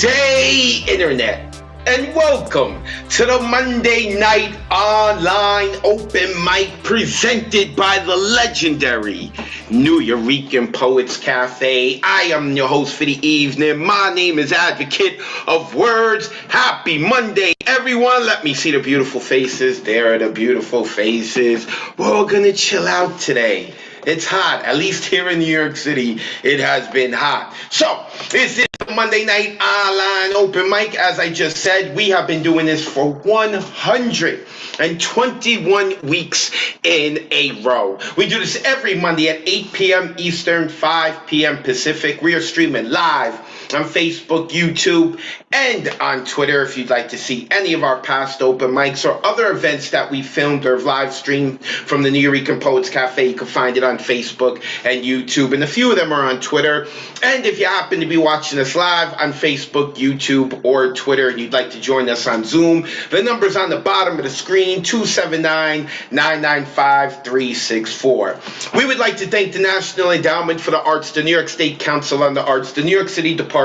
day, Internet, and welcome to the Monday Night Online Open Mic presented by the legendary Nuyorican Poets Cafe. I am your host for the evening. My name is Advocate of Wordz. Happy Monday, everyone. Let me see the beautiful faces. There are the beautiful faces. We're all gonna chill out today. It's hot, at least here in New York City, it has been hot. So, this is the Monday Night Online Open Mic. As I just said, we have been doing this for 121 weeks in a row. We do this every Monday at 8 p.m. Eastern, 5 p.m. Pacific. We are streaming live on Facebook, YouTube, and on Twitter if you'd like to see any of our past open mics or other events that we filmed or live streamed from the Nuyorican Poets Cafe. You can find it on Facebook and YouTube, and a few of them are on Twitter. And if you happen to be watching us live on Facebook, YouTube, or Twitter, and you'd like to join us on Zoom, the number's on the bottom of the screen, 279-995-364. We would like to thank the National Endowment for the Arts, the New York State Council on the Arts, the New York City Department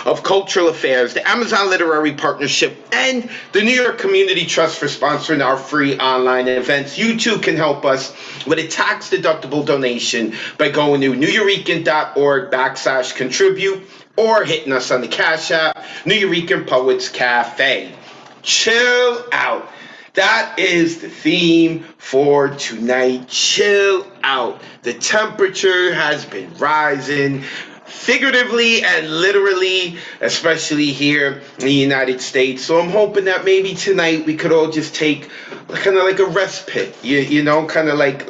of Cultural Affairs, the Amazon Literary Partnership, and the New York Community Trust for sponsoring our free online events. You too can help us with a tax-deductible donation by going to nuyorican.org/contribute or hitting us on the Cash App, Nuyorican Poets Cafe. Chill out. That is the theme for tonight. Chill out. The temperature has been rising, figuratively and literally, especially here in the United States. So I'm hoping that maybe tonight we could all just take kind of like a respite, you know, kind of like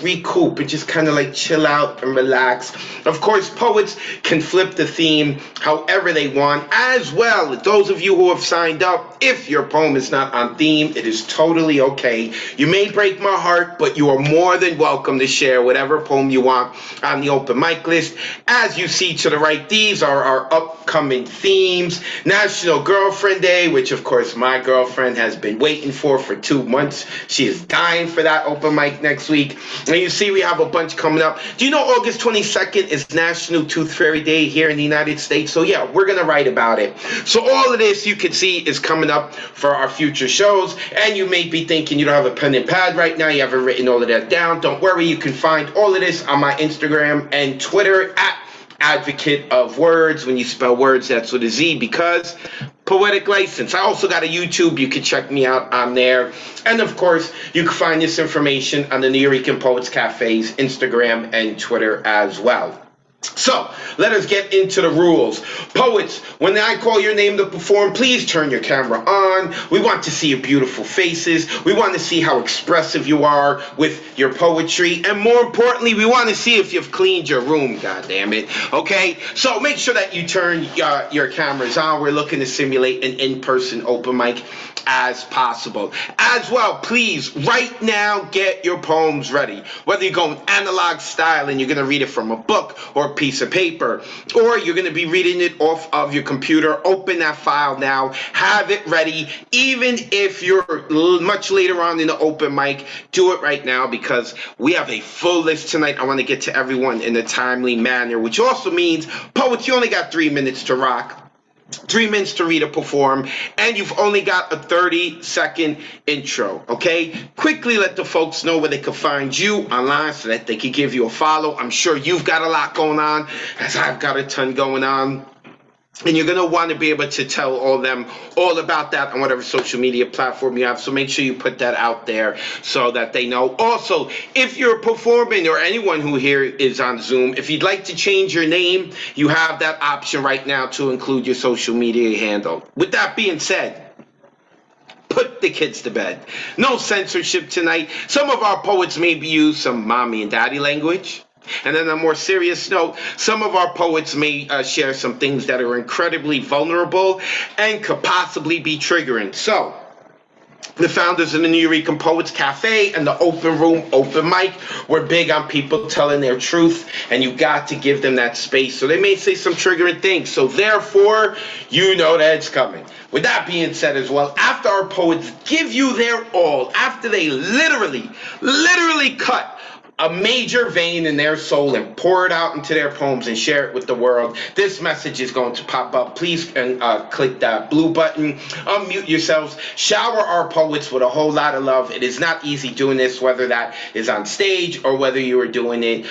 recoup and just kind of like chill out and relax. Of course, poets can flip the theme however they want as well. Those of you who have signed up, if your poem is not on theme, it is totally okay. You may break my heart, but you are more than welcome to share whatever poem you want on the open mic list. As you see to the right, these are our upcoming themes. National Girlfriend Day, which of course my girlfriend has been waiting for 2 months. She is dying for that open mic next week. And you see we have a bunch coming up. Do you know August 22nd is National Tooth Fairy Day here in the United States? So yeah, we're going to write about it. So all of this you can see is coming up for our future shows. And you may be thinking you don't have a pen and pad right now. You haven't written all of that down. Don't worry, you can find all of this on my Instagram and Twitter at Advocate of Wordz. When you spell words, that's with a Z, because poetic license. I also got a YouTube. You can check me out on there. And of course, you can find this information on the Nuyorican Poets Cafe's Instagram and Twitter as well. So, let us get into the rules. Poets, when I call your name to perform, please turn your camera on. We want to see your beautiful faces. We want to see how expressive you are with your poetry. And more importantly, we want to see if you've cleaned your room, goddammit. Okay? So, make sure that you turn your cameras on. We're looking to simulate an in-person open mic as possible. As well, please, right now, get your poems ready. Whether you're going analog style and you're going to read it from a book or a piece of paper, or you're going to be reading it off of your computer, open that file now. Have it ready. Even if you're much later on in the open mic, do it right now, because we have a full list tonight. I want to get to everyone in a timely manner, which also means, poets, you only got 3 minutes to rock. 3 minutes to read or perform, and you've only got a 30-second intro, okay? Quickly let the folks know where they can find you online so that they can give you a follow. I'm sure you've got a lot going on, as I've got a ton going on. And you're going to want to be able to tell all them all about that on whatever social media platform you have. So make sure you put that out there so that they know. Also, if you're performing, or anyone who here is on Zoom, if you'd like to change your name, you have that option right now to include your social media handle. With that being said, put the kids to bed. No censorship tonight. Some of our poets maybe use some mommy and daddy language. And on a more serious note, some of our poets may share some things that are incredibly vulnerable and could possibly be triggering. So, the founders of the Nuyorican Poets Cafe and the Open Room Open Mic, we're big on people telling their truth, and you got to give them that space. So they may say some triggering things, so therefore, you know that it's coming. With that being said as well, after our poets give you their all, after they literally cut a major vein in their soul and pour it out into their poems and share it with the world, this message is going to pop up. Please click that blue button, unmute yourselves, shower our poets with a whole lot of love. It is not easy doing this, whether that is on stage or whether you are doing it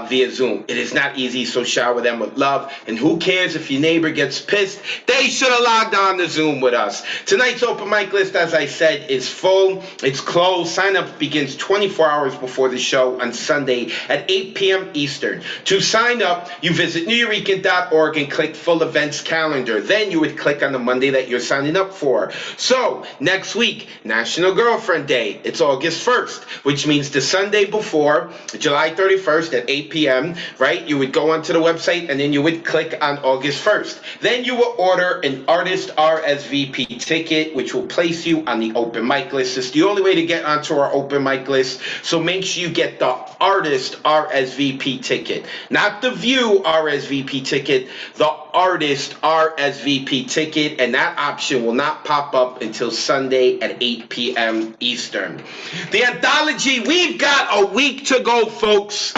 via Zoom. It is not easy, so shower them with love. And who cares if your neighbor gets pissed? They should have logged on to Zoom with us. Tonight's open mic list, as I said, is full. It's closed. Sign up begins 24 hours before the show on Sunday at 8 p.m. Eastern. To sign up, you visit nuyorican.org and click full events calendar. Then you would click on the Monday that you're signing up for. So next week, National Girlfriend Day. It's August 1st, which means the Sunday before, July 31st at 8 p.m., right? You would go onto the website and then you would click on August 1st. Then you will order an artist RSVP ticket, which will place you on the open mic list. It's the only way to get onto our open mic list. So make sure you get the artist RSVP ticket, not the view RSVP ticket, the artist RSVP ticket, and that option will not pop up until Sunday at 8 p.m. Eastern. The anthology, we've got a week to go, folks.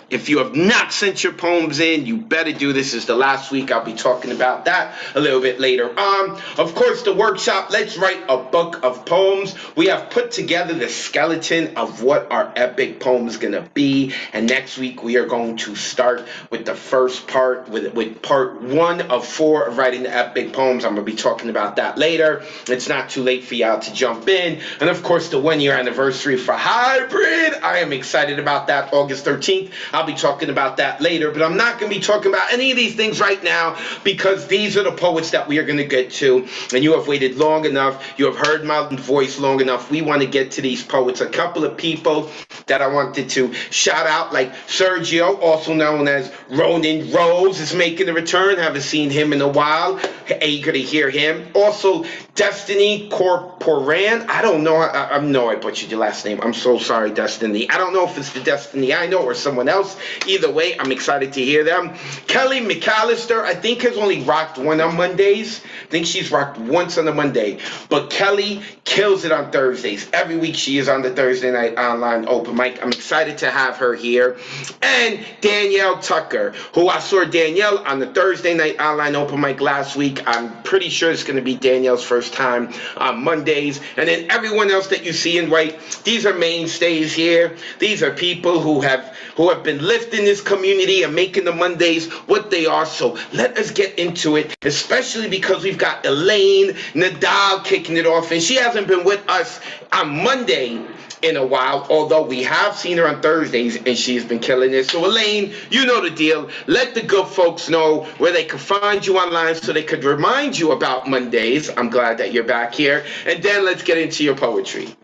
If you have not sent your poems in, you better do this. Is the last week. I'll be talking about that a little bit later on. Of course, the workshop, Let's Write a Book of Poems. We have put together the skeleton of what our epic poem is going to be. And next week, we are going to start with the first part, with part 1 of 4 of writing the epic poems. I'm going to be talking about that later. It's not too late for y'all to jump in. And of course, the 1-year anniversary for Hybrid. I am excited about that, August 13th. I'll be talking about that later, but I'm not going to be talking about any of these things right now because these are the poets that we are going to get to, and you have waited long enough. You have heard my voice long enough. We want to get to these poets. A couple of people that I wanted to shout out, like Sergio, also known as Ronan Rose, is making a return. Haven't seen him in a while. Eager to hear him. Also, Destiny Corporan. I don't know. I know I butchered your last name. I'm so sorry, Destiny. I don't know if it's the Destiny I know or someone else. Either way, I'm excited to hear them. Kelly McAllister, I think, has only rocked one on Mondays. I think she's rocked once on a Monday. But Kelly kills it on Thursdays. Every week she is on the Thursday night online open mic. I'm excited to have her here. And Danielle Tucker, who I saw Danielle on the Thursday night online open mic last week. I'm pretty sure it's going to be Danielle's first time on Mondays. And then everyone else that you see in white, these are mainstays here. These are people who have been lifting this community and making the Mondays what they are. So let us get into it, especially because we've got Elaine Nadal kicking it off, and she hasn't been with us on Monday in a while, although we have seen her on Thursdays and she's been killing it. So Elaine, you know the deal. Let the good folks know where they can find you online so they could remind you about Mondays. I'm glad that you're back here. And then let's get into your poetry.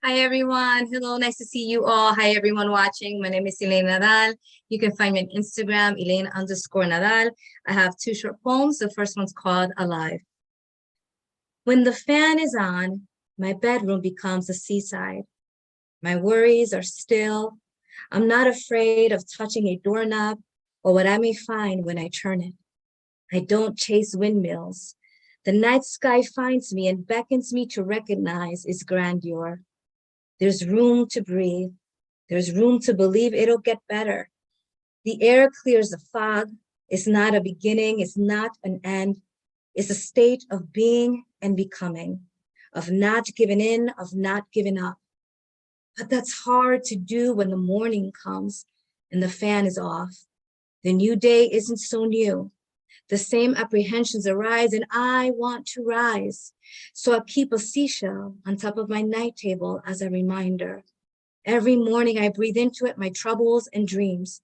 Hi, everyone. Hello. Nice to see you all. Hi, everyone watching. My name is Elaine Nadal. You can find me on Instagram, Elaine_Nadal. I have 2 short poems. The first one's called Alive. When the fan is on, my bedroom becomes a seaside. My worries are still. I'm not afraid of touching a doorknob or what I may find when I turn it. I don't chase windmills. The night sky finds me and beckons me to recognize its grandeur. There's room to breathe. There's room to believe it'll get better. The air clears the fog. It's not a beginning. It's not an end. It's a state of being and becoming, of not giving in, of not giving up. But that's hard to do when the morning comes and the fan is off. The new day isn't so new. The same apprehensions arise and I want to rise. So I keep a seashell on top of my night table as a reminder. Every morning I breathe into it my troubles and dreams,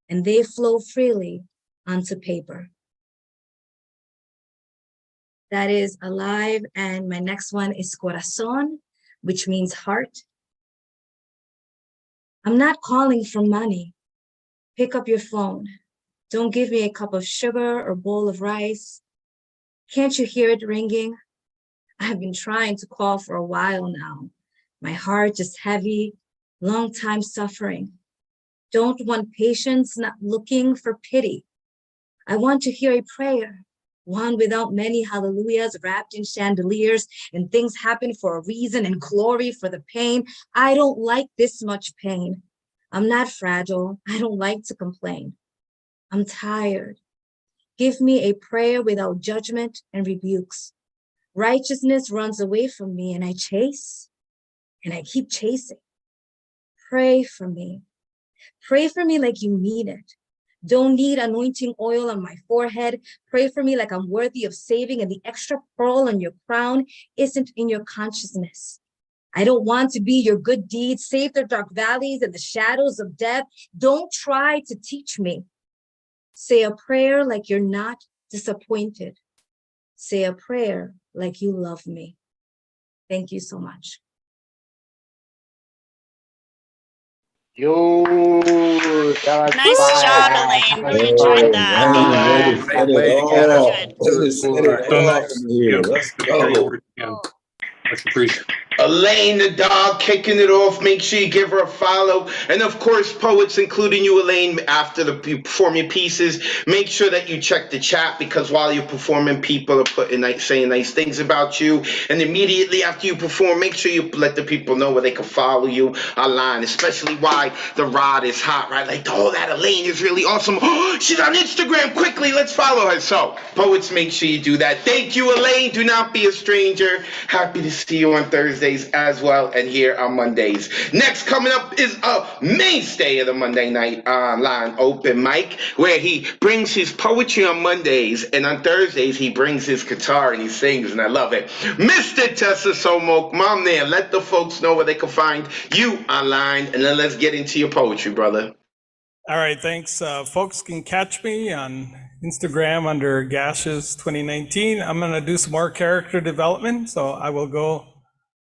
and they flow freely onto paper. That is Alive, and my next one is Corazón, which means heart. I'm not calling for money. Pick up your phone. Don't give me a cup of sugar or bowl of rice. Can't you hear it ringing? I've been trying to call for a while now. My heart just heavy, long time suffering. Don't want patience, not looking for pity. I want to hear a prayer, one without many hallelujahs wrapped in chandeliers and things happen for a reason and glory for the pain. I don't like this much pain. I'm not fragile. I don't like to complain. I'm tired. Give me a prayer without judgment and rebukes. Righteousness runs away from me and I chase and I keep chasing. Pray for me. Pray for me like you mean it. Don't need anointing oil on my forehead. Pray for me like I'm worthy of saving and the extra pearl on your crown isn't in your consciousness. I don't want to be your good deeds, save the dark valleys and the shadows of death. Don't try to teach me. Say a prayer like you're not disappointed. Say a prayer like you love me. Thank you so much. Yo, that was Nice fire. job, Elaine. Really enjoyed that. Elaine, said it all. Good. Said it all here. Let's go. Much appreciated. Elaine, the dog, kicking it off. Make sure you give her a follow. And of course, poets, including you, Elaine, after you perform your pieces, make sure that you check the chat, because while you're performing, people are saying nice things about you. And immediately after you perform, make sure you let the people know where they can follow you online, especially why the rod is hot, right? Like, oh, that Elaine is really awesome. Oh, she's on Instagram. Quickly, let's follow her. So, poets, make sure you do that. Thank you, Elaine. Do not be a stranger. Happy to see you on Thursdays as well, and here on Mondays. Next, coming up is a mainstay of the Monday night online open mic, where he brings his poetry on Mondays, and on Thursdays he brings his guitar and he sings, and I love it. Mr. Tessa Somok, mom, there, let the folks know where they can find you online, and then let's get into your poetry, brother. All right, thanks. Folks can catch me on Instagram under Gashes 2019. I'm going to do some more character development, so I will go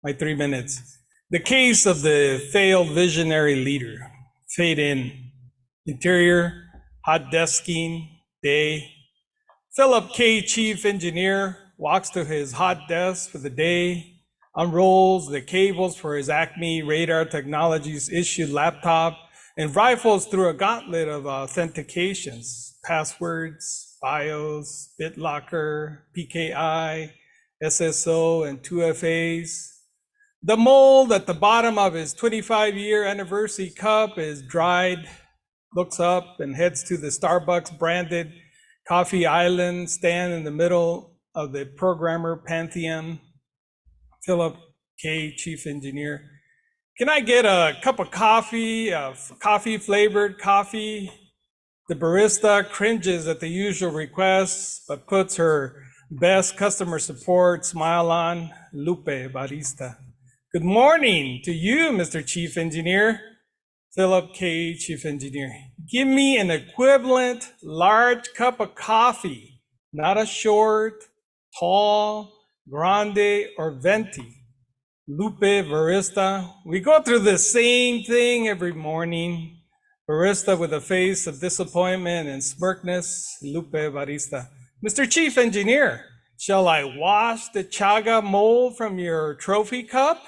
my 3 minutes. The case of the failed visionary leader. Fade in. Interior, hot desking, day. Philip K., chief engineer, walks to his hot desk for the day, unrolls the cables for his Acme Radar Technologies issued laptop, and rifles through a gauntlet of authentications, passwords, BIOS, BitLocker, PKI, SSO, and 2FAs. The mold at the bottom of his 25-year anniversary cup is dried, looks up and heads to the Starbucks branded Coffee Island stand in the middle of the programmer pantheon. Philip K., chief engineer. Can I get a cup of coffee, coffee flavored coffee? The barista cringes at the usual request, but puts her best customer support smile on. Lupe Barista. Good morning to you, Mr. Chief Engineer. Philip K., chief engineer. Give me an equivalent large cup of coffee, not a short, tall, grande, or venti. Lupe Barista. We go through the same thing every morning. Barista with a face of disappointment and smirkness. Lupe Barista. Mr. Chief Engineer, shall I wash the chaga mold from your trophy cup?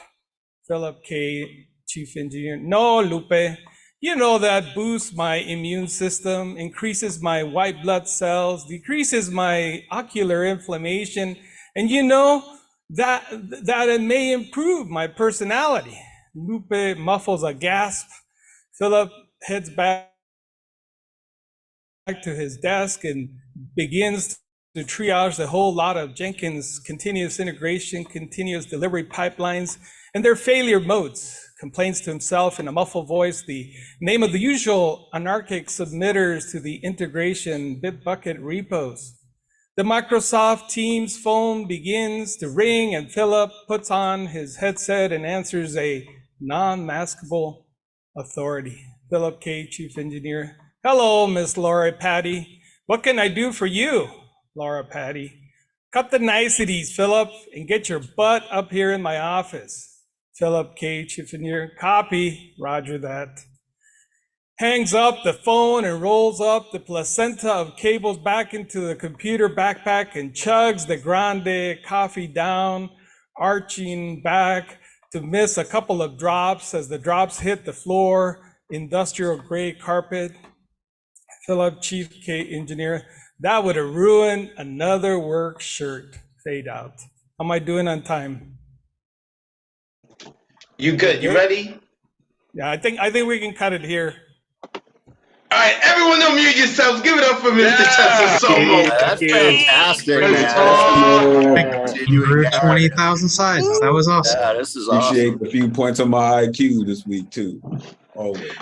Philip K., chief engineer. No, Lupe. You know that boosts my immune system, increases my white blood cells, decreases my ocular inflammation, and you know that it may improve my personality. Lupe muffles a gasp. Philip heads back to his desk and begins to triage the whole lot of Jenkins continuous integration, continuous delivery pipelines, and their failure modes. Complains to himself in a muffled voice the name of the usual anarchic submitters to the integration Bitbucket repos. The Microsoft Teams phone begins to ring, and Philip puts on his headset and answers a non-maskable authority. Philip K., chief engineer. Hello, Miss Laura Patty. What can I do for you, Laura Patty? Cut the niceties, Philip, and get your butt up here in my office. Philip K., chief engineer. Copy, roger that. Hangs up the phone and rolls up the placenta of cables back into the computer backpack and chugs the grande coffee down, arching back to miss a couple of drops as the drops hit the floor, industrial gray carpet. Philip, chief K. engineer. That would have ruined another work shirt. Fade out. How am I doing on time? You good? You ready? Yeah, I think we can cut it here. All right, everyone unmute yourselves. Give it up for Mr. Tessa Somo. That's Yay. fantastic, Let's man. talk. Continuing that. 20,000 sizes. That was awesome. Yeah, this is Appreciate awesome. a few points on my IQ this week too. Always.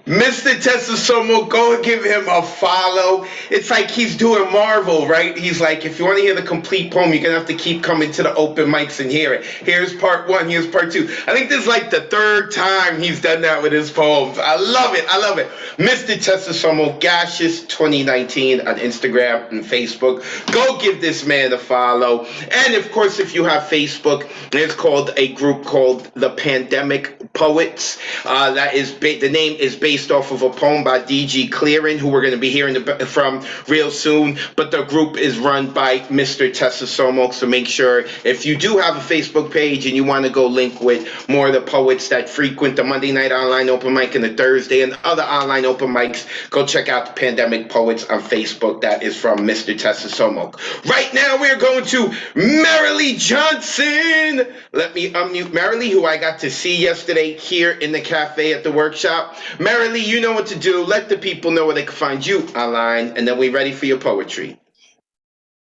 Mr. Tessa Somo, go and give him a follow. It's like he's doing Marvel, right? He's like, if you want to hear the complete poem, you're going to have to keep coming to the open mics and hear it. Here's part 1, here's part 2. I think this is like the 3rd time he's done that with his poems. I love it, I love it. Mr. Tessa Somo, Gaseous 2019 on Instagram and Facebook. Go give this man a follow. And of course, if you have Facebook, there's called a group called the Pandemic Poets. That is the name is based off of a poem by D.G. Clearing, who we're going to be hearing from real soon. But the group is run by Mr. Tessa Somo. So make sure if you do have a Facebook page and you want to go link with more of the poets that frequent the Monday night online open mic and the Thursday and other online open mics, go check out the Pandemic Poets on Facebook. That is from Mr. Tessa Somo. Right now we're going to Marilee Johnson. Let me unmute Marilee, who I got to see yesterday here in the cafe at the workshop. Marilee, you know what to do. Let the people know where they can find you online, and then we're ready for your poetry.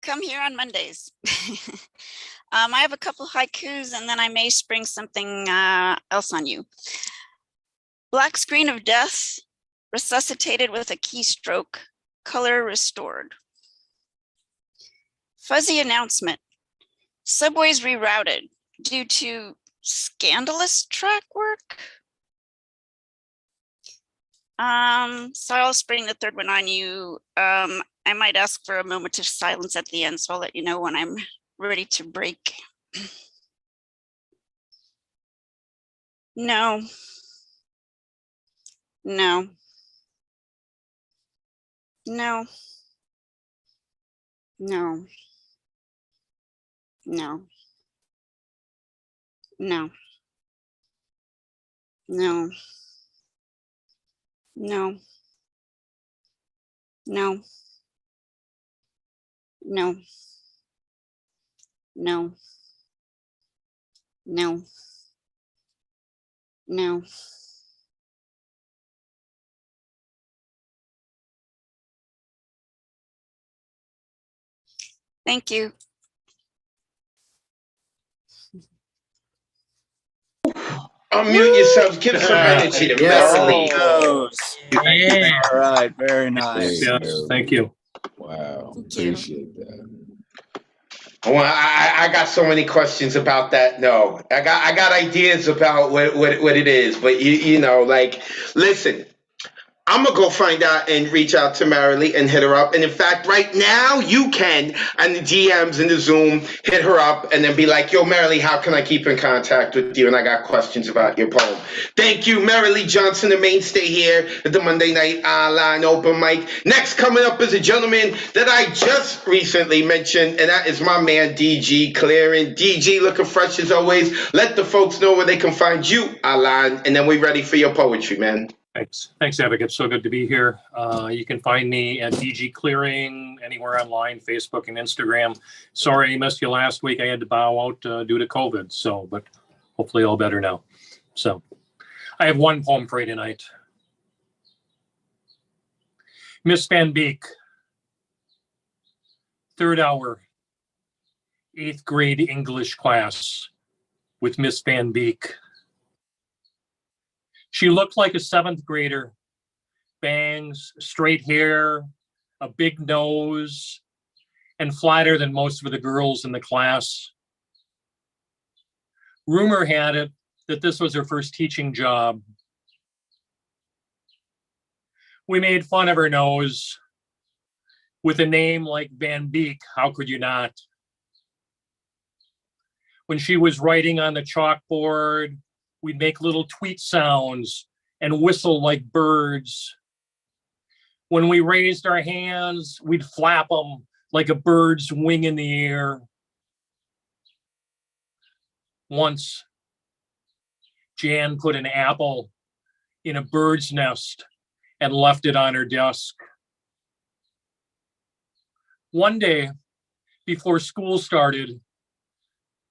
Come here on Mondays. I have a couple haikus, and then I may spring something else on you. Black screen of death, resuscitated with a keystroke, color restored. Fuzzy announcement, subways rerouted due to scandalous track work. So I'll spring the 3rd one on you. I might ask for a moment of silence at the end, so I'll let you know when I'm ready to break. No. No. No. No. No. No. No. No. No. No. No. No. No. Thank you. Unmute yourselves. Give some energy to Yes, Marilee. Amigos. All right, very nice. Yes, thank you. Wow. Thank you. Appreciate that. Well, I got so many questions about that. No, I got ideas about what it is, but you know, like, listen. I'm going to go find out and reach out to Marilee and hit her up. And in fact, right now you can, on the DMs in the Zoom, hit her up and then be like, yo, Marilee, how can I keep in contact with you? And I got questions about your poem. Thank you, Marilee Johnson, the mainstay here at the Monday Night Online Open Mic. Next coming up is a gentleman that I just recently mentioned, and that is my man, DG Clearing. DG, looking fresh as always. Let the folks know where they can find you online, and then we're ready for your poetry, man. Thanks, Advocate. So good to be here. You can find me at DG Clearing anywhere online, Facebook and Instagram. Sorry I missed you last week. I had to bow out due to COVID. So, but hopefully all better now. So, I have one poem for you tonight. Miss Van Beek, 3rd hour, 8th grade English class with Miss Van Beek. She looked like a 7th grader, bangs, straight hair, a big nose, and flatter than most of the girls in the class. Rumor had it that this was her first teaching job. We made fun of her nose. With a name like Van Beek, how could you not? When she was writing on the chalkboard, we'd make little tweet sounds and whistle like birds. When we raised our hands, we'd flap them like a bird's wing in the air. Once, Jan put an apple in a bird's nest and left it on her desk. One day, before school started,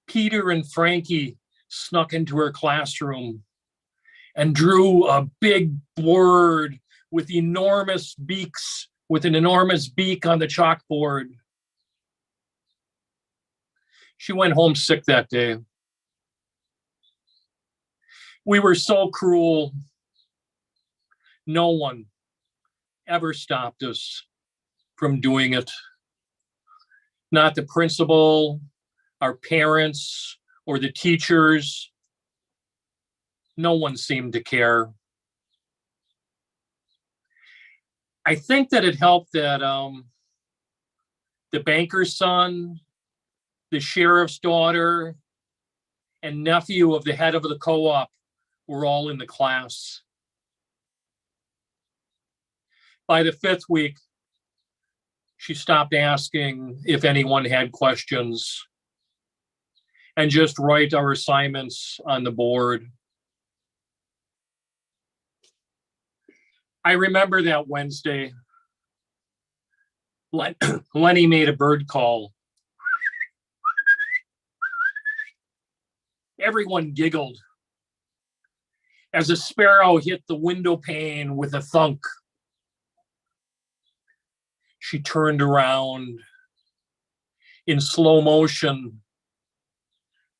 Peter and Frankie snuck into her classroom and drew a big word with enormous beaks, with an enormous beak on the chalkboard. She went home sick that day. We were so cruel. No one ever stopped us from doing it. Not the principal, our parents, or the teachers. No one seemed to care. I think that it helped that the banker's son, the sheriff's daughter, and nephew of the head of the co-op were all in the class. By the 5th week, she stopped asking if anyone had questions and just write our assignments on the board. I remember that Wednesday, Lenny made a bird call. Everyone giggled as a sparrow hit the window pane with a thunk. She turned around in slow motion,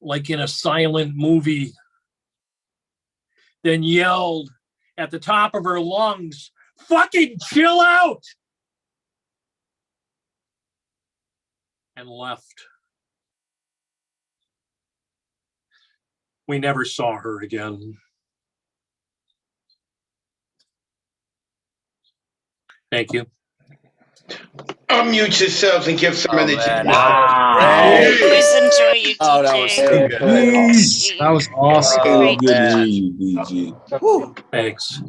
like in a silent movie, then yelled at the top of her lungs, "Fucking chill out!" and left. We never saw her again. Thank you. Unmute yourselves and give some energy. Man, I always enjoy you, DJ. Oh, that was so good. That was awesome. Great Good job. read, BG. Thanks.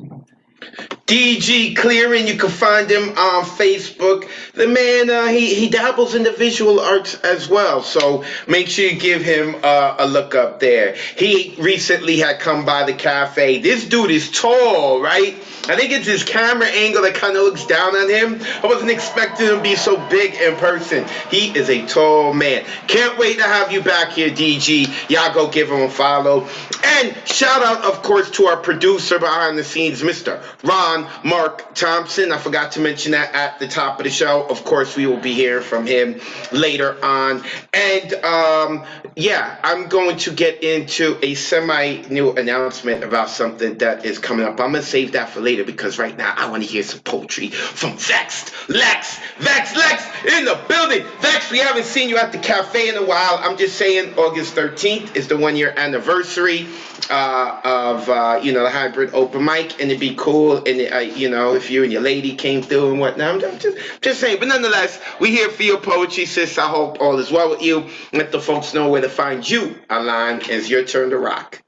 DG Clearing, you can find him on Facebook. The man, he dabbles in the visual arts as well, so make sure you give him a look up there. He recently had come by the cafe. This dude is tall, right? I think it's his camera angle that kind of looks down on him. I wasn't expecting him to be so big in person. He is a tall man. Can't wait to have you back here, DG. Y'all go give him a follow. And shout out, of course, to our producer behind the scenes, Mr. Ron Mark Thompson. I forgot to mention that at the top of the show. Of course, we will be hearing from him later on. And yeah, I'm going to get into a semi-new announcement about something that is coming up. I'm going to save that for later because right now I want to hear some poetry from Vex Lex in the building. Vex, we haven't seen you at the cafe in a while. I'm just saying August 13th is the 1-year anniversary of the hybrid open mic, and it'd be cool, and if you and your lady came through and whatnot. I'm just saying, but nonetheless, we here for your poetry, sis. I hope all is well with you. Let the folks know where to find you online. It's your turn to rock.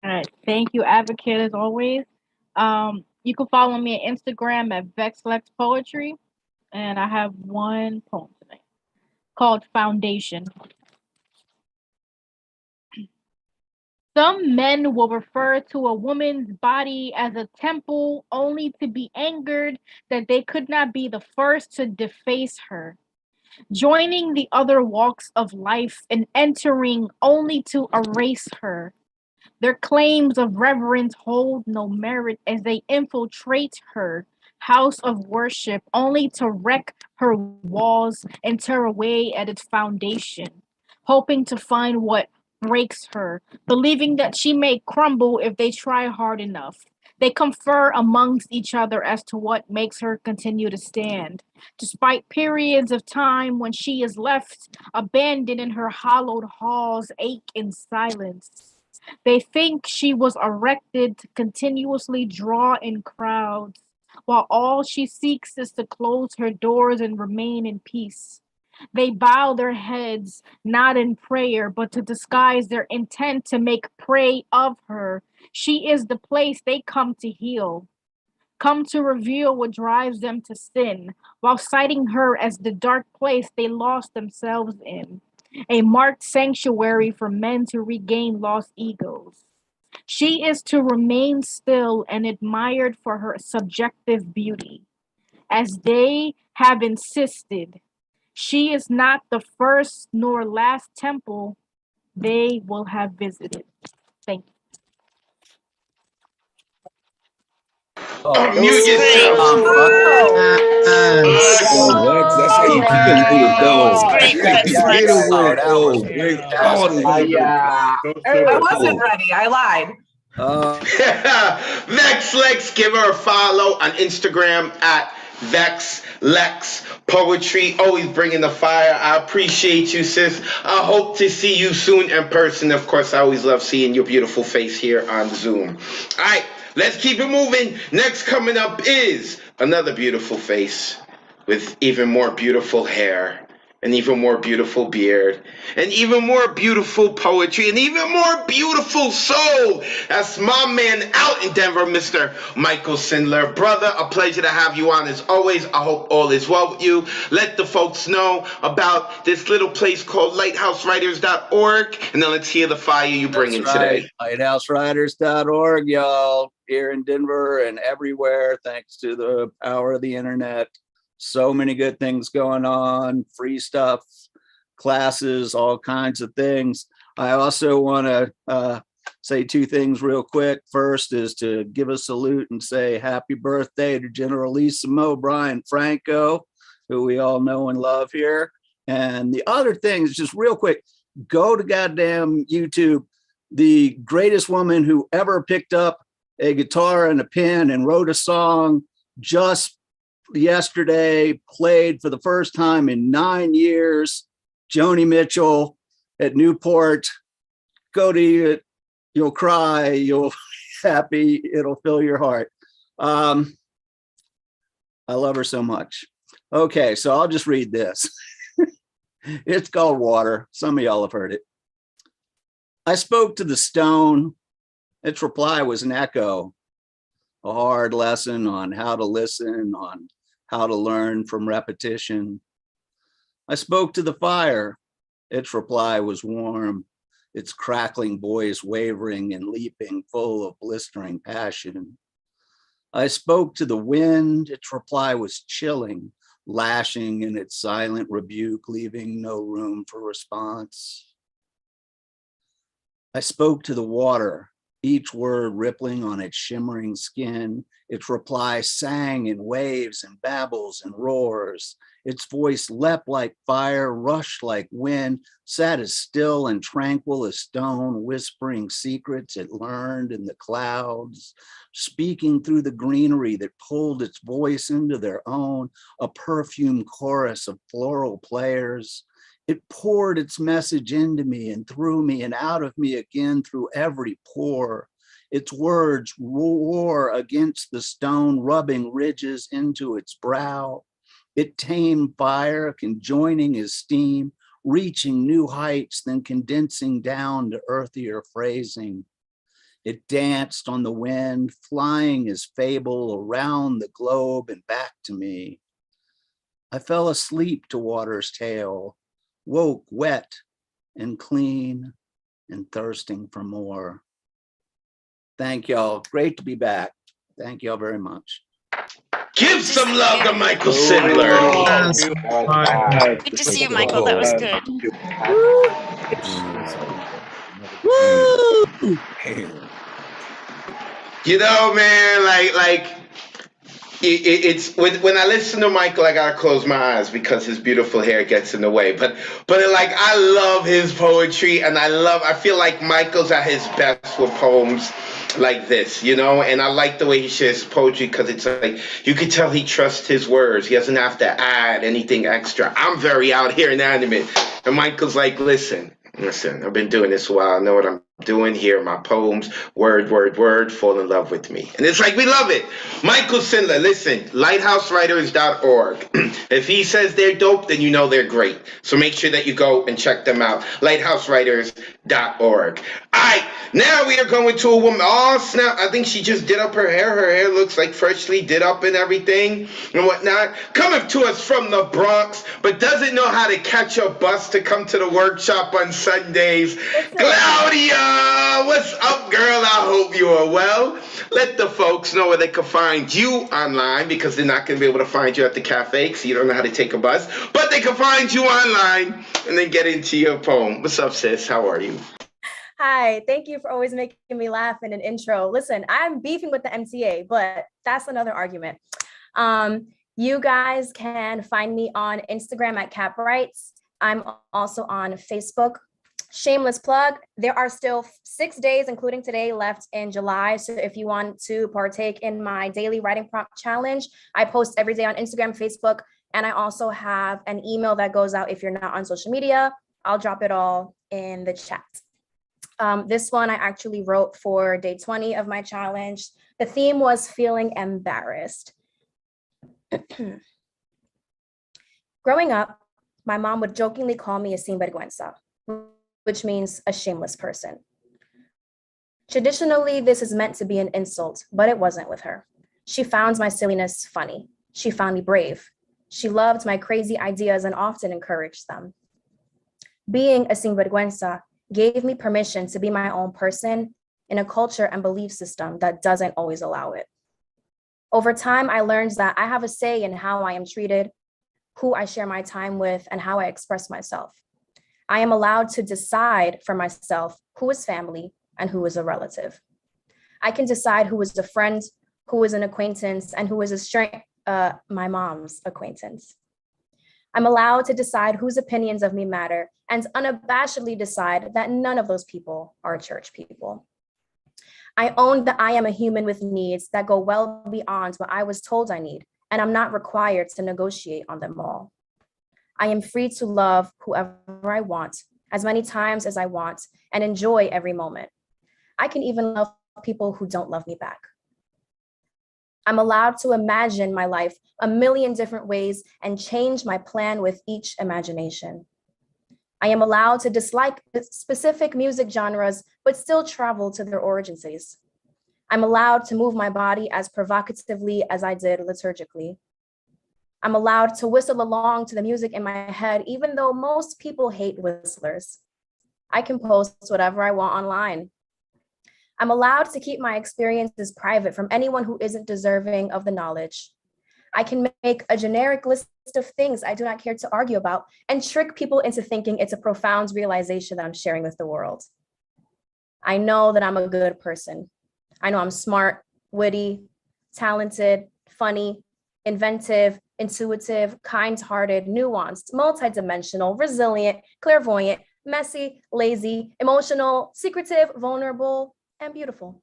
All right, thank you, Advocate, as always. You can follow me on Instagram at VexLexPoetry, and I have one poem tonight called Foundation. Some men will refer to a woman's body as a temple only to be angered that they could not be the first to deface her, joining the other walks of life and entering only to erase her. Their claims of reverence hold no merit as they infiltrate her house of worship only to wreck her walls and tear away at its foundation, hoping to find what breaks her, believing that she may crumble if they try hard enough. They confer amongst each other as to what makes her continue to stand, despite periods of time when she is left abandoned in her hollowed halls ache in silence. They think she was erected to continuously draw in crowds, while all she seeks is to close her doors and remain in peace. They bow their heads, not in prayer, but to disguise their intent to make prey of her. She is the place they come to heal, come to reveal what drives them to sin, while citing her as the dark place they lost themselves in, a marked sanctuary for men to regain lost egos. She is to remain still and admired for her subjective beauty. As they have insisted, she is not the first nor last temple they will have visited. Thank you. Mute yourself. Wordz, that's how you keep it loaded, though. Great, Flex. Get a word, That was though. great. Great. All the I wasn't ready. I lied. Vex Lex, give her a follow on Instagram at Vex Lex Poetry. Always bringing the fire. I appreciate you, sis. I hope to see you soon in person. Of course, I always love seeing your beautiful face here on Zoom. All right, let's keep it moving. Next coming up is another beautiful face with even more beautiful hair, an even more beautiful beard, and even more beautiful poetry, and even more beautiful soul. That's my man out in Denver, Mr. Michael Sindler. Brother, a pleasure to have you on as always. I hope all is well with you. Let the folks know about this little place called lighthousewriters.org, and then let's hear the fire you bring in today. Lighthousewriters.org, y'all, here in Denver and everywhere, thanks to the power of the internet. So many good things going on, free stuff, classes, all kinds of things. I also want to say two things real quick. First is to give a salute and say happy birthday to General Lisa Mo Brian Franco, who we all know and love here. And the other thing is just real quick, go to goddamn YouTube. The greatest woman who ever picked up a guitar and a pen and wrote a song just yesterday, played for the first time in 9 years, Joni Mitchell at Newport. Go to it, you'll cry, you'll be happy, it'll fill your heart. I love her so much. Okay, so I'll just read this. It's called Water. Some of y'all have heard it. I spoke to the stone. Its reply was an echo, a hard lesson on how to listen, on how to learn from repetition. I spoke to the fire. Its reply was warm, its crackling voice wavering and leaping, full of blistering passion. I spoke to the wind. Its reply was chilling, lashing in its silent rebuke, leaving no room for response. I spoke to the water, each word rippling on its shimmering skin. Its reply sang in waves and babbles and roars. Its voice leapt like fire, rushed like wind, sat as still and tranquil as stone, whispering secrets it learned in the clouds, speaking through the greenery that pulled its voice into their own, a perfume chorus of floral players. It poured its message into me and through me and out of me again through every pore. Its words roar against the stone, rubbing ridges into its brow. It tamed fire, conjoining as steam, reaching new heights, then condensing down to earthier phrasing. It danced on the wind, flying as fable around the globe and back to me. I fell asleep to water's tale, woke wet and clean and thirsting for more. Thank y'all. Great to be back. Thank y'all very much. Give some love to Michael Sindler. Good to see you, Michael. That was good. You know, man, it's when I listen to Michael, I gotta close my eyes because his beautiful hair gets in the way. But like, I love his poetry, and I feel like Michael's at his best with poems like this, you know. And I like the way he shares poetry because it's like you can tell he trusts his words. He doesn't have to add anything extra. I'm very out here inanimate, and Michael's like, listen, I've been doing this a while. I know what I'm doing here. My poems, word, fall in love with me. And it's like, we love it. Michael Sindler, listen, lighthousewriters.org. If he says they're dope, then you know they're great. So make sure that you go and check them out. Lighthousewriters.org. All right, now we are going to a woman. Oh, snap. I think she just did up her hair. Her hair looks like freshly did up and everything and whatnot. Coming to us from the Bronx, but doesn't know how to catch a bus to come to the workshop on Sundays. Claudia! What's up, girl? I hope you are well. Let the folks know where they can find you online, because they're not going to be able to find you at the cafe because you don't know how to take a bus. But they can find you online and then get into your poem. What's up, sis? How are you? Hi, thank you for always making me laugh in an intro. Listen, I'm beefing with the MTA, but that's another argument. You guys can find me on Instagram at CapRights. I'm also on Facebook. Shameless plug, there are still 6 days, including today, left in July. So if you want to partake in my daily writing prompt challenge, I post every day on Instagram, Facebook, and I also have an email that goes out if you're not on social media. I'll drop it all in the chat. This one I actually wrote for day 20 of my challenge. The theme was feeling embarrassed. Growing up, my mom would jokingly call me a sinvergüenza, which means a shameless person. Traditionally, this is meant to be an insult, but it wasn't with her. She found my silliness funny. She found me brave. She loved my crazy ideas and often encouraged them. Being a sinvergüenza gave me permission to be my own person in a culture and belief system that doesn't always allow it. Over time, I learned that I have a say in how I am treated, who I share my time with, and how I express myself. I am allowed to decide for myself who is family and who is a relative. I can decide who is a friend, who is an acquaintance, and who is my mom's acquaintance. I'm allowed to decide whose opinions of me matter and unabashedly decide that none of those people are church people. I own that I am a human with needs that go well beyond what I was told I need, and I'm not required to negotiate on them all. I am free to love whoever I want, as many times as I want, and enjoy every moment. I can even love people who don't love me back. I'm allowed to imagine my life a million different ways and change my plan with each imagination. I am allowed to dislike specific music genres, but still travel to their origins. I'm allowed to move my body as provocatively as I did liturgically. I'm allowed to whistle along to the music in my head, even though most people hate whistlers. I can post whatever I want online. I'm allowed to keep my experiences private from anyone who isn't deserving of the knowledge. I can make a generic list of things I do not care to argue about and trick people into thinking it's a profound realization that I'm sharing with the world. I know that I'm a good person. I know I'm smart, witty, talented, funny, inventive, intuitive, kind-hearted, nuanced, multidimensional, resilient, clairvoyant, messy, lazy, emotional, secretive, vulnerable, and beautiful.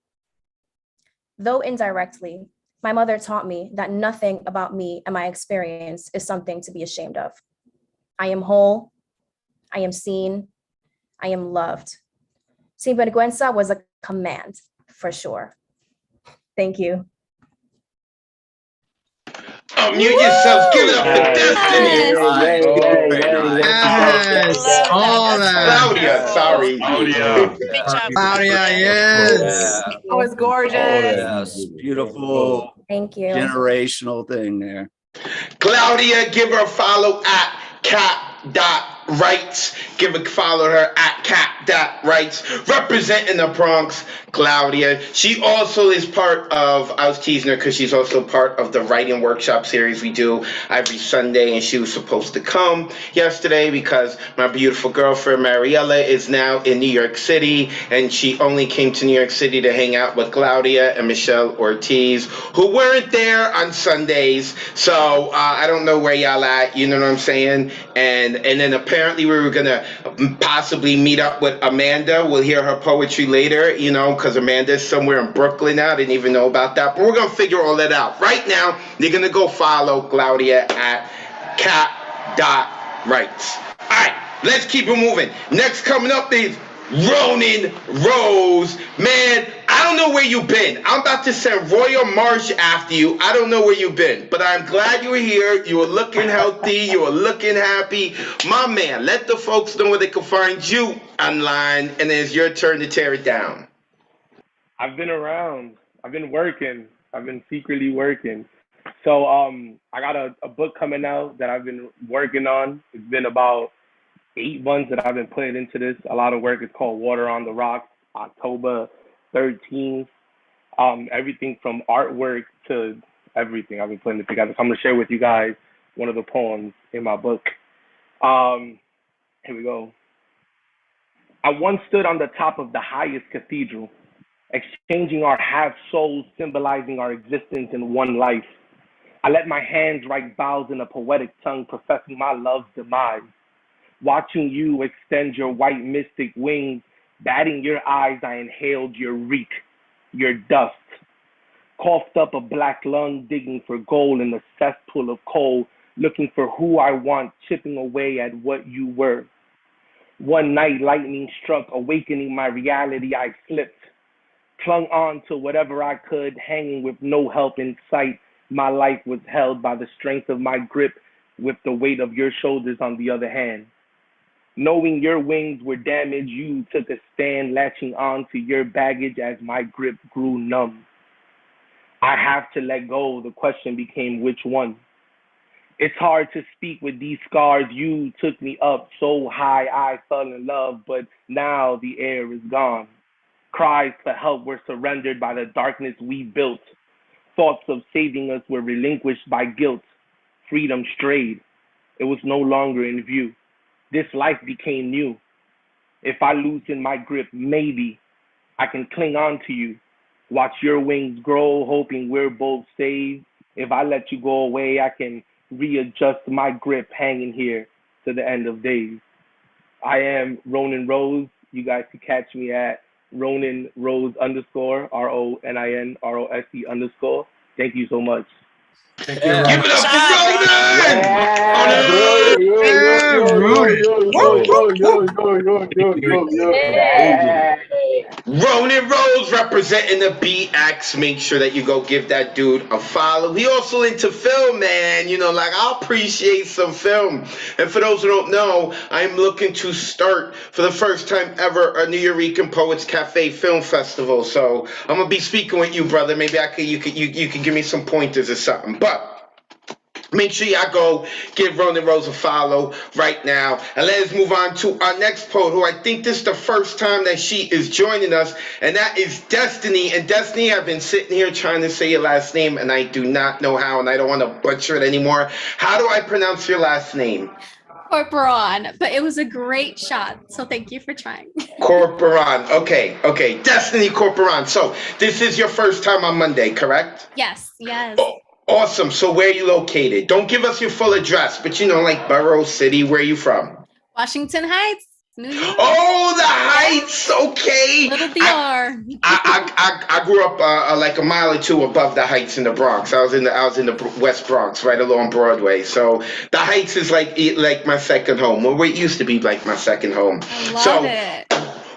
Though indirectly, my mother taught me that nothing about me and my experience is something to be ashamed of. I am whole, I am seen, I am loved. Sinvergüenza was a command, for sure. Thank you. Unmute yourselves. Give it up for Destiny. Yes, all that. Claudia, sorry. Great job. Claudia, yes. That was gorgeous. Yes, beautiful Thank you. generational thing there. Claudia, give her a follow at cap.rights. Follow her at cap.rights. Representing the Bronx, Claudia. She also is part of, I was teasing her because she's also part of the writing workshop series we do every Sunday, and she was supposed to come yesterday because my beautiful girlfriend Mariella is now in New York City, and she only came to New York City to hang out with Claudia and Michelle Ortiz, who weren't there on Sundays. So I don't know where y'all at, you know what I'm saying? And then apparently we were gonna possibly meet up with Amanda. We'll hear her poetry later, you know, because Amanda's somewhere in Brooklyn now. I didn't even know about that, but we're gonna figure all that out. Right now, you're gonna go follow Claudia at cap.rights. All right, let's keep it moving. Next coming up is Ronan Rose. Man, I don't know where you've been. I'm about to send Royal Marsh after you. I don't know where you've been, but I'm glad you were here. You were looking healthy. You were looking happy. My man, let the folks know where they can find you online, and then it's your turn to tear it down. I've been around. I've been working. I've been secretly working. So I got a book coming out that I've been working on. It's been about 8 months that I've been putting into this. A lot of work. It's called Water on the Rocks, October 13th. Everything from artwork to everything. I've been putting it together. So I'm going to share with you guys one of the poems in my book. Here we go. I once stood on the top of the highest cathedral, exchanging our half souls, symbolizing our existence in one life. I let my hands write vows in a poetic tongue, professing my love's demise. Watching you extend your white mystic wings, batting your eyes, I inhaled your reek, your dust. Coughed up a black lung, digging for gold in a cesspool of coal, looking for who I want, chipping away at what you were. One night, lightning struck, awakening my reality. I slipped, clung on to whatever I could, hanging with no help in sight. My life was held by the strength of my grip, with the weight of your shoulders on the other hand. Knowing your wings were damaged, you took a stand, latching on to your baggage as my grip grew numb. I have to let go. The question became which one? It's hard to speak with these scars. You took me up so high I fell in love, but now the air is gone. Cries for help were surrendered by the darkness we built. Thoughts of saving us were relinquished by guilt. Freedom strayed. It was no longer in view. This life became new. If I loosen my grip, maybe I can cling on to you. Watch your wings grow, hoping we're both saved. If I let you go away, I can readjust my grip, hanging here to the end of days. I am Ronin Rose. You guys can catch me at Ronin Rose _, RONINROSE_. Thank you so much. Thank you, Yeah. Ron. Give it up for Ronan! Ronan Rose representing the BX. Make sure that you go give that dude a follow. He also into film, man. You know, like, I appreciate some film. And for those who don't know, I'm looking to start for the first time ever a New Eurekan Poets Cafe Film Festival. So I'm gonna be speaking with you, brother. Maybe you could give me some pointers or something. But make sure y'all go give Ronan Rose a follow right now. And let us move on to our next poet, who I think this is the first time that she is joining us, and that is Destiny. And Destiny, I've been sitting here trying to say your last name, and I do not know how, and I don't want to butcher it anymore. How do I pronounce your last name? Corporon, but it was a great shot, so thank you for trying. Corporon. Okay. Destiny Corporon. So this is your first time on Monday, correct? Yes. Oh, awesome. So where are you located? Don't give us your full address, but like Borough City. Where are you from? Washington Heights, New York. Oh, the Heights. Okay. Little DR. I grew up like a mile or two above the Heights in the Bronx. I was in the West Bronx, right along Broadway. So the Heights is like my second home, or it used to be like my second home. I love it.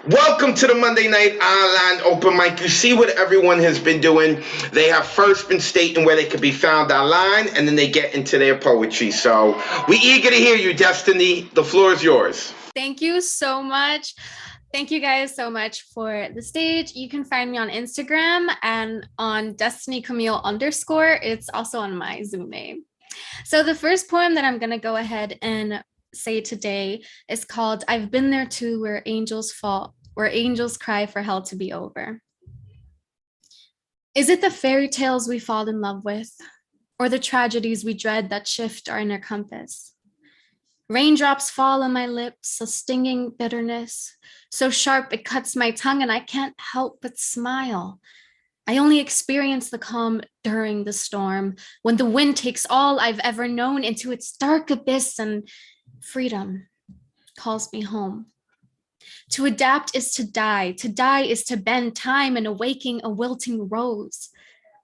Welcome to the Monday Night Online Open Mic. You see what everyone has been doing. They have first been stating where they could be found online, and then they get into their poetry. So we eager to hear you, Destiny. The floor is yours. Thank you so much. Thank you guys so much for the stage. You can find me on Instagram and on Destiny Camille _. It's also on my Zoom name. So the first poem that I'm going to go ahead and say today is called I've Been There Too, Where Angels Fall, Where Angels Cry for Hell to Be Over. Is it the fairy tales we fall in love with, or the tragedies we dread that shift our inner compass? Raindrops fall on my lips, a stinging bitterness, so sharp it cuts my tongue and I can't help but smile. I only experience the calm during the storm, when the wind takes all I've ever known into its dark abyss and freedom calls me home. To adapt is to die is to bend time and awaking a wilting rose.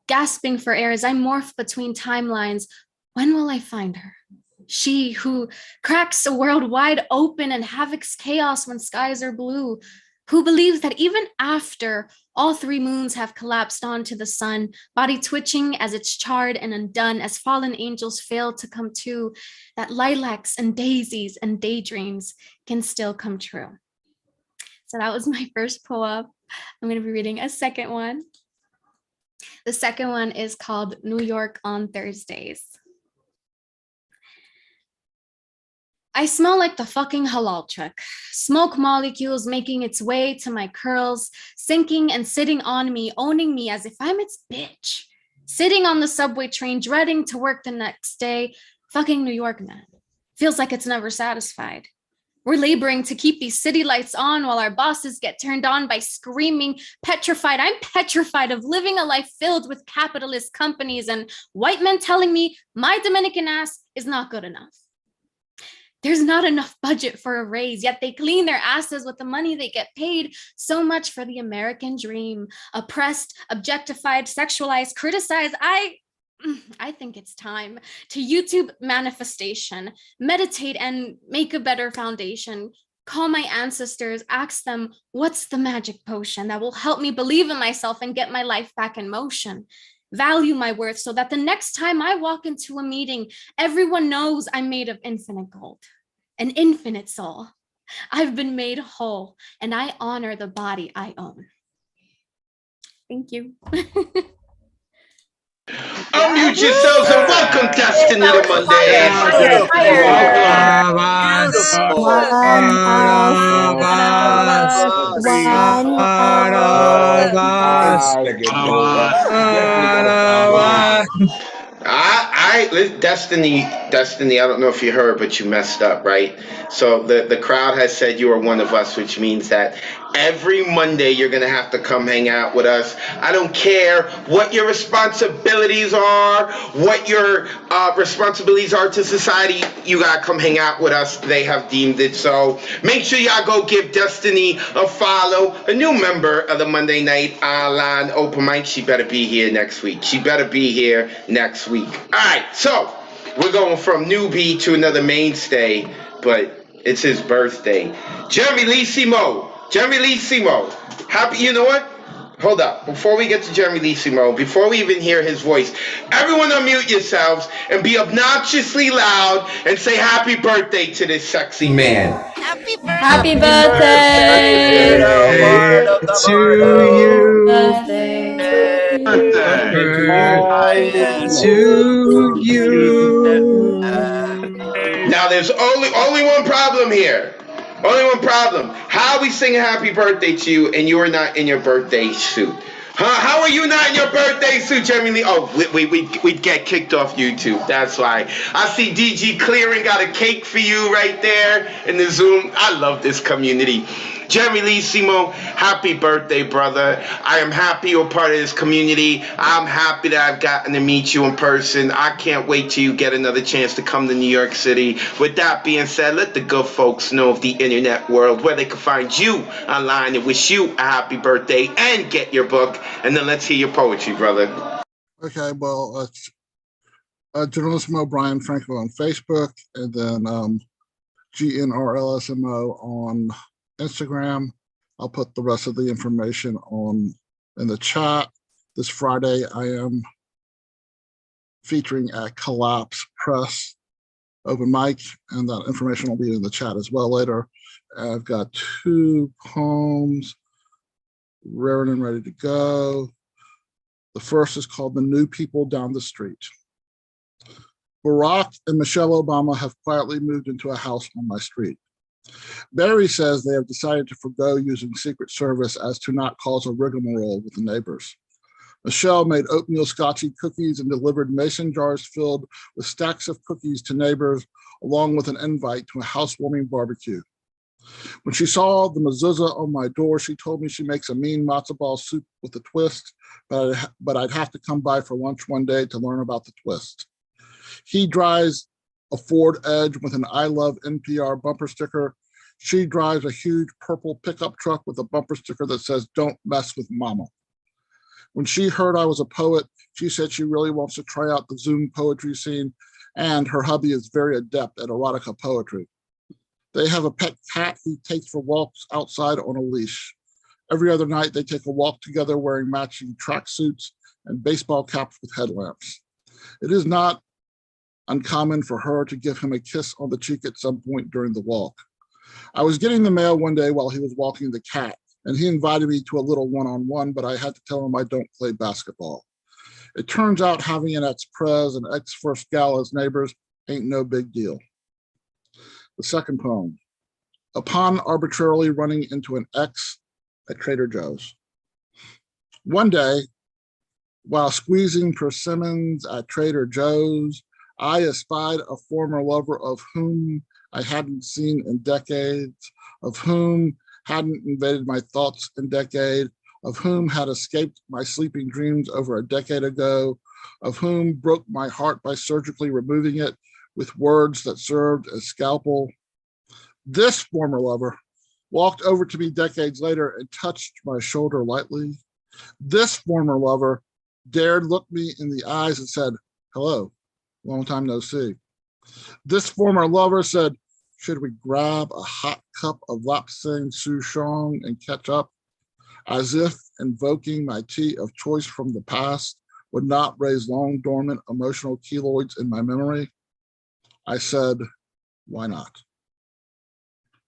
Gasping for air as I morph between timelines, when will I find her? She who cracks a world wide open and havocs chaos when skies are blue, who believes that even after all three moons have collapsed onto the sun, body twitching as it's charred and undone, as fallen angels fail to come to, that lilacs and daisies and daydreams can still come true. So that was my first poem. I'm going to be reading a second one. The second one is called New York on Thursdays. I smell like the fucking halal truck. Smoke molecules making its way to my curls, sinking and sitting on me, owning me as if I'm its bitch. Sitting on the subway train, dreading to work the next day. Fucking New York, man. Feels like it's never satisfied. We're laboring to keep these city lights on while our bosses get turned on by screaming, petrified. I'm petrified of living a life filled with capitalist companies and white men telling me my Dominican ass is not good enough. There's not enough budget for a raise, yet they clean their asses with the money they get paid. So much for the American dream. Oppressed, objectified, sexualized, criticized. I think it's time to YouTube manifestation, meditate and make a better foundation. Call my ancestors, ask them, what's the magic potion that will help me believe in myself and get my life back in motion? Value my worth so that the next time I walk into a meeting, everyone knows I'm made of infinite gold, an infinite soul. I've been made whole and I honor the body I own. Thank you. Unmute yourselves and welcome Destiny to Monday. Destiny, I don't know if you heard, but you messed up, right? So the crowd has said you are one of us, which means that every Monday you're going to have to come hang out with us. I don't care what your responsibilities are, what your responsibilities are to society. You got to come hang out with us. They have deemed it so. Make sure y'all go give Destiny a follow, a new member of the Monday Night Online Open Mic. She better be here next week. She better be here next week. All right, so we're going from newbie to another mainstay, but it's his birthday. Jeremy Lee Simo, happy, you know what? Hold up, before we get to Jeremy Lee Simo, before we even hear his voice, everyone unmute yourselves and be obnoxiously loud and say happy birthday to this sexy man. Happy birthday. Happy birthday to you. Birthday To you. Now there's only one problem here. Only one problem. How are we singing happy birthday to you and you are not in your birthday suit? Huh? How are you not in your birthday suit, Jeremy Lee? Oh, we'd get kicked off YouTube. That's why. I see DG Clearing got a cake for you right there in the Zoom. I love this community. Jeremy Lee Simo, happy birthday, brother. I am happy you're part of this community. I'm happy that I've gotten to meet you in person. I can't wait till you get another chance to come to New York City. With that being said, let the good folks know of the internet world where they can find you online and wish you a happy birthday and get your book. And then let's hear your poetry, brother. Okay, well, Journalismo Brian Franco on Facebook, and then GNRLSMO on Instagram. I'll put the rest of the information in the chat. This Friday, I am featuring at Collapse Press open mic, and that information will be in the chat as well later. I've got 2 poems raring and ready to go. The first is called The New People Down the Street. Barack and Michelle Obama have quietly moved into a house on my street. Barry says they have decided to forgo using Secret Service as to not cause a rigmarole with the neighbors. Michelle made oatmeal scotchy cookies and delivered mason jars filled with stacks of cookies to neighbors, along with an invite to a housewarming barbecue. When she saw the mezuzah on my door, she told me she makes a mean matzo ball soup with a twist, but I'd have to come by for lunch one day to learn about the twist. He drives a Ford Edge with an I love NPR bumper sticker. She drives a huge purple pickup truck with a bumper sticker that says, "Don't mess with mama." When she heard I was a poet, she said she really wants to try out the Zoom poetry scene, and her hubby is very adept at erotica poetry. They have a pet cat he takes for walks outside on a leash. Every other night, they take a walk together wearing matching tracksuits and baseball caps with headlamps. It is not uncommon for her to give him a kiss on the cheek at some point during the walk. I was getting the mail one day while he was walking the cat, and he invited me to a little one-on-one, but I had to tell him I don't play basketball. It turns out having an ex-pres and ex-first gal as neighbors ain't no big deal. The second poem. Upon arbitrarily running into an ex at Trader Joe's. One day, while squeezing persimmons at Trader Joe's, I espied a former lover of whom I hadn't seen in decades, of whom hadn't invaded my thoughts in decades, of whom had escaped my sleeping dreams over a decade ago, of whom broke my heart by surgically removing it with words that served as scalpel. This former lover walked over to me decades later and touched my shoulder lightly. This former lover dared look me in the eyes and said, hello, long time no see. This former lover said, should we grab a hot cup of lapsang souchong and catch up? As if invoking my tea of choice from the past would not raise long dormant emotional keloids in my memory. I said, why not?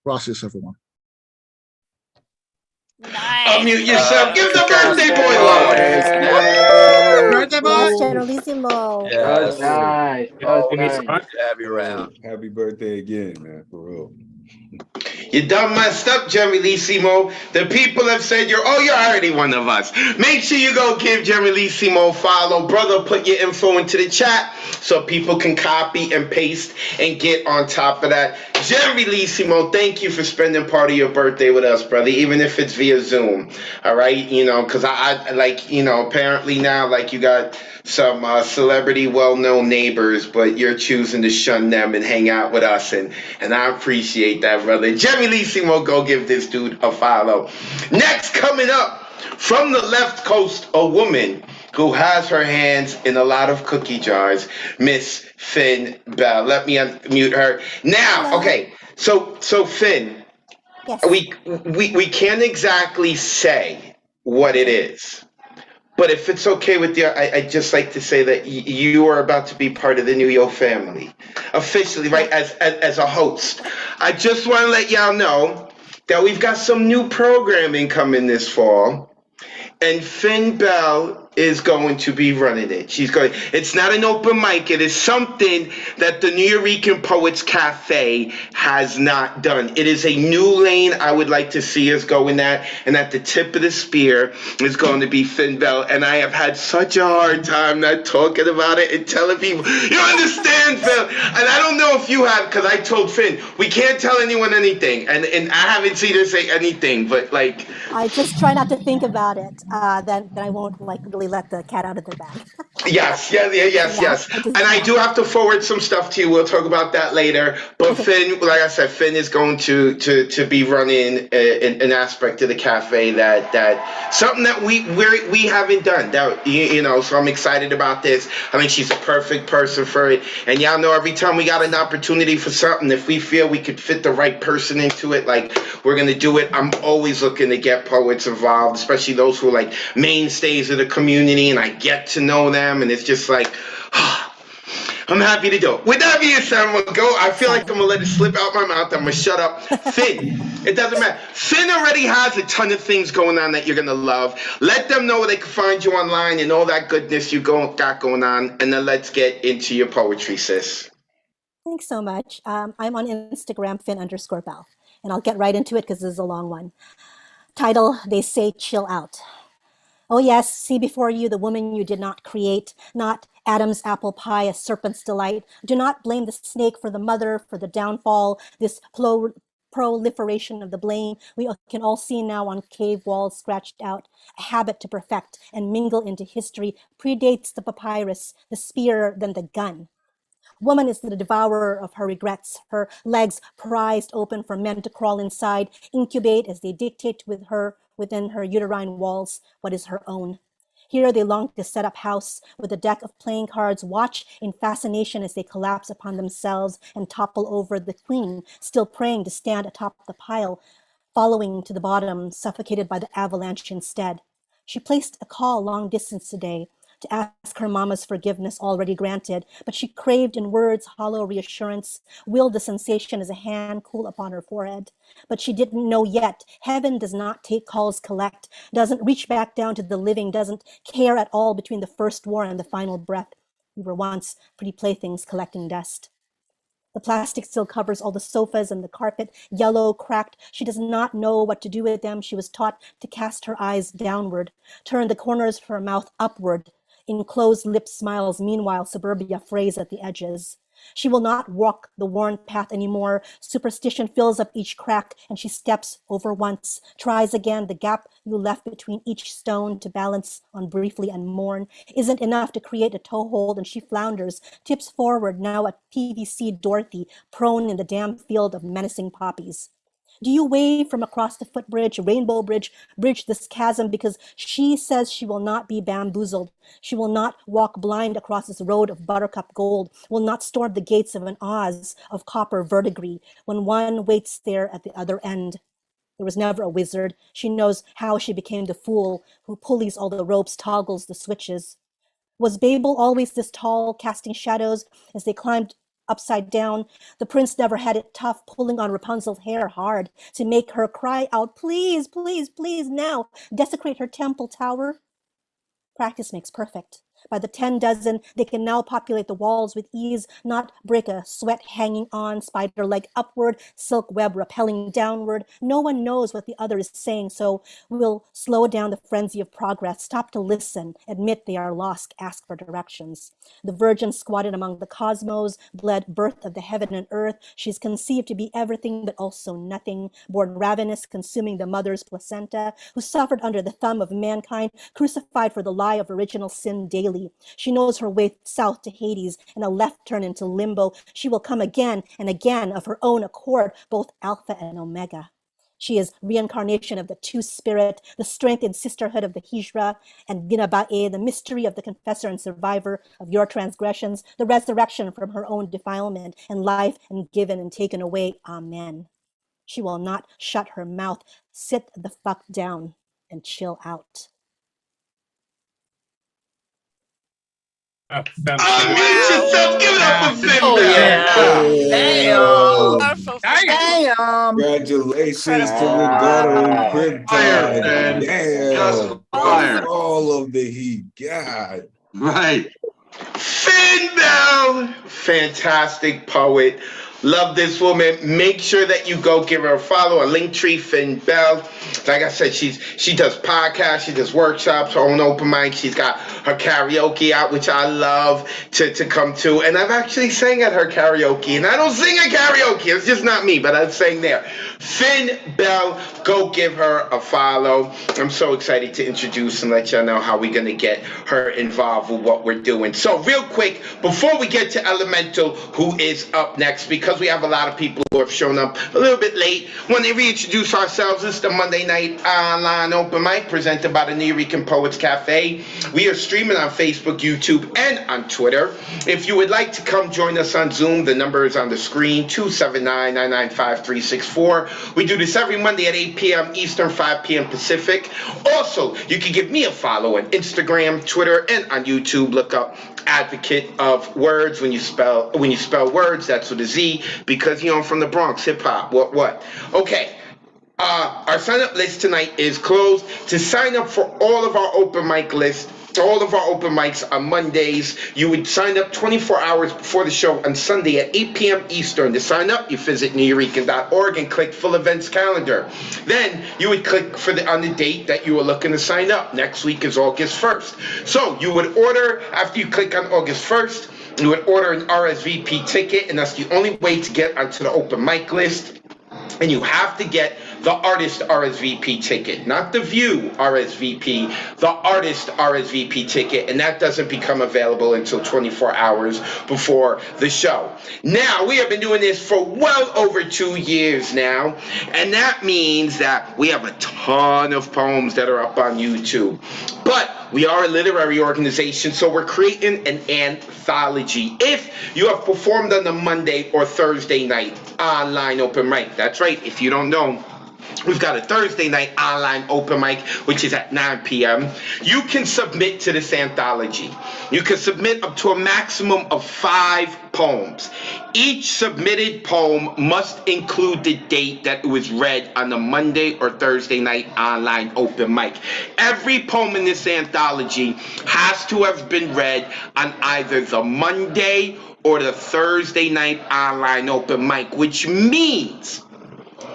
Gracias, everyone. Unmute yourself. Give the birthday boy love. Birthday boy. Yes, Generalissimo. Yes. was nice. Always good to have you around. Happy birthday again, man, for real. You done messed up, Generalissimo. The people have said you're already one of us. Make sure you go give Generalissimo a follow. Brother, put your info into the chat so people can copy and paste and get on top of that. Generalissimo, thank you for spending part of your birthday with us, brother, even if it's via Zoom. All right, you know, because I like, you know, apparently now, like, you got some celebrity well-known neighbors, but you're choosing to shun them and hang out with us, and I appreciate that, brother. Generalissimo, go give this dude a follow. Next, coming up from the left coast, a woman who has her hands in a lot of cookie jars, Miss Finn Bell. Let me unmute her now. Hello. Okay, so Finn, Yes. we can't exactly say what it is. But if it's okay with you, I'd just like to say that you are about to be part of the New York family, officially, right, as a host. I just want to let y'all know that we've got some new programming coming this fall, and Finn Bell is going to be running it. It's not an open mic. It is something that the New Eurekan Poets Cafe has not done. It is a new lane I would like to see us go in that. And at the tip of the spear is going to be Finn Bell. And I have had such a hard time not talking about it and telling people, you understand, Phil? And I don't know if you have, because I told Finn, we can't tell anyone anything. And I haven't seen her say anything, but like, I just try not to think about it. Then I won't like really let the cat out of the bag. Yes. just- And I do have to forward some stuff to you. We'll talk about that later. But Finn, like I said, Finn is going to be running an aspect of the cafe that something that we haven't done. That you know, so I'm excited about this. I think she's a perfect person for it. And y'all know every time we got an opportunity for something, if we feel we could fit the right person into it, like we're gonna do it. I'm always looking to get poets involved, especially those who are like mainstays of the community, and I get to know them, and it's just like, I'm happy to do it. With that being said, I'm gonna go. I feel like I'm gonna let it slip out my mouth. I'm gonna shut up. Finn, it doesn't matter. Finn already has a ton of things going on that you're gonna love. Let them know where they can find you online and all that goodness you got going on, and then let's get into your poetry, sis. Thanks so much. I'm on Instagram, Finn_Bell, and I'll get right into it because this is a long one. Title, They Say Chill Out. Oh yes, see before you the woman you did not create, not Adam's apple pie, a serpent's delight. Do not blame the snake for the mother, for the downfall, this proliferation of the blame. We can all see now on cave walls scratched out. A habit to perfect and mingle into history predates the papyrus, the spear, then the gun. Woman is the devourer of her regrets, her legs prized open for men to crawl inside, incubate as they dictate with her within her uterine walls what is her own. Here they long to set up house with a deck of playing cards, watch in fascination as they collapse upon themselves and topple over the queen, still praying to stand atop the pile, following to the bottom, suffocated by the avalanche instead. She placed a call long distance today, to ask her mama's forgiveness already granted, but she craved in words hollow reassurance, willed the sensation as a hand cool upon her forehead. But she didn't know yet. Heaven does not take calls collect, doesn't reach back down to the living, doesn't care at all between the first war and the final breath. We were once pretty playthings collecting dust. The plastic still covers all the sofas and the carpet, yellow, cracked. She does not know what to do with them. She was taught to cast her eyes downward, turn the corners of her mouth upward. In closed lip smiles, meanwhile, suburbia frays at the edges. She will not walk the worn path anymore. Superstition fills up each crack, and she steps over once, tries again. The gap you left between each stone to balance on briefly and mourn isn't enough to create a toehold, and she flounders, tips forward, now a PVC Dorothy, prone in the damn field of menacing poppies. Do you wave from across the footbridge, rainbow bridge, bridge this chasm, because she says she will not be bamboozled. She will not walk blind across this road of buttercup gold, will not storm the gates of an Oz of copper verdigris when one waits there at the other end. There was never a wizard. She knows how she became the fool who pulleys all the ropes, toggles the switches. Was Babel always this tall, casting shadows as they climbed upside down? The prince never had it tough, pulling on Rapunzel's hair hard to make her cry out, please, please, please, now, desecrate her temple tower. Practice makes perfect. By the 10 dozen, they can now populate the walls with ease, not break a sweat hanging on, spider leg upward, silk web rappelling downward. No one knows what the other is saying, so we'll slow down the frenzy of progress, stop to listen, admit they are lost, ask for directions. The virgin squatted among the cosmos, bled birth of the heaven and earth. She's conceived to be everything but also nothing, born ravenous, consuming the mother's placenta, who suffered under the thumb of mankind, crucified for the lie of original sin daily. She knows her way south to Hades and a left turn into limbo. She will come again and again of her own accord, both Alpha and Omega. She is reincarnation of the two-spirit, the strength and sisterhood of the Hijra, and Binaba'e, the mystery of the confessor and survivor of your transgressions, the resurrection from her own defilement, and life and given and taken away. Amen. She will not shut her mouth. Sit the fuck down and chill out. Unmute yourself. Give it up for Finn Oh, Bell. yeah. Powerful. Damn. Congratulations to the daughter in crib Fire, time. man. Just Damn. fire. All of the heat. God. Right. Finn Bell, fantastic poet. Love this woman. Make sure that you go give her a follow, a Linktree, Finn Bell. Like I said, she does podcasts, she does workshops, her own open mic. She's got her karaoke out, which I love to come to. And I've actually sang at her karaoke, and I don't sing at karaoke. It's just not me, but I've sang there. Finn Bell, go give her a follow. I'm so excited to introduce and let y'all know how we're going to get her involved with what we're doing. So real quick, before we get to Elemental, who is up next, because we have a lot of people who have shown up a little bit late, when they reintroduce ourselves, it's the Monday Night Online Open Mic presented by the New York Poets Cafe. We are streaming on Facebook, YouTube, and on Twitter. If you would like to come join us on Zoom, the number is on the screen, 279-995-364. We do this every Monday at 8 p.m. Eastern, 5 p.m. Pacific. Also, you can give me a follow on Instagram, Twitter, and on YouTube. Look up Advocate of Wordz. When you spell Wordz, that's with a Z, because I'm from the Bronx, hip hop. What? Okay. Our sign up list tonight is closed. To sign up for all of our open mic lists, all of our open mics on Mondays, you would sign up 24 hours before the show on Sunday at 8 p.m. Eastern. To sign up, you visit newurican.org and click full events calendar. Then you would click on the date that you are looking to sign up. Next week is August 1st. So you would order, after you click on August 1st, you would order an RSVP ticket, and that's the only way to get onto the open mic list. And you have to get the artist RSVP ticket, not the view RSVP, the artist RSVP ticket, and that doesn't become available until 24 hours before the show. Now, we have been doing this for well over 2 years now, and that means that we have a ton of poems that are up on YouTube. But we are a literary organization, so we're creating an anthology. If you have performed on the Monday or Thursday night online open mic, that's right, if you don't know, we've got a Thursday night online open mic, which is at 9 p.m. You can submit to this anthology. You can submit up to a maximum of 5 poems. Each submitted poem must include the date that it was read on the Monday or Thursday night online open mic. Every poem in this anthology has to have been read on either the Monday or the Thursday night online open mic, which means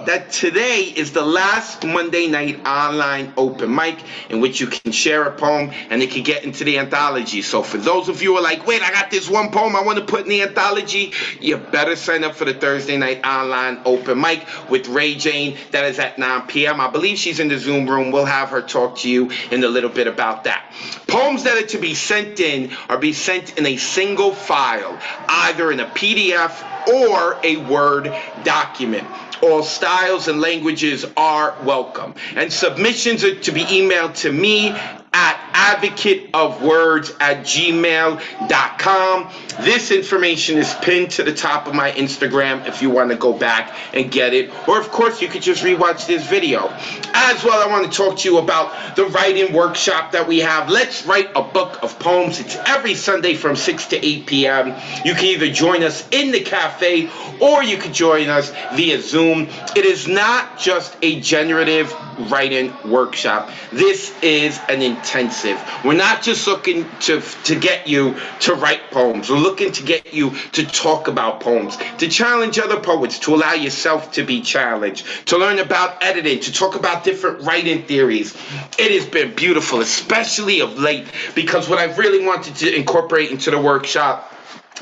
that today is the last Monday night online open mic in which you can share a poem and it can get into the anthology. So for those of you who are like, wait, I got this one poem I want to put in the anthology, you better sign up for the Thursday night online open mic with Ray Jane. That is at 9 p.m. I believe she's in the Zoom room. We'll have her talk to you in a little bit about that. Poems that are to be sent in are be sent in a single file, either in a PDF or a Word document. All styles and languages are welcome. And submissions are to be emailed to me at advocateofwords@gmail.com. This information is pinned to the top of my Instagram if you want to go back and get it. Or, of course, you could just rewatch this video. As well, I want to talk to you about the writing workshop that we have. Let's write a book of poems. It's every Sunday from 6 to 8 p.m. You can either join us in the cafe or you can join us via Zoom. It is not just a generative writing workshop. This is an intensive. We're not just looking to get you to write poems. We're looking to get you to talk about poems, to challenge other poets, to allow yourself to be challenged, to learn about editing, to talk about different writing theories. It has been beautiful, especially of late, because what I've really wanted to incorporate into the workshop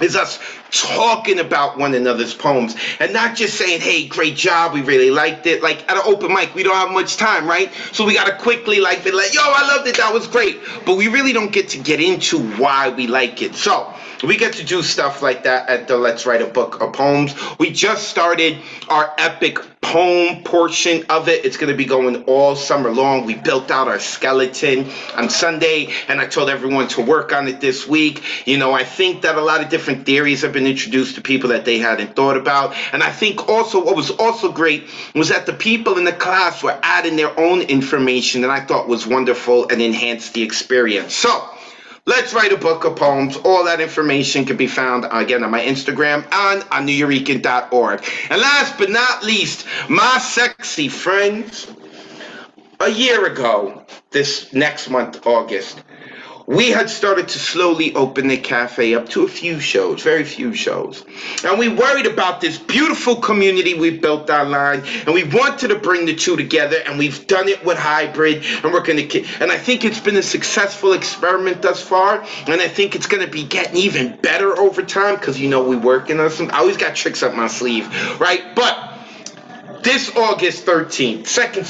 is us talking about one another's poems and not just saying, hey, great job, we really liked it. Like at an open mic, we don't have much time, right? So we got to quickly be like, yo, I loved it, that was great. But we really don't get into why we like it. So we get to do stuff like that at the Let's Write a Book of Poems. We just started our epic poem portion of it. It's going to be going all summer long. We built out our skeleton on Sunday, and I told everyone to work on it this week. You know, I think that a lot of different theories have been introduced to people that they hadn't thought about. And I think also what was also great was that the people in the class were adding their own information that I thought was wonderful and enhanced the experience. So Let's Write a Book of Poems. All that information can be found, again, on my Instagram and on neweurekan.org. And last but not least, my sexy friends, a year ago, this next month, August, we had started to slowly open the cafe up to a few shows, very few shows. And we worried about this beautiful community we built online, and we wanted to bring the two together, and we've done it with hybrid, and we're going to, and I think it's been a successful experiment thus far, and I think it's going to be getting even better over time, because, you know, we're working on some, I always got tricks up my sleeve, right? But this August 13th, second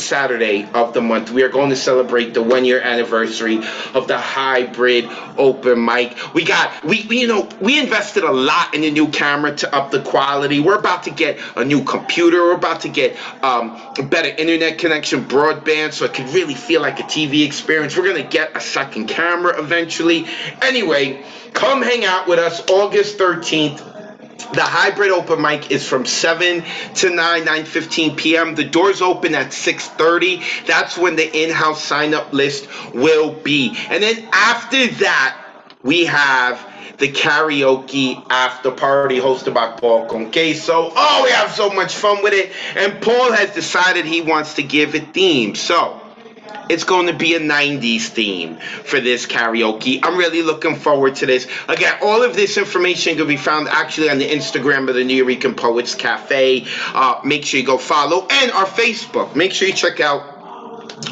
Saturday of the month, we are going to celebrate the 1-year anniversary of the hybrid open mic. We invested a lot in the new camera to up the quality. We're about to get a new computer. We're about to get a better internet connection, broadband, so it can really feel like a TV experience. We're going to get a second camera eventually. Anyway, come hang out with us August 13th. The hybrid open mic is from 7 to 9:15 p.m. The doors open at 6:30. That's when the in-house sign-up list will be. And then after that, we have the karaoke after party hosted by Paul Conqueso. Oh, we have so much fun with it. And Paul has decided he wants to give a theme. So it's going to be a 90s theme for this karaoke. I'm really looking forward to this. Again, all of this information can be found actually on the Instagram of the New Eurekan Poets Cafe. Make sure you go follow. And our Facebook. Make sure you check out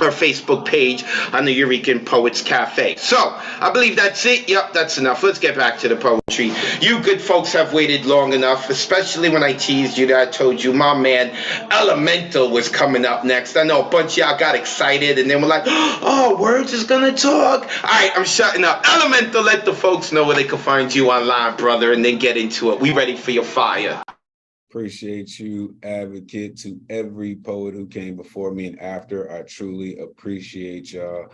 our Facebook page on the Eurekan Poets Cafe. So, I believe that's it. Yep, that's enough. Let's get back to the poetry. You good folks have waited long enough, especially when I teased you that I told you my man Elemental was coming up next. I know a bunch of y'all got excited and then were like, oh, Wordz is gonna talk. All right, I'm shutting up. Elemental, let the folks know where they can find you online, brother, and then get into it. We ready for your fire. Appreciate you, Advocate, to every poet who came before me and after. I truly appreciate y'all.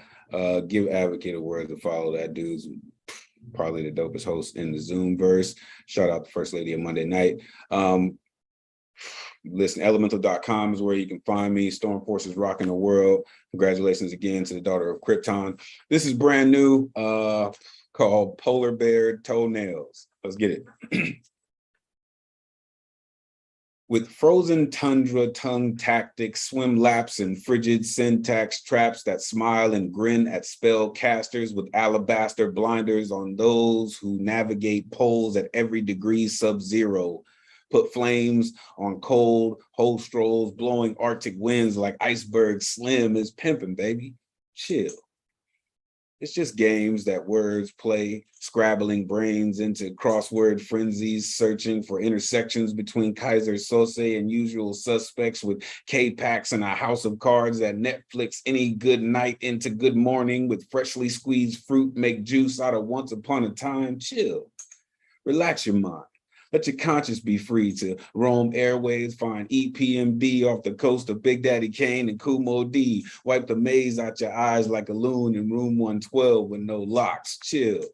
Give Advocate a word to follow. That dude's probably the dopest host in the Zoomverse. Shout out to First Lady of Monday Night. Listen, elemental.com is where you can find me. Storm Forces rocking the world. Congratulations again to the daughter of Krypton. This is brand new, called Polar Bear Toenails. Let's get it. With frozen tundra tongue tactics, swim laps and frigid syntax traps that smile and grin at spell casters with alabaster blinders on those who navigate poles at every degree sub-zero. Put flames on cold, whole strolls, blowing Arctic winds like icebergs. Slim is pimping, baby. Chill. It's just games that words play, scrabbling brains into crossword frenzies, searching for intersections between Kaiser Sose and usual suspects with K-Packs and a house of cards that Netflix any good night into good morning with freshly squeezed fruit, make juice out of once upon a time. Chill. Relax your mind. Let your conscience be free to roam airways, find EPMD off the coast of Big Daddy Kane and Kumo D. Wipe the maze out your eyes like a loon in room 112 with no locks. Chill.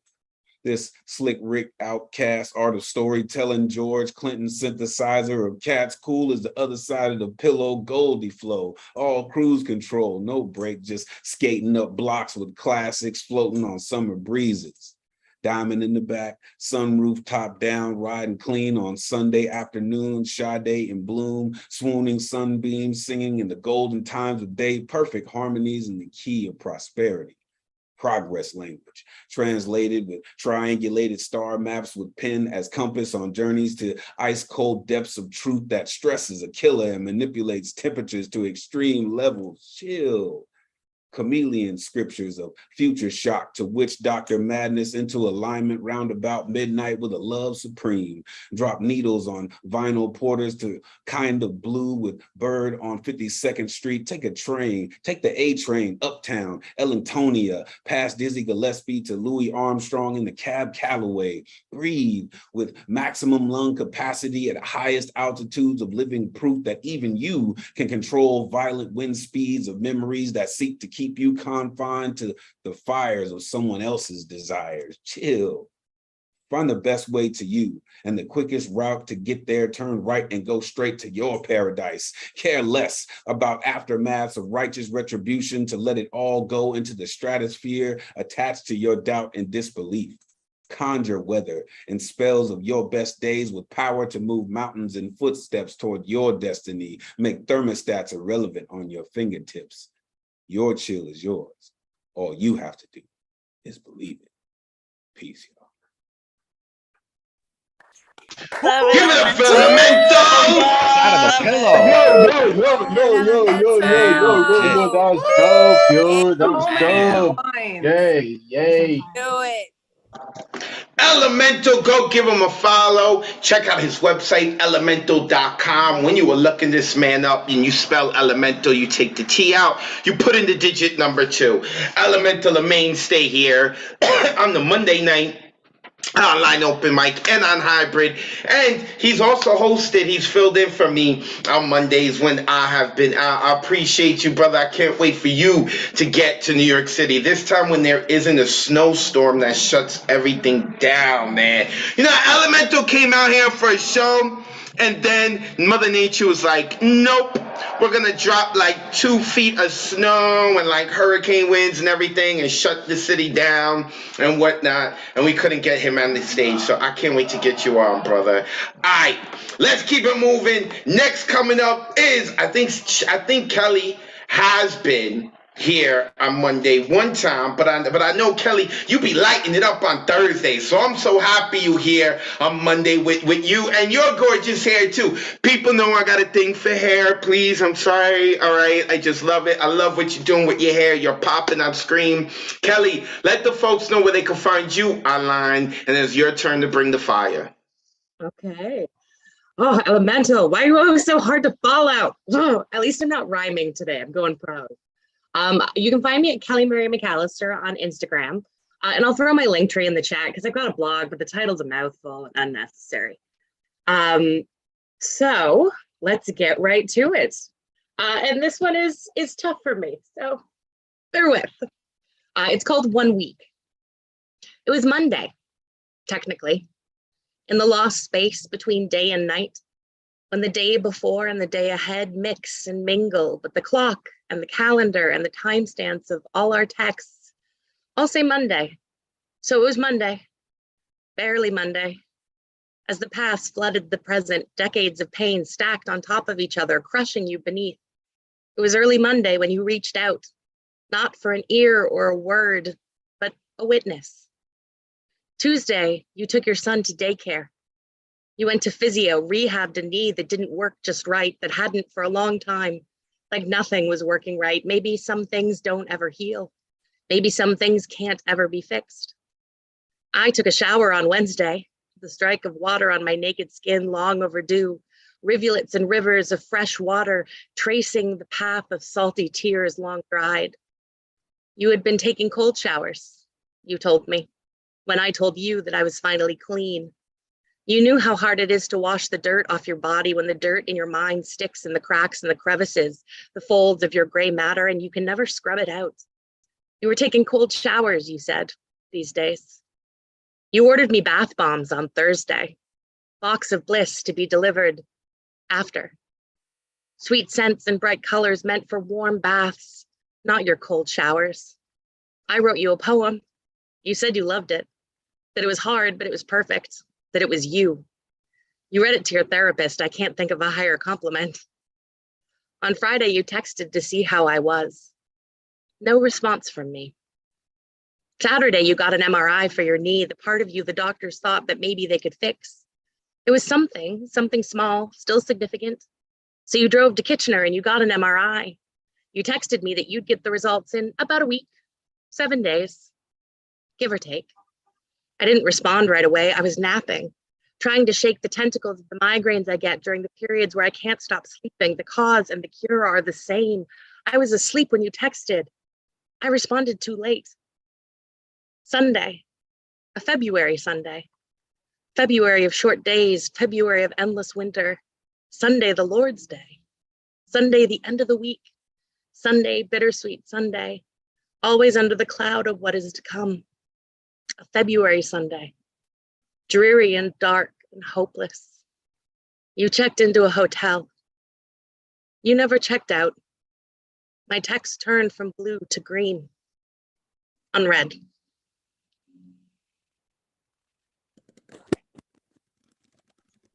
This slick Rick outcast art of storytelling, George Clinton synthesizer of cats, cool as the other side of the pillow, Goldie flow, all cruise control, no break, just skating up blocks with classics floating on summer breezes. Diamond in the back, sunroof top down, riding clean on Sunday afternoon, Sade in bloom, swooning sunbeams, singing in the golden times of day, perfect harmonies in the key of prosperity. Progress language, translated with triangulated star maps with pen as compass on journeys to ice cold depths of truth that stresses a killer and manipulates temperatures to extreme levels. Chill. Chameleon scriptures of future shock to witch doctor madness into alignment roundabout midnight with a love supreme. Drop needles on vinyl porters to kind of blue with bird on 52nd Street. Take a train, take the A train uptown, Ellingtonia, past Dizzy Gillespie to Louis Armstrong in the cab Callaway. Breathe with maximum lung capacity at highest altitudes of living proof that even you can control violent wind speeds of memories that seek to keep you confined to the fires of someone else's desires. Chill. Find the best way to you and the quickest route to get there. Turn right and go straight to your paradise. Care less about aftermaths of righteous retribution to let it all go into the stratosphere attached to your doubt and disbelief. Conjure weather and spells of your best days with power to move mountains in footsteps toward your destiny. Make thermostats irrelevant on your fingertips. Your chill is yours. All you have to do is believe it. Peace, y'all. Give it up for Elemental! Out of the pillow. Yo, that was dope, yo. That was dope. Yay, yay. Do it. Elemental, go give him a follow. Check out his website, elemental.com. When you were looking this man up and you spell elemental, you take the T out, you put in the digit number 2. Elemental, a mainstay here on the Monday night online open mic and on hybrid, and he's also he's filled in for me on Mondays when I have been I appreciate you, brother. I can't wait for you to get to New York City this time when there isn't a snowstorm that shuts everything down, man. You know, Elemental came out here for a show, and then Mother Nature was like, nope, we're gonna drop like 2 feet of snow and like hurricane winds and everything and shut the city down and whatnot, and we couldn't get him on the stage. So I can't wait to get you on, brother. All right, let's keep it moving. Next coming up is I think Kelly has been here on Monday one time, but I know, Kelly, you be lighting it up on Thursday, so I'm so happy you here on Monday with you and your gorgeous hair too. People know I got a thing for hair, please. I'm sorry. All right, I just love it. I love what you're doing with your hair. You're popping on screen. Kelly, let the folks know where they can find you online, and it's your turn to bring the fire. Okay. Oh, Elemental, why are you always so hard to follow? Oh, at least I'm not rhyming today. I'm going pro. You can find me at Kelly Marie McAllister on Instagram, and I'll throw my link tree in the chat because I've got a blog, but the title's a mouthful and unnecessary. So let's get right to it. And this one is tough for me, so bear with. It's called 1 week. It was Monday, technically, in the lost space between day and night, when the day before and the day ahead mix and mingle, but the clock and the calendar and the timestamps of all our texts all say Monday. So it was Monday, barely Monday, as the past flooded the present, decades of pain stacked on top of each other, crushing you beneath. It was early Monday when you reached out, not for an ear or a word, but a witness. Tuesday, you took your son to daycare. You went to physio, rehabbed a knee that didn't work just right, that hadn't for a long time, like nothing was working right. Maybe some things don't ever heal. Maybe some things can't ever be fixed. I took a shower on Wednesday, the strike of water on my naked skin long overdue, rivulets and rivers of fresh water tracing the path of salty tears long dried. You had been taking cold showers, you told me, when I told you that I was finally clean. You knew how hard it is to wash the dirt off your body when the dirt in your mind sticks in the cracks and the crevices, the folds of your gray matter, and you can never scrub it out. You were taking cold showers, you said, these days. You ordered me bath bombs on Thursday, box of bliss to be delivered after. Sweet scents and bright colors meant for warm baths, not your cold showers. I wrote you a poem. You said you loved it, that it was hard, but it was perfect, that it was you. You read it to your therapist. I can't think of a higher compliment. On Friday, you texted to see how I was. No response from me. Saturday, you got an MRI for your knee, the part of you the doctors thought that maybe they could fix. It was something small, still significant. So you drove to Kitchener and you got an MRI. You texted me that you'd get the results in about a week, 7 days, give or take. I didn't respond right away. I was napping, trying to shake the tentacles of the migraines I get during the periods where I can't stop sleeping. The cause and the cure are the same. I was asleep when you texted. I responded too late. Sunday, a February Sunday. February of short days, February of endless winter. Sunday, the Lord's Day. Sunday, the end of the week. Sunday, bittersweet Sunday. Always under the cloud of what is to come. A February Sunday. Dreary and dark and hopeless. You checked into a hotel. You never checked out. My text turned from blue to green. Unread.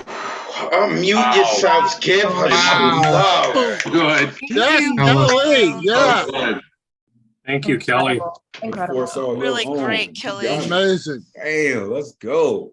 Unmute yourselves. Give her some love. Good. Yes, Kelly. Yeah. Good. Thank you, Kelly. Incredible. Really great, Kelly. Amazing. Damn, let's go.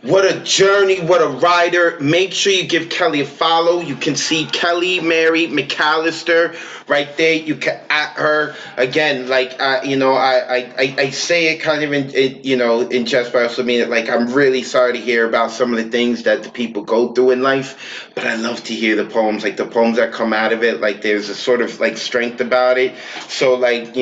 What a journey, what a rider. Make sure you give Kelly a follow. You can see Kelly Mary McAllister right there. You can at her again, like I say it kind of in jest, but I also mean it like I'm really sorry to hear about some of the things that the people go through in life, but I love to hear the poems, like the poems that come out of it, like there's a sort of like strength about it. So like,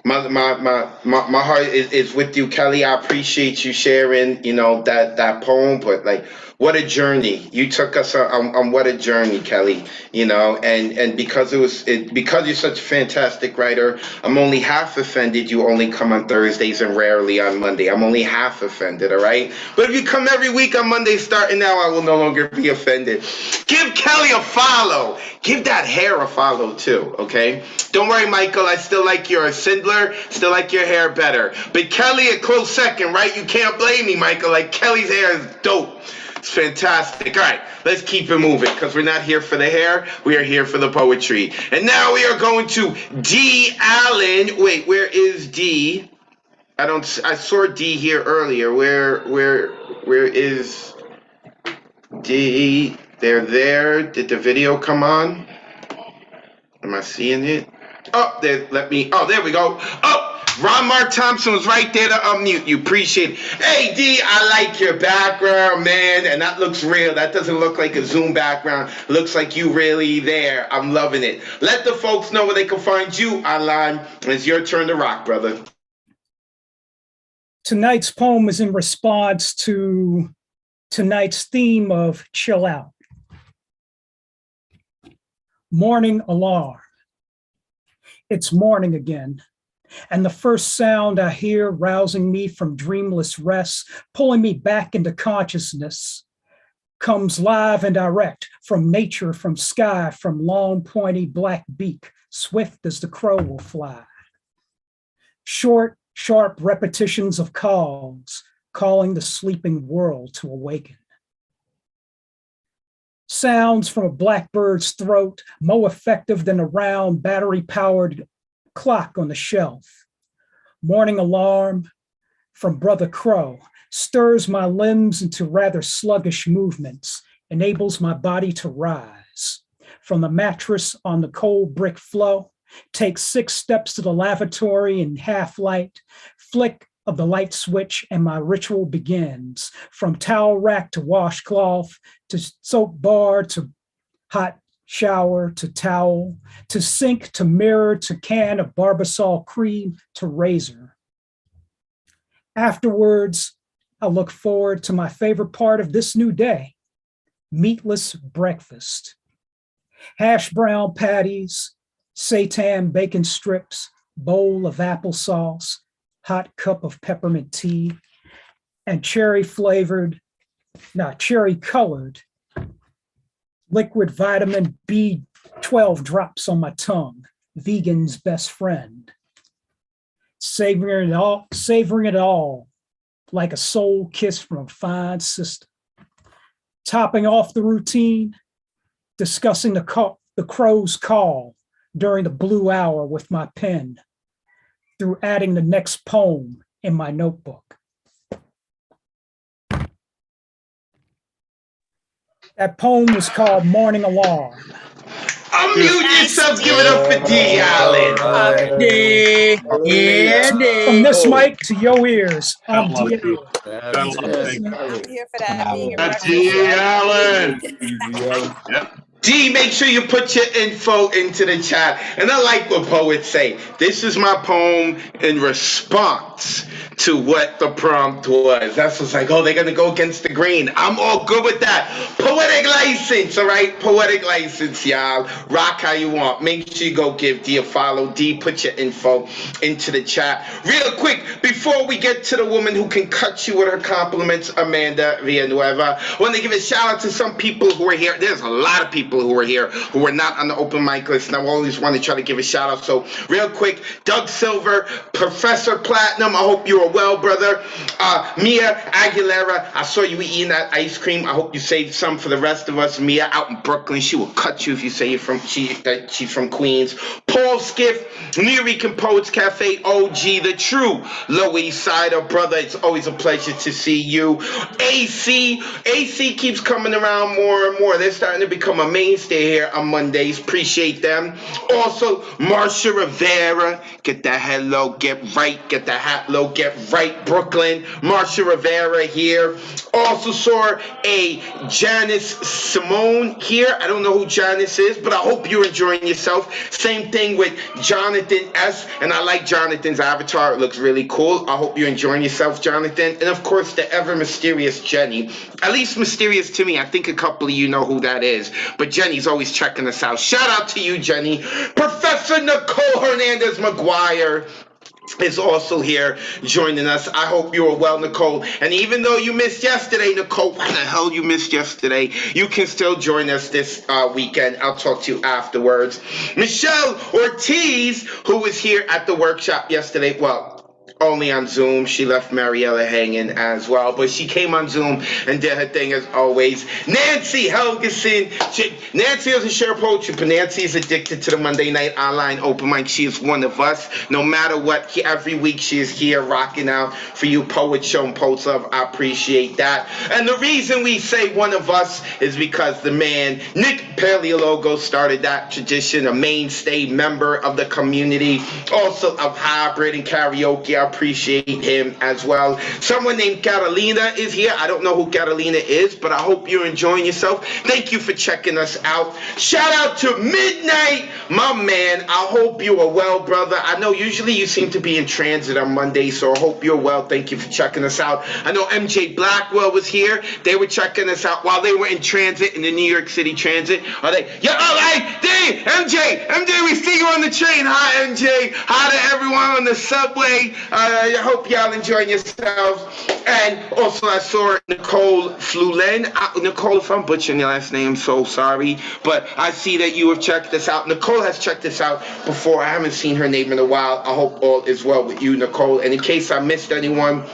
my heart is with you, Kelly. I appreciate you sharing, that poem. But like, what a journey you took us on! What a journey, Kelly. And because because you're such a fantastic writer, I'm only half offended. You only come on Thursdays and rarely on Monday. I'm only half offended. All right. But if you come every week on Monday, starting now, I will no longer be offended. Give Kelly a follow. Give that hair a follow too. Okay. Don't worry, Michael. I still like your Sindler. Still like your hair better. But Kelly a close second, right? You can't blame me, Michael. Like Kelly's hair is dope. It's fantastic. All right, let's keep it moving because we're not here for the hair. We are here for the poetry. And now we are going to D. Allen. Wait, where is D? I saw D here earlier. Where is D? They're there. Did the video come on? Am I seeing it? Oh, there we go. Oh, Ron Mark Thompson was right there to unmute you. Appreciate it. Hey, D, I like your background, man. And that looks real. That doesn't look like a Zoom background. It looks like you really there. I'm loving it. Let the folks know where they can find you online. It's your turn to rock, brother. Tonight's poem is in response to tonight's theme of chill out. Morning alarm. It's morning again, and the first sound I hear rousing me from dreamless rest, pulling me back into consciousness, comes live and direct from nature, from sky, from long pointy black beak, swift as the crow will fly. Short, sharp repetitions of calls, calling the sleeping world to awaken. Sounds from a blackbird's throat, more effective than a round battery-powered clock on the shelf. Morning alarm from Brother Crow, stirs my limbs into rather sluggish movements, enables my body to rise. From the mattress on the cold brick floor, take 6 steps to the lavatory in half light, flick of the light switch, and my ritual begins. From towel rack to washcloth, to soap bar, to hot shower, to towel, to sink, to mirror, to can of Barbasol cream, to razor. Afterwards, I look forward to my favorite part of this new day, meatless breakfast. Hash brown patties, seitan bacon strips, bowl of applesauce, hot cup of peppermint tea, and cherry colored liquid vitamin B12 drops on my tongue, vegan's best friend. Savoring it all like a soul kiss from a fine sister. Topping off the routine, discussing the crow's call during the blue hour with my pen, through adding the next poem in my notebook. That poem was called Morning Alarm. Unmute yourself, give it up for D. Allen. D. Yeah, From D. this mic to your ears, I'm Gotta love D. D. Gotta love D. I'm here for that. Being a breakfast. D. Allen. Yep. D, make sure you put your info into the chat. And I like what poets say. This is my poem in response to what the prompt was. That's what's like, oh, they're going to go against the grain. I'm all good with that. Poetic license, all right? Poetic license, y'all. Rock how you want. Make sure you go give D a follow. D, put your info into the chat. Real quick, before we get to the woman who can cut you with her compliments, Amanda Villanueva, I want to give a shout out to some people who are here. There's a lot of people who are here who are not on the open mic list, and I always want to try to give a shout out. So real quick, Doug Silver, Professor Platinum, I hope you are well, brother. Mia Aguilera, I saw you eating that ice cream. I hope you saved some for the rest of us. Mia out in Brooklyn, she will cut you if you say you're from she's from Queens. Paul Skiff, New York Poets Cafe, OG, the true Lower East Sider, brother. It's always a pleasure to see you. AC keeps coming around more and more. They're starting to become a mainstay here on Mondays. Appreciate them. Also, Marsha Rivera, get that head low, get right, get the hat low, get right, Brooklyn. Marsha Rivera here. Also saw a Janice Simone here. I don't know who Janice is, but I hope you're enjoying yourself. Same thing with Jonathan S. And I like Jonathan's avatar. It looks really cool. I hope you're enjoying yourself, Jonathan. And of course, the ever mysterious Jenny. At least mysterious to me. I think a couple of you know who that is. But Jenny's always checking us out. Shout out to you, Jenny. Professor Nicole Hernandez-McGuire is also here joining us. I hope you are well, Nicole. And even though you missed yesterday, Nicole, why the hell you missed yesterday? You can still join us this weekend. I'll talk to you afterwards. Michelle Ortiz, who was here at the workshop yesterday, well, only on Zoom. She left Mariella hanging as well, but she came on Zoom and did her thing as always. Nancy Helgeson. Nancy doesn't share poetry, but Nancy is addicted to the Monday night online open mic. She is one of us. No matter what, every week she is here rocking out for you poets, showing poets love. I appreciate that. And the reason we say one of us is because the man, Nick Paleologo, started that tradition, a mainstay member of the community, also of hybrid and karaoke. I appreciate him as well. Someone named Catalina is here. I don't know who Catalina is, but I hope you're enjoying yourself. Thank you for checking us out. Shout out to Midnight, my man. I hope you are well, brother. I know usually you seem to be in transit on Monday, so I hope you're well. Thank you for checking us out. I know MJ Blackwell was here. They were checking us out while they were in transit, in the New York City transit. Are they? Yeah, all right. Dave, MJ, we see you on the train. Hi, MJ. Hi to everyone on the subway. I hope y'all enjoying yourselves. And also I saw Nicole Flulen. Nicole, if I'm butchering your last name, so sorry. But I see that you have checked this out. Nicole has checked this out before. I haven't seen her name in a while. I hope all is well with you, Nicole. And in case I missed anyone,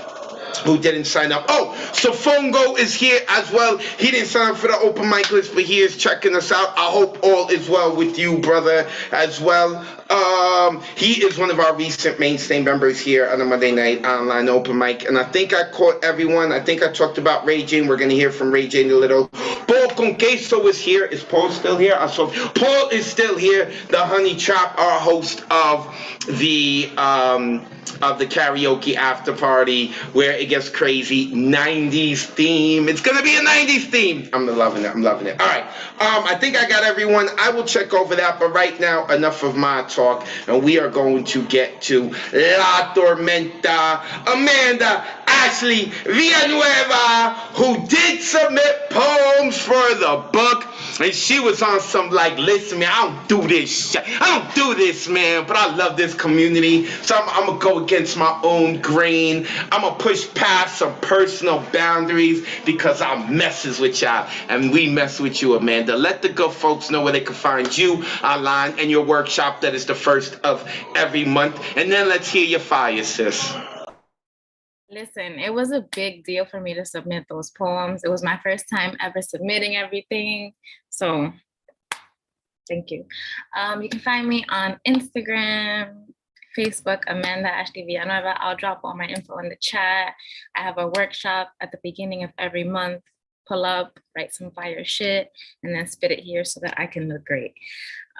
who didn't sign up. Oh, Sofongo is here as well. He didn't sign up for the open mic list, but he is checking us out. I hope all is well with you, brother, as well. He is one of our recent mainstay members here on the Monday Night Online Open Mic, and I think I caught everyone. I think I talked about Ray Jane. We're going to hear from Ray Jane a little. Paul Con Queso is here. Is Paul still here? I saw Paul is still here. The Honey Chop, our host of the karaoke after party where it gets crazy. 90s theme. It's gonna be a 90s theme. I'm loving it. I'm loving it. All right. I think I got everyone. I will check over that, but right now, enough of my talk, and we are going to get to La Tormenta, Amanda Ashley Villanueva, who did submit poems for the book, and she was on some like, listen, man, I don't do this shit. I don't do this, man, but I love this community, so I'm gonna go against my own grain. I'm gonna push past some personal boundaries because I messes with y'all, and we mess with you, Amanda. Let the good folks know where they can find you online and your workshop that is the first of every month, and then let's hear your fire, sis. Listen, it was a big deal for me to submit those poems. It was my first time ever submitting everything. So thank you. You can find me on Instagram, Facebook, Amanda Ashley Villanueva. I'll drop all my info in the chat. I have a workshop at the beginning of every month. Pull up, write some fire shit, and then spit it here so that I can look great.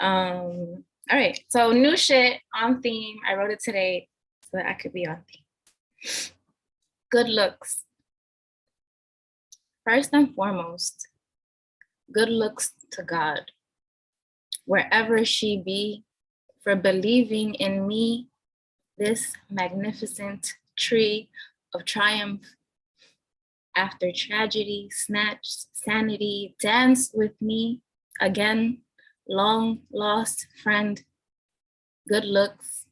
All right, so new shit on theme. I wrote it today so that I could be on theme. Good looks. First and foremost, good looks to God, wherever she be, for believing in me, this magnificent tree of triumph. After tragedy, snatched sanity, dance with me again, long lost friend. Good looks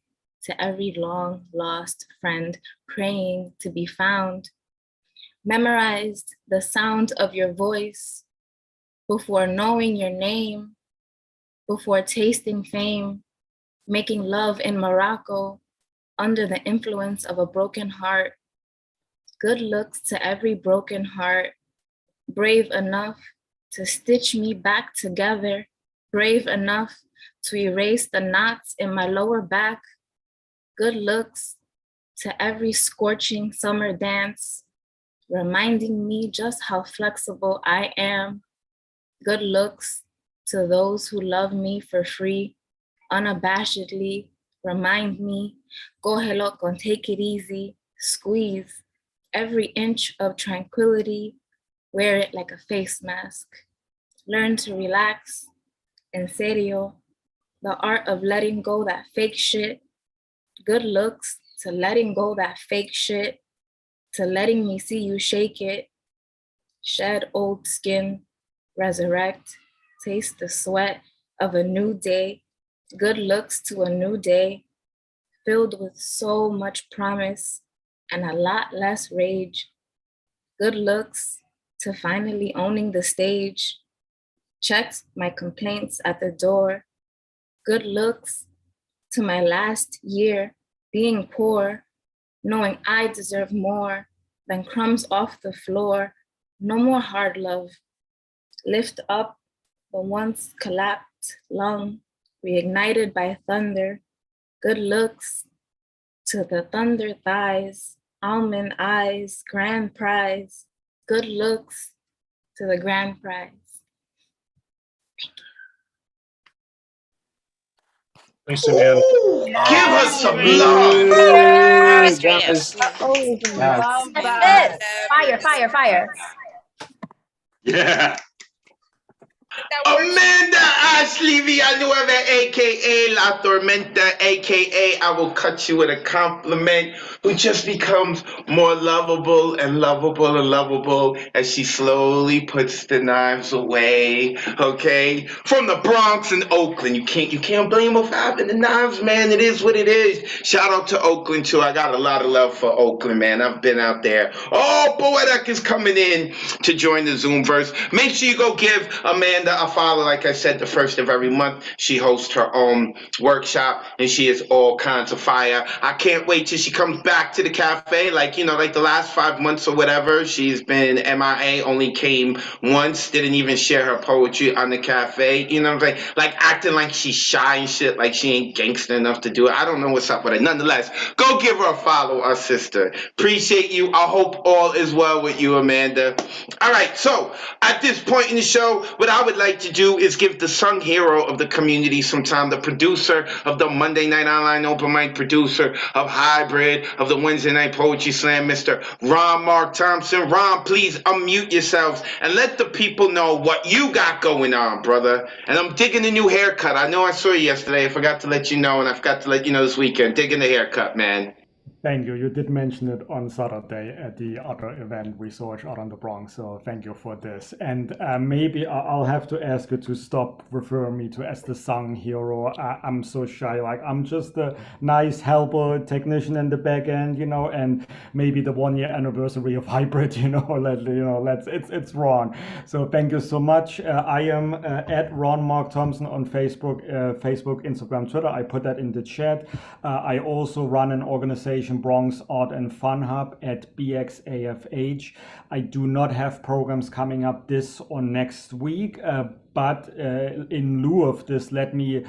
to every long lost friend, praying to be found. Memorized the sound of your voice before knowing your name, before tasting fame, making love in Morocco under the influence of a broken heart. Good looks to every broken heart, brave enough to stitch me back together, brave enough to erase the knots in my lower back. Good looks to every scorching summer dance, reminding me just how flexible I am. Good looks to those who love me for free, unabashedly, remind me, coge loco, take it easy, squeeze every inch of tranquility, wear it like a face mask. Learn to relax, en serio, the art of letting go that fake shit. Good looks to letting go that fake shit, to letting me see you shake it. Shed old skin, resurrect, taste the sweat of a new day. Good looks to a new day, filled with so much promise and a lot less rage. Good looks to finally owning the stage. Checked my complaints at the door. Good looks to my last year being poor, knowing I deserve more than crumbs off the floor. No more hard love. Lift up the once collapsed lung, reignited by thunder. Good looks to the thunder thighs, almond eyes, grand prize. Good looks to the grand prize. Thanks, Amanda. Give us some love. Love that. Fire, fire, fire. Yeah. Amanda Ashley Villanueva, aka La Tormenta, aka I will cut you with a compliment, who just becomes more lovable and lovable and lovable as she slowly puts the knives away. Okay, from the Bronx and Oakland, you can't blame her for having the knives, man. It is what it is. Shout out to Oakland too. I got a lot of love for Oakland, man. I've been out there. Oh, Poetic is coming in to join the Zoomverse. Make sure you go give Amanda Amanda a follow. Like I said, the first of every month, she hosts her own workshop, and she is all kinds of fire. I can't wait till she comes back to the cafe. Like, like the last 5 months or whatever, she's been MIA, only came once, didn't even share her poetry on the cafe. You know what I'm saying? Like acting like she's shy and shit, like she ain't gangster enough to do it. I don't know what's up with it. Nonetheless, go give her a follow, our sister. Appreciate you. I hope all is well with you, Amanda. All right, so at this point in the show, what I would like to do is give the sung hero of the community some time, the producer of the Monday Night Online Open Mic, producer of Hybrid, of the Wednesday Night Poetry Slam, Mr. Ron Mark Thompson. Ron, please unmute yourselves and let the people know what you got going on, brother. And I'm digging the new haircut. I know I saw you yesterday. I forgot to let you know, and I forgot to let you know this weekend. Digging the haircut, man. Thank you. You did mention it on Saturday at the other event we saw each other in the Bronx. So thank you for this. And maybe I'll have to ask you to stop referring me to as the sung hero. I'm so shy. Like I'm just a nice helper, technician in the back end, and maybe the 1 year anniversary of Hybrid, it's Ron. So thank you so much. I am at Ron Mark Thompson on Facebook, Instagram, Twitter. I put that in the chat. I also run an organization, Bronx Art and Fun Hub, at BXAFH. I do not have programs coming up this or next week, but in lieu of this, let me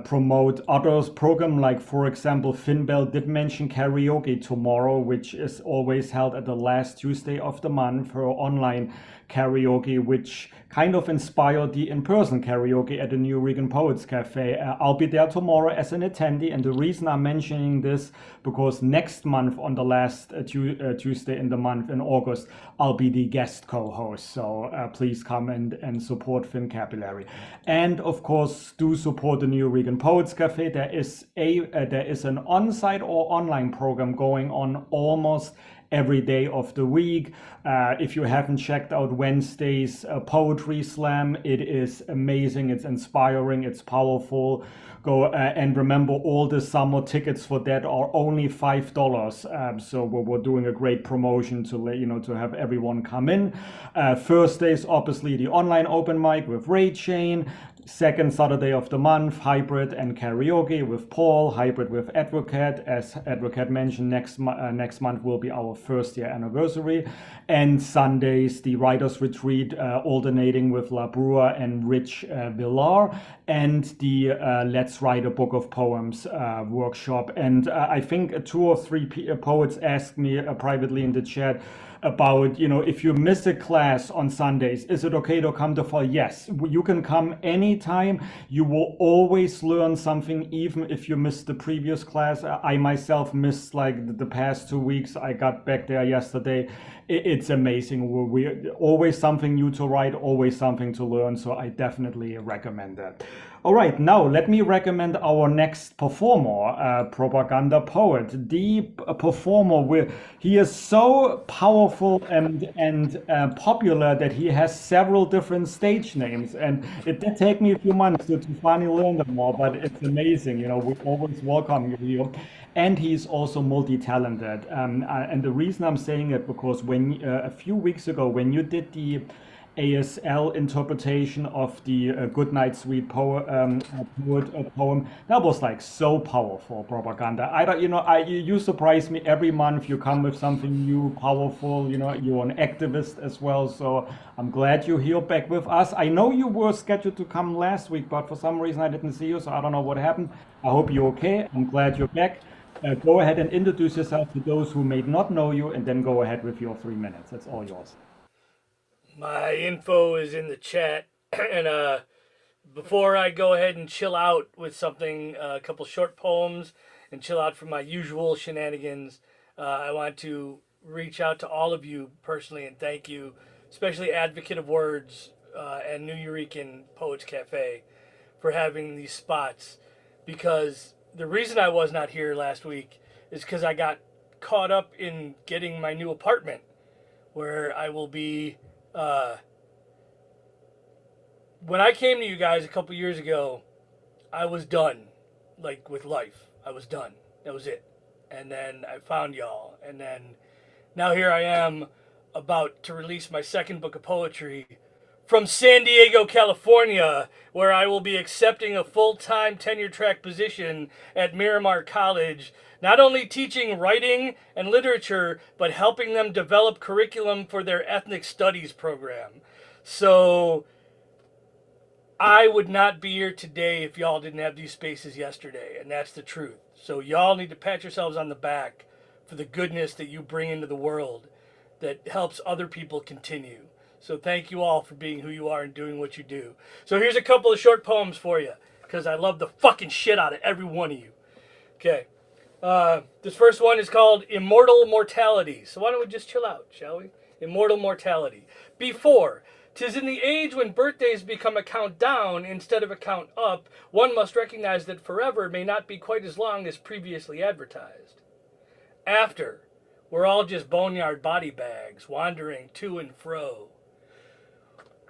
promote others program, like for example Finn Bell did mention karaoke tomorrow, which is always held at the last Tuesday of the month for online karaoke, which kind of inspired the in-person karaoke at the New Regan Poets Cafe. I'll be there tomorrow as an attendee, and the reason I'm mentioning this because next month on the last Tuesday in the month in August, I'll be the guest co-host. So please come and support Fincapillary, and of course do support the New Regan Poets Cafe. There is an on-site or online program going on almost every day of the week. If you haven't checked out Wednesday's Poetry Slam, it is amazing, it's inspiring, it's powerful. Go and remember, all the summer tickets for that are only $5. So we're doing a great promotion to have everyone come in. Thursdays, obviously, the online open mic with Ray Chain. Second Saturday of the month, Hybrid and karaoke with Paul, Hybrid with Advocate. As Advocate mentioned, next month will be our first year anniversary. And Sundays, the Writers Retreat, alternating with La Brua and Rich Villar, and the Let's Write a Book of Poems workshop. And I think 2 or 3 poets asked me privately in the chat about, if you miss a class on Sundays, is it okay to come to fall? Yes, you can come anytime. You will always learn something, even if you missed the previous class. I myself missed like the past 2 weeks. I got back there yesterday. It's amazing. We always something new to write, always something to learn. So I definitely recommend that. All right, now let me recommend our next performer, Propaganda Poet. The performer, he is so powerful and popular that he has several different stage names. And it did take me a few months to finally learn them all, but it's amazing. We always welcome you. And he's also multi-talented. And the reason I'm saying it, because when a few weeks ago, when you did the ASL interpretation of the Goodnight Sweet poem, that was like so powerful, Propaganda. You surprise me every month. You come with something new, powerful. You're an activist as well, so I'm glad you're here back with us. I know you were scheduled to come last week, but for some reason I didn't see you, so I don't know what happened. I hope you're okay. I'm glad you're back. Go ahead and introduce yourself to those who may not know you, and then go ahead with your 3 minutes. That's all yours. My info is in the chat, and before I go ahead and chill out with something, a couple short poems, and chill out from my usual shenanigans, I want to reach out to all of you personally and thank you, especially Advocate of Wordz and New Eurekan Poets Cafe, for having these spots, because the reason I was not here last week is because I got caught up in getting my new apartment, where I will be. When I came to you guys a couple years ago, I was done, like with life. I was done. That was it. And then I found y'all, and then now here I am about to release my second book of poetry from San Diego, California, where I will be accepting a full-time tenure-track position at Miramar College, not only teaching writing and literature, but helping them develop curriculum for their ethnic studies program. So I would not be here today if y'all didn't have these spaces yesterday, and that's the truth. So y'all need to pat yourselves on the back for the goodness that you bring into the world that helps other people continue. So thank you all for being who you are and doing what you do. So here's a couple of short poems for you, because I love the fucking shit out of every one of you. Okay. This first one is called Immortal Mortality. So why don't we just chill out, shall we? Immortal Mortality. Before, 'tis in the age when birthdays become a countdown instead of a count up, one must recognize that forever may not be quite as long as previously advertised. After, we're all just boneyard body bags, wandering to and fro,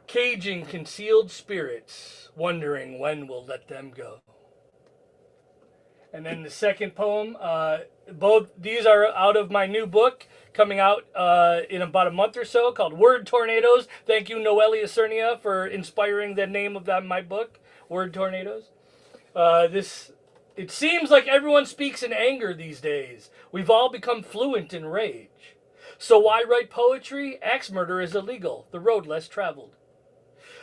caging concealed spirits, wondering when we'll let them go. And then the second poem, both these are out of my new book coming out in about a month or so called Word Tornadoes. Thank you, Noelia Cernia, for inspiring the name of my book, Word Tornadoes. It seems like everyone speaks in anger these days. We've all become fluent in rage. So why write poetry? Axe murder is illegal, the road less traveled.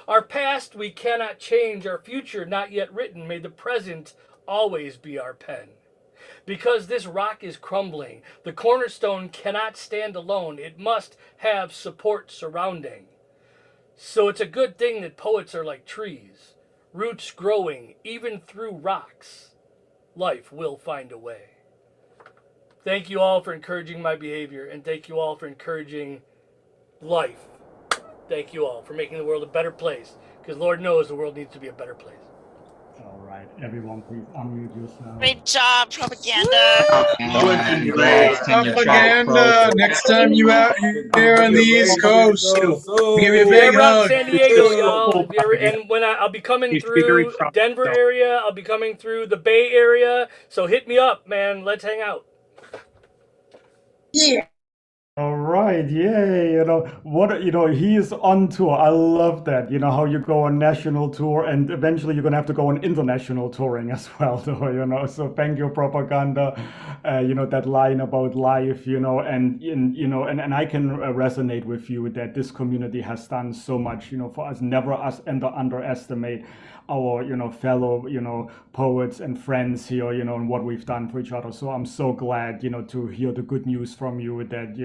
Our past we cannot change, our future not yet written. May the present always be our pen. Because this rock is crumbling, the cornerstone cannot stand alone. It must have support surrounding. So it's a good thing that poets are like trees, roots growing even through rocks. Life will find a way. Thank you all for encouraging my behavior, and thank you all for encouraging life. Thank you all for making the world a better place, because Lord knows the world needs to be a better place. All right, everyone, please unmute yourself. Great job, propaganda. Propaganda. Next time you out here on the East Coast, give me a big hug. San Diego, y'all. And when I'll be coming through Denver area, I'll be coming through the Bay Area. So hit me up, man. Let's hang out. Yeah. All right, yay! He is on tour. I love that. You know how you go on national tour, and eventually you're gonna have to go on international touring as well, though. So thank you, propaganda. That line about life, and I can resonate with you that this community has done so much, for us. Never underestimate our, fellow, poets and friends here, and what we've done for each other. So I'm so glad, to hear the good news from you that,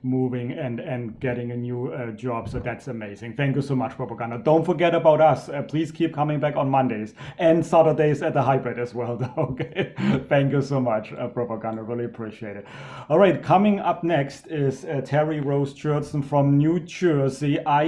moving and getting a new job. So that's amazing. Thank you so much, propaganda. Don't forget about us. Please keep coming back on Mondays and Saturdays at the hybrid as well. Okay. Thank you so much, propaganda. Really appreciate it. All right. Coming up next is Terry Rose Jurtson from New Jersey. I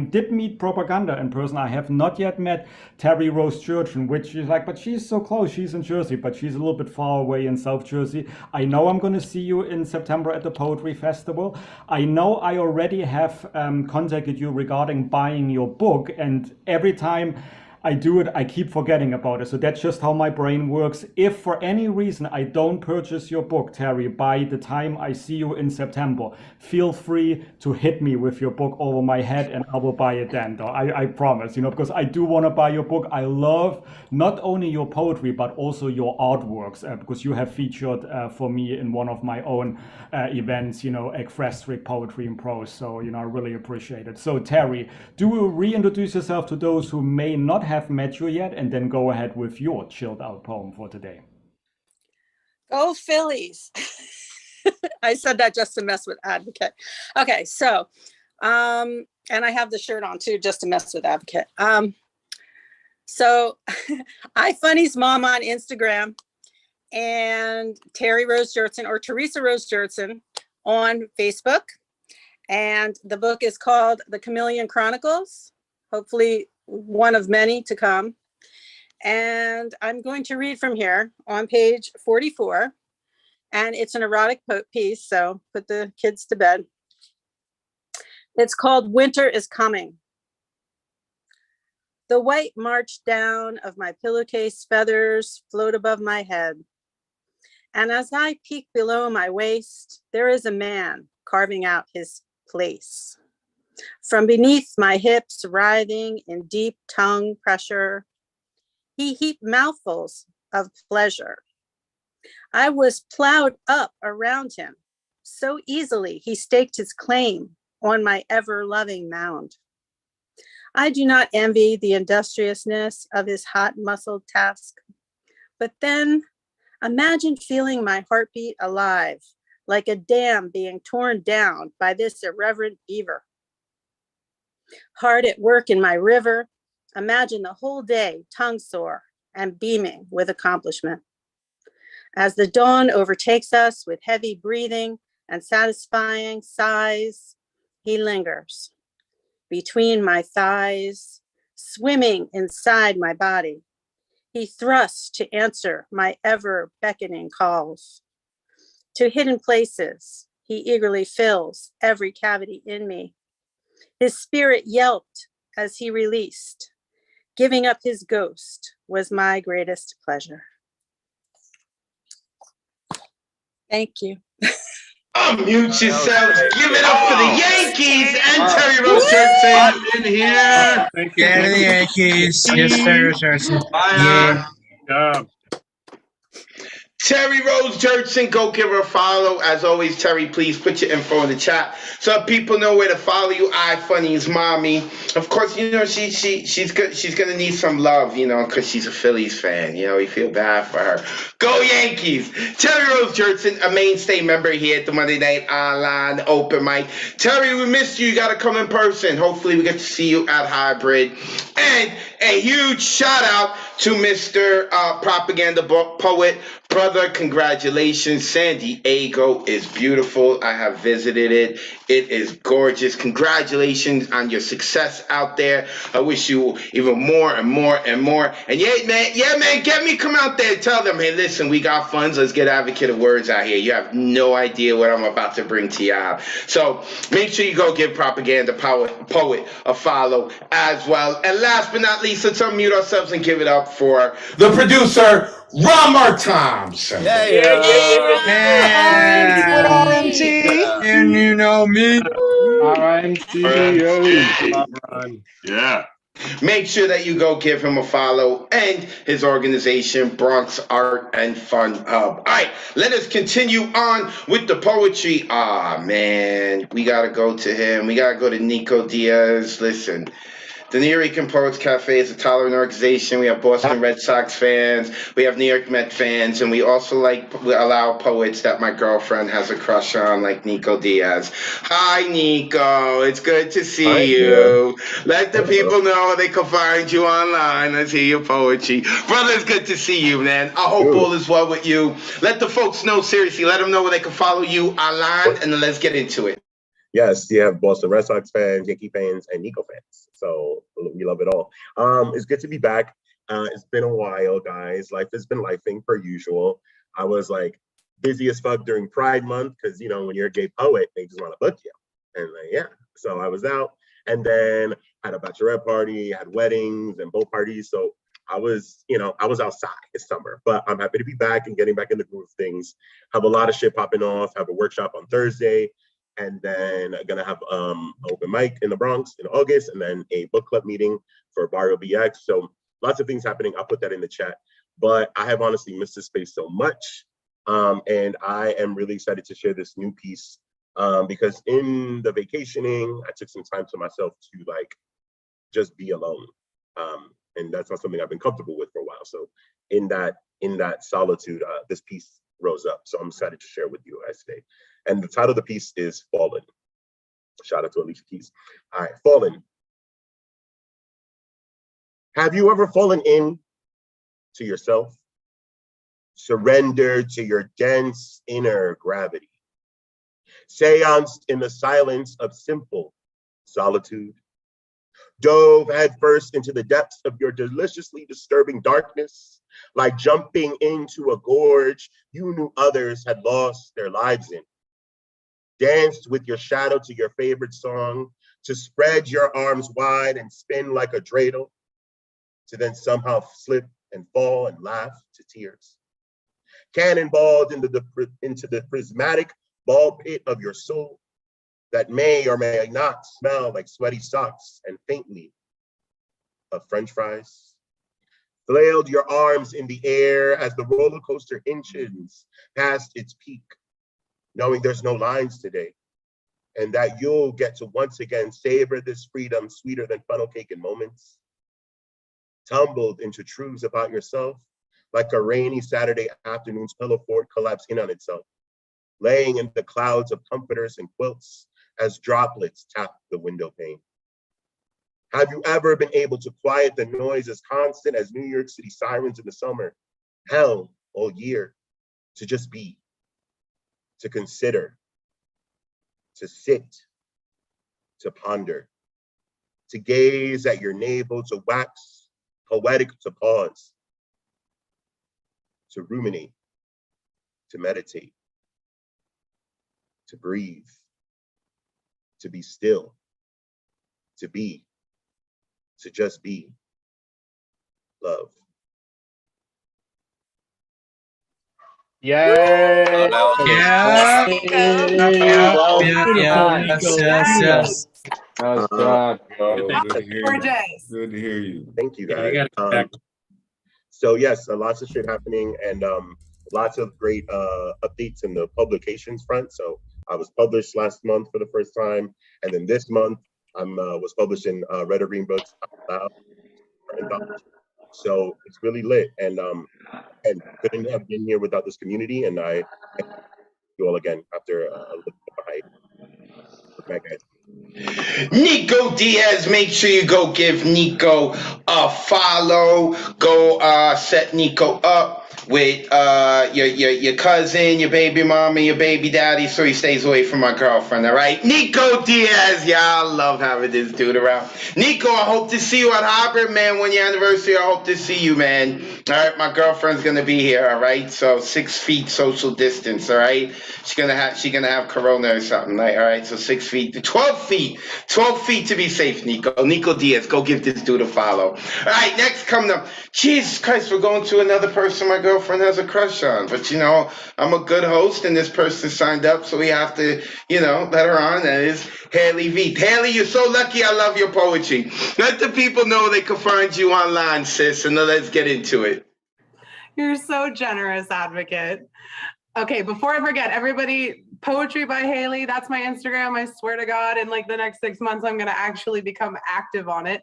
did meet propaganda in person. I have not yet met Terry Rose Jurtson, which is like, but she's so close. She's in Jersey, but she's a little bit far away in South Jersey. I know I'm going to see you in September at the Poetry Festival. I know I already have contacted you regarding buying your book, and every time I do it, I keep forgetting about it. So that's just how my brain works. If for any reason I don't purchase your book, Terry, by the time I see you in September, feel free to hit me with your book over my head and I will buy it then, though. I promise, because I do want to buy your book. I love not only your poetry, but also your artworks, because you have featured for me in one of my own events, equestrian poetry in prose. So, I really appreciate it. So, Terry, do reintroduce yourself to those who may not have met you yet, and then go ahead with your chilled out poem for today. Go Phillies. I said that just to mess with Advocate. Okay, so, and I have the shirt on too, just to mess with Advocate. So I Funny's mom on Instagram, and Terry Rose Jurtson or Teresa Rose Jurtson on Facebook. And the book is called The Chameleon Chronicles. Hopefully one of many to come. And I'm going to read from here on page 44. And it's an erotic piece, so put the kids to bed. It's called Winter is Coming. The white march down of my pillowcase feathers float above my head. And as I peek below my waist, there is a man carving out his place. From beneath my hips, writhing in deep tongue pressure, he heaped mouthfuls of pleasure. I was plowed up around him. So easily he staked his claim on my ever-loving mound. I do not envy the industriousness of his hot-muscled task, but then imagine feeling my heartbeat alive, like a dam being torn down by this irreverent beaver. Hard at work in my river, imagine the whole day tongue sore and beaming with accomplishment. As the dawn overtakes us with heavy breathing and satisfying sighs, he lingers between my thighs, swimming inside my body. He thrusts to answer my ever beckoning calls. To hidden places, he eagerly fills every cavity in me. His spirit yelped as he released. Giving up his ghost was my greatest pleasure. Thank you. Unmute yourselves. Give it up for the Yankees and Terry Rose Jurtson in here. Thank you. Yeah, the Yankees. Yes, sir, Jurtson. Yeah. Terry Rose Jurtson, go give her a follow. As always, Terry, please put your info in the chat so people know where to follow you. Funny's mommy. Of course, you know she's good. She's gonna need some love, you know, because she's a Phillies fan. You know, we feel bad for her. Go Yankees! Terry Rose Jurtson, a mainstay member here at the Monday Night Online Open Mic. Terry, we missed you. You gotta come in person. Hopefully, we get to see you at Hybrid. And a huge shout out to Mr. Propaganda Poet. Brother, congratulations. San Diego is beautiful. I have visited it. It is gorgeous. Congratulations on your success out there. I wish you even more and more and more. And yeah, man, get me come out there and tell them, hey, listen, we got funds. Let's get Advocate of Words out here. You have no idea what I'm about to bring to y'all. So make sure you go give Propaganda Poet a follow as well. And last but not least, let's unmute ourselves and give it up for the producer, Ramar Thompson. And you know me. Yeah. Make sure that you go give him a follow and his organization, Bronx Art and Fun Hub. All right, let us continue on with the poetry. Man, we got to go to him. We got to go to Nico Diaz. Listen. The New York Poets Cafe is a tolerant organization. We have Boston Red Sox fans, we have New York Met fans, and we also we allow poets that my girlfriend has a crush on, like Nico Diaz. Hi, Nico. It's good to see you. Let the people know they can find you online. Let's hear your poetry. Brother, it's good to see you, man. I hope all is well with you. Let the folks know, seriously. Let them know where they can follow you online, and then let's get into it. Yes, you have Boston Red Sox fans, Yankee fans, and Nico fans. So we love it all. It's good to be back. It's been a while, guys. Life has been lifing per usual. I was like busy as fuck during Pride Month because, you know, when you're a gay poet, they just want to book you. And yeah, so I was out and then had a bachelorette party, had weddings and boat parties. So I was outside this summer, but I'm happy to be back and getting back in the groove of things. Have a lot of shit popping off. Have a workshop on Thursday. And then I'm gonna have open mic in the Bronx in August, and then a book club meeting for Barrio BX. So lots of things happening. I'll put that in the chat. But I have honestly missed this space so much. And I am really excited to share this new piece because in the vacationing, I took some time to myself to like just be alone. And that's not something I've been comfortable with for a while. So in that solitude, this piece rose up. So I'm excited to share with you guys today. And the title of the piece is Fallen. Shout out to Alicia Keys. All right, Fallen. Have you ever fallen in to yourself? Surrendered to your dense inner gravity? Seanced in the silence of simple solitude? Dove headfirst into the depths of your deliciously disturbing darkness, like jumping into a gorge you knew others had lost their lives in? Danced with your shadow to your favorite song, to spread your arms wide and spin like a dreidel, to then somehow slip and fall and laugh to tears. Cannonballed into the prismatic ball pit of your soul, that may or may not smell like sweaty socks and faintly of French fries. Flailed your arms in the air as the roller coaster inches past its peak, knowing there's no lines today, and that you'll get to once again savor this freedom sweeter than funnel cake in moments. Tumbled into truths about yourself, like a rainy Saturday afternoon's pillow fort collapsed in on itself, laying in the clouds of comforters and quilts as droplets tap the window pane. Have you ever been able to quiet the noise as constant as New York City sirens in the summer? Hell all year, to just be, to consider, to sit, to ponder, to gaze at your navel, to wax poetic, to pause, to ruminate, to meditate, to breathe, to be still, to be, to just be. Love. Yay! Yeah. Yes. Nice job. Good to hear you. Gorgeous. Good to hear you. Thank you, Yeah, guys. you gotta come back. So yes, lots of shit happening, and lots of great updates in the publications front. So I was published last month for the first time, and then this month I was published in Red or Green Books Out Loud. So it's really lit, and couldn't have been here without this community. And I thank you all again after a little bit of a hype. Back at Nico Diaz, make sure you go give Nico a follow. Go set Nico up with your cousin, your baby mama, your baby daddy, so he stays away from my girlfriend, all right? Nico Diaz, yeah, I love having this dude around. Nico, I hope to see you at Hobart, man, when your anniversary. I hope to see you, man. All right, my girlfriend's gonna be here, all right? So 6 feet social distance, all right? She's gonna have corona or something, like, all right? So 6 feet, 12 feet to be safe, Nico. Nico Diaz, go give this dude a follow. All right, next coming up. Jesus Christ, we're going to another person my girlfriend has a crush on. But, you know, I'm a good host, and this person signed up, so we have to, you know, let her on. That is Haley V. Haley, you're so lucky. I love your poetry. Let the people know they can find you online, sis, and then let's get into it. You're so generous, Advocate. Okay, before I forget, everybody, Poetry by Haley, that's my Instagram. I swear to God, in like the next 6 months, I'm gonna actually become active on it.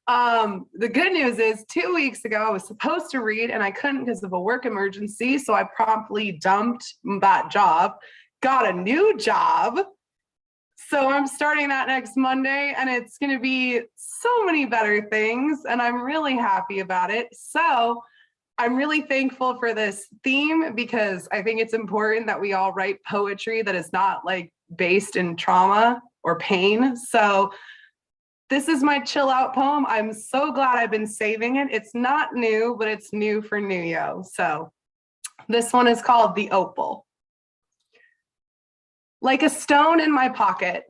The good news is 2 weeks ago, I was supposed to read and I couldn't because of a work emergency. So I promptly dumped that job, got a new job. So I'm starting that next Monday, and it's gonna be so many better things, and I'm really happy about it. So I'm really thankful for this theme because I think it's important that we all write poetry that is not like based in trauma or pain. So this is my chill out poem. I'm so glad I've been saving it. It's not new, but it's new for New Yo. So this one is called The Opal. Like a stone in my pocket,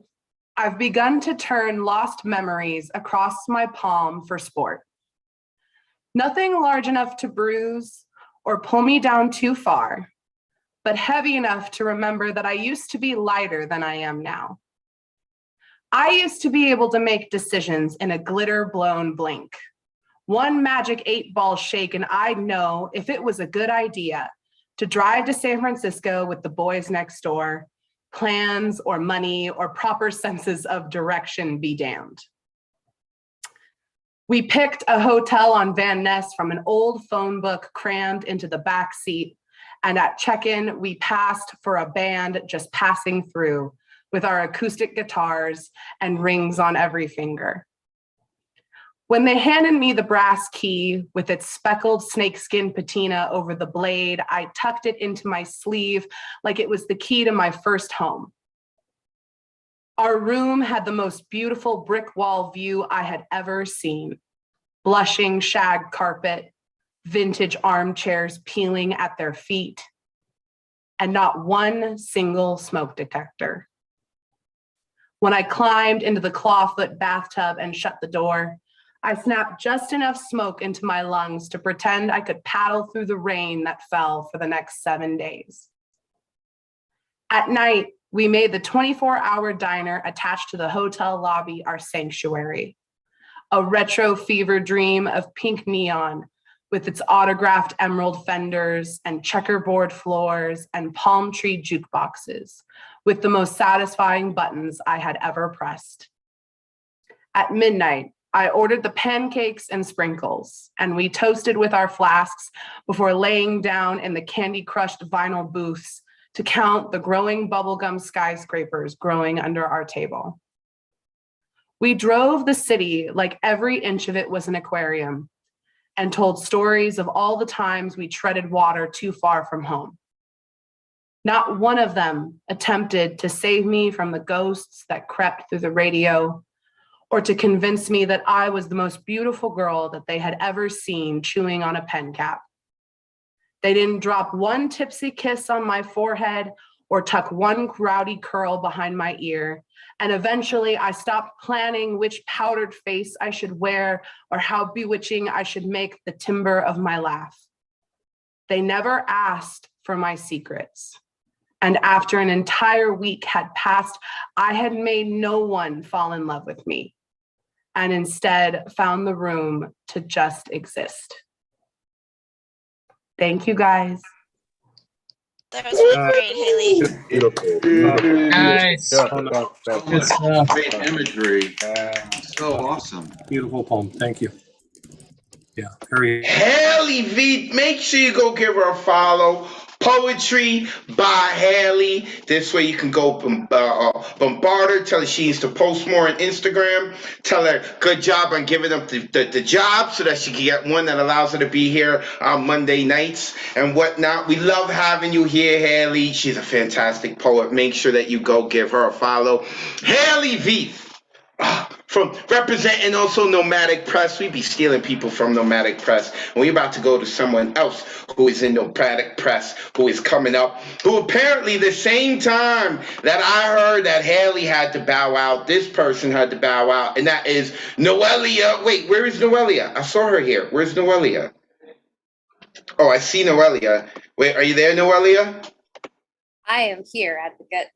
I've begun to turn lost memories across my palm for sport. Nothing large enough to bruise or pull me down too far, but heavy enough to remember that I used to be lighter than I am now. I used to be able to make decisions in a glitter-blown blink. One magic 8-ball shake, and I'd know if it was a good idea to drive to San Francisco with the boys next door, plans or money or proper senses of direction be damned. We picked a hotel on Van Ness from an old phone book crammed into the back seat, and at check-in, we passed for a band just passing through with our acoustic guitars and rings on every finger. When they handed me the brass key with its speckled snakeskin patina over the blade, I tucked it into my sleeve like it was the key to my first home. Our room had the most beautiful brick wall view I had ever seen. Blushing shag carpet, vintage armchairs peeling at their feet, and not one single smoke detector. When I climbed into the clawfoot bathtub and shut the door, I snapped just enough smoke into my lungs to pretend I could paddle through the rain that fell for the next 7 days. At night, We made the 24-hour diner attached to the hotel lobby our sanctuary. A retro fever dream of pink neon with its autographed emerald fenders and checkerboard floors and palm tree jukeboxes with the most satisfying buttons I had ever pressed. At midnight, I ordered the pancakes and sprinkles, and we toasted with our flasks before laying down in the candy-crushed vinyl booths to count the growing bubblegum skyscrapers growing under our table. We drove the city like every inch of it was an aquarium and told stories of all the times we treaded water too far from home. Not one of them attempted to save me from the ghosts that crept through the radio or to convince me that I was the most beautiful girl that they had ever seen chewing on a pen cap. They didn't drop one tipsy kiss on my forehead or tuck one rowdy curl behind my ear. And eventually I stopped planning which powdered face I should wear or how bewitching I should make the timbre of my laugh. They never asked for my secrets. And after an entire week had passed, I had made no one fall in love with me and instead found the room to just exist. Thank you, guys. That was great, Haley. Beautiful. Nice. Good stuff. Great imagery. So awesome. Beautiful poem. Thank you. Yeah, very. Haley V, make sure you go give her a follow. Poetry by Haley. This way you can go bombard her. Tell her she needs to post more on Instagram. Tell her good job on giving up the job so that she can get one that allows her to be here on Monday nights and whatnot. We love having you here, Haley. She's a fantastic poet. Make sure that you go give her a follow. Haley V. From representing also Nomadic Press. We be stealing people from Nomadic Press. And we're about to go to someone else who is in Nomadic Press, who is coming up, who apparently the same time that I heard that Haley had to bow out, this person had to bow out, and that is Noelia. Wait, where is Noelia? I saw her here. Where's Noelia? Oh, I see Noelia. Wait, are you there, Noelia? I am here, Advocate.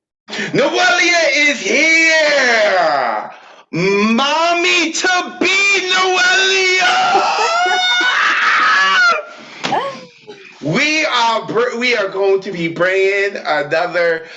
Noelia is here! Mommy to be Noelia! We are going to be bringing another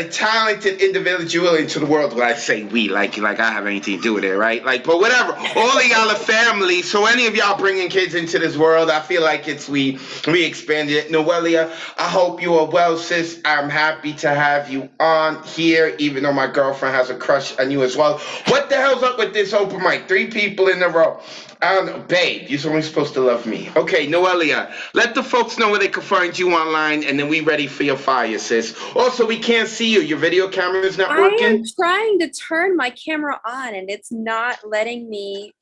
talented individual into the world. When I say we, like I have anything to do with it, right? Like, but whatever. All of y'all are family. So any of y'all bringing kids into this world, I feel like it's we expanded it. Noelia, I hope you are well, sis. I'm happy to have you on here, even though my girlfriend has a crush on you as well. What the hell's up with this open mic? 3 people in a row. I don't know, babe, you're only supposed to love me. Okay, Noelia, let the folks know where they can find you online, and then we ready for your fire, sis. Also, we can't see you. Your video camera is not working? I am trying to turn my camera on, and it's not letting me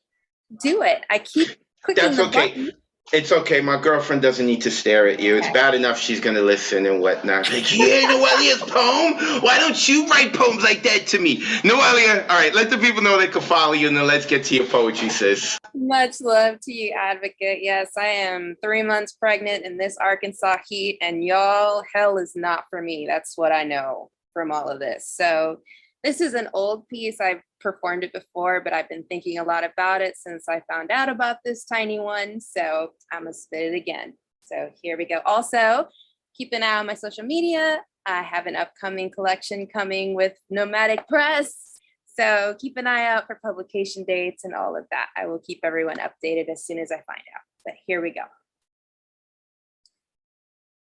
do it. I keep clicking the button. It's okay. My girlfriend doesn't need to stare at you. It's bad enough she's going to listen and whatnot. Like, yeah, Noelia's poem? Why don't you write poems like that to me? Noelia, all right, let the people know they can follow you, and then let's get to your poetry, sis. Much love to you, Advocate. Yes, I am 3 months pregnant in this Arkansas heat, and y'all, hell is not for me. That's what I know from all of this. So this is an old piece. I've performed it before, but I've been thinking a lot about it since I found out about this tiny one. So I'm gonna spit it again. So here we go. Also, keep an eye on my social media. I have an upcoming collection coming with Nomadic Press. So keep an eye out for publication dates and all of that. I will keep everyone updated as soon as I find out. But here we go.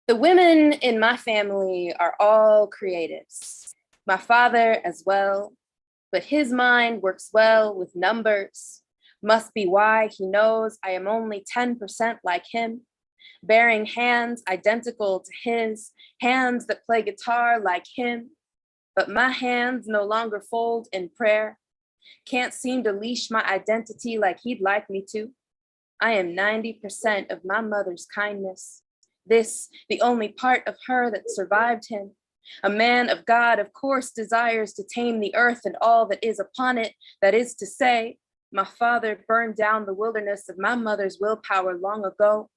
The women in my family are all creatives. My father as well. But his mind works well with numbers. Must be why he knows I am only 10% like him, bearing hands identical to his, hands that play guitar like him. But my hands no longer fold in prayer. Can't seem to leash my identity like he'd like me to. I am 90% of my mother's kindness. This, the only part of her that survived him. A man of God, of course, desires to tame the earth and all that is upon it. That is to say, my father burned down the wilderness of my mother's willpower long ago.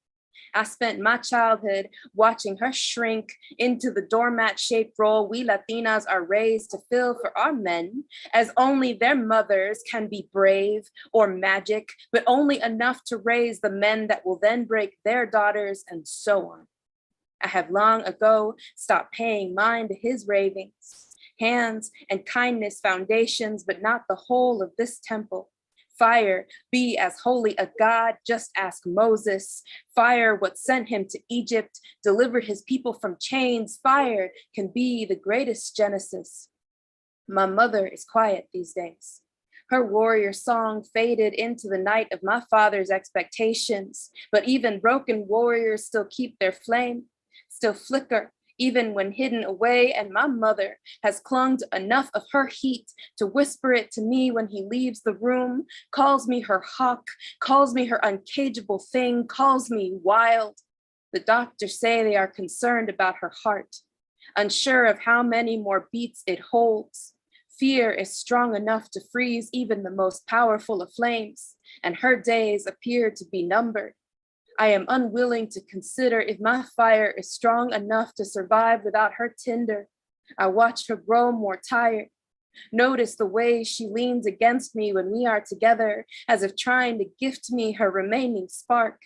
I spent my childhood watching her shrink into the doormat-shaped role we Latinas are raised to fill for our men, as only their mothers can be brave or magic, but only enough to raise the men that will then break their daughters, and so on. I have long ago stopped paying mind to his ravings. Hands and kindness foundations, but not the whole of this temple. Fire, be as holy a God, just ask Moses. Fire, what sent him to Egypt, delivered his people from chains. Fire can be the greatest Genesis. My mother is quiet these days. Her warrior song faded into the night of my father's expectations, but even broken warriors still keep their flame, still flicker, even when hidden away, and my mother has clung to enough of her heat to whisper it to me when he leaves the room, calls me her hawk, calls me her uncageable thing, calls me wild. The doctors say they are concerned about her heart, unsure of how many more beats it holds. Fear is strong enough to freeze even the most powerful of flames, and her days appear to be numbered. I am unwilling to consider if my fire is strong enough to survive without her tinder. I watch her grow more tired. Notice the way she leans against me when we are together, as if trying to gift me her remaining spark.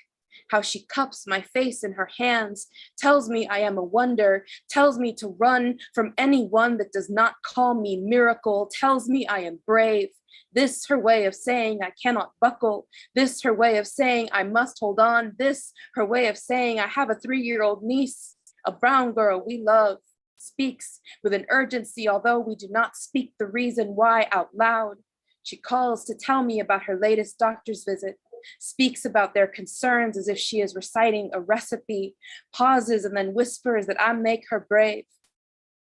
How she cups my face in her hands, tells me I am a wonder, tells me to run from anyone that does not call me miracle, tells me I am brave. This her way of saying I cannot buckle. This her way of saying I must hold on. This her way of saying I have a 3-year-old niece, a brown girl we love, speaks with an urgency, although we do not speak the reason why out loud. She calls to tell me about her latest doctor's visit, speaks about their concerns as if she is reciting a recipe, pauses and then whispers that I make her brave.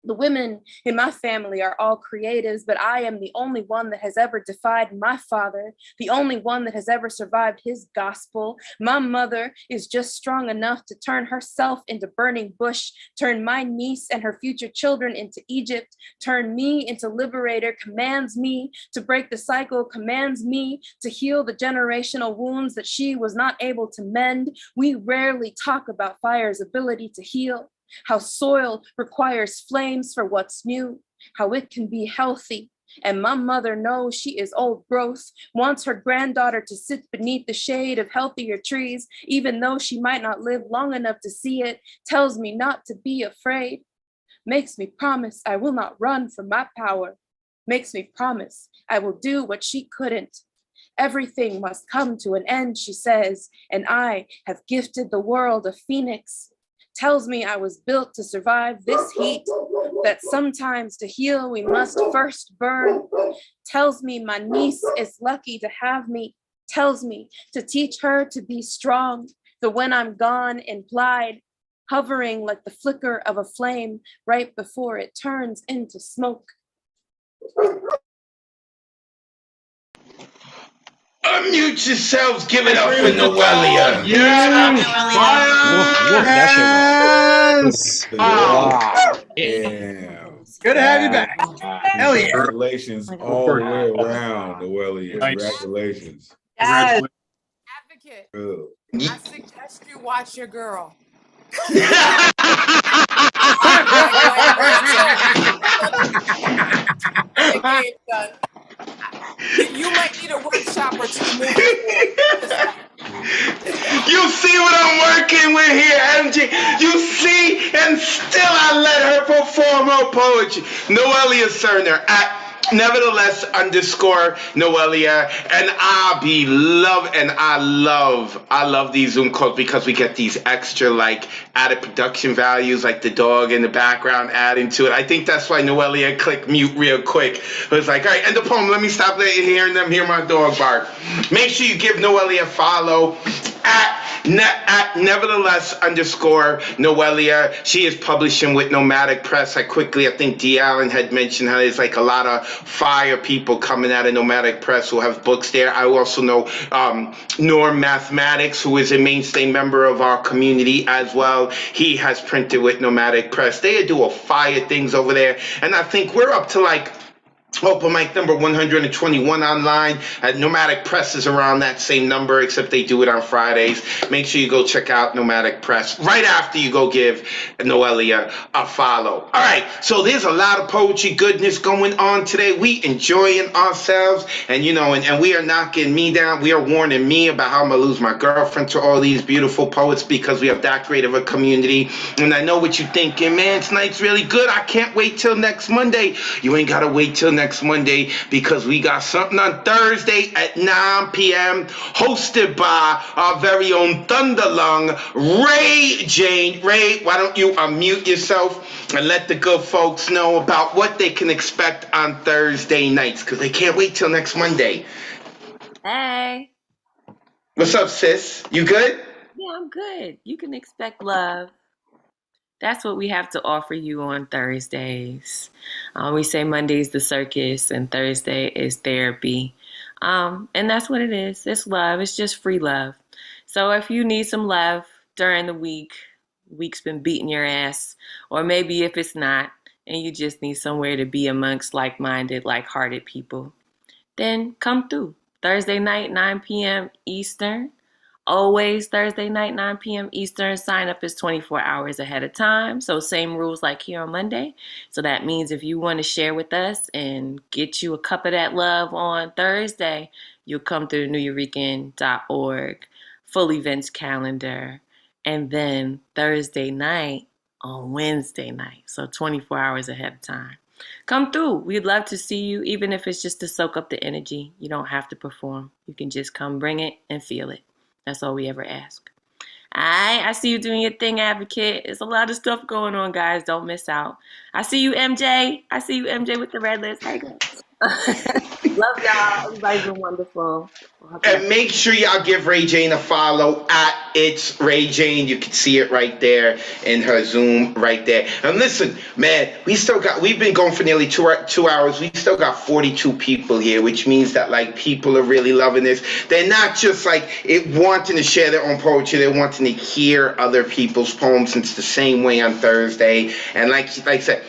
The women in my family are all creatives, but I am the only one that has ever defied my father, the only one that has ever survived his gospel. My mother is just strong enough to turn herself into burning bush, turn my niece and her future children into Egypt, turn me into liberator, commands me to break the cycle, commands me to heal the generational wounds that she was not able to mend. We rarely talk about fire's ability to heal, how soil requires flames for what's new, how it can be healthy. And my mother knows she is old growth, wants her granddaughter to sit beneath the shade of healthier trees, even though she might not live long enough to see it, tells me not to be afraid, makes me promise I will not run from my power, makes me promise I will do what she couldn't. Everything must come to an end, she says, and I have gifted the world a phoenix. Tells me I was built to survive this heat, that sometimes to heal we must first burn. Tells me my niece is lucky to have me. Tells me to teach her to be strong, the when I'm gone implied, hovering like the flicker of a flame right before it turns into smoke. Unmute yourselves, give it up for Noelia. Yes! Wow. Damn. Good to have you back. Hell yeah. Congratulations all the way around, Noelia. Congratulations. Yes. Advocate, Good. I suggest you watch your girl. You might need a workshop or two moving forward. You see what I'm working with here, MJ? You see, and still I let her perform her poetry. Noelia Cerner at nevertheless _ Noelia, and I love these Zoom calls because we get these extra like added production values, like the dog in the background adding to it. I think that's why Noelia clicked mute real quick. It was like, all right, end the poem. Let me stop hearing them hear my dog bark. Make sure you give Noelia a follow at nevertheless _ Noelia. She is publishing with Nomadic Press. I think D. Allen had mentioned how there's like a lot of fire people coming out of Nomadic Press who have books there. I also know Norm Mathematics, who is a mainstay member of our community as well. He has printed with Nomadic Press. They do a fire things over there, and I think we're up to like Open mic number 121 online at Nomadic Press is around that same number, except they do it on Fridays. Make sure you go check out Nomadic Press right after you go give Noelia a follow. All right, so there's a lot of poetry goodness going on today. We enjoying ourselves, and and we are knocking me down. We are warning me about how I'm gonna lose my girlfriend to all these beautiful poets because we have that great of a community. And I know what you're thinking, man. Tonight's really good. I can't wait till next Monday. You ain't gotta wait till next Monday because we got something on Thursday at 9 p.m. hosted by our very own Thunderlung, Ray Jane. Ray, why don't you unmute yourself and let the good folks know about what they can expect on Thursday nights because they can't wait till next Monday. Hey. What's up, sis? You good? Yeah, I'm good. You can expect love. That's what we have to offer you on Thursdays. We say Monday's the circus and Thursday is therapy. And that's what it is. It's love. It's just free love. So if you need some love during the week's been beating your ass, or maybe if it's not, and you just need somewhere to be amongst like-minded, like-hearted people, then come through. Thursday night, 9 p.m. Eastern. Always Thursday night, 9 p.m. Eastern. Sign up is 24 hours ahead of time. So same rules like here on Monday. So that means if you want to share with us and get you a cup of that love on Thursday, you'll come to the neweuropean.org full events calendar. And then Thursday night on Wednesday night. So 24 hours ahead of time. Come through. We'd love to see you, even if it's just to soak up the energy. You don't have to perform. You can just come bring it and feel it. That's all we ever ask. I see you doing your thing, Advocate. There's a lot of stuff going on, guys. Don't miss out. I see you, MJ. I see you, MJ, with the red list. Hey, guys. Love y'all. Everybody's been wonderful. And make sure y'all give Ray Jane a follow at It's Ray Jane. You can see it right there in her Zoom right there. And listen, man, we've been going for nearly two hours. We still got 42 people here, which means that like people are really loving this. They're not just like wanting to share their own poetry. They're wanting to hear other people's poems. It's the same way on Thursday. And like I said,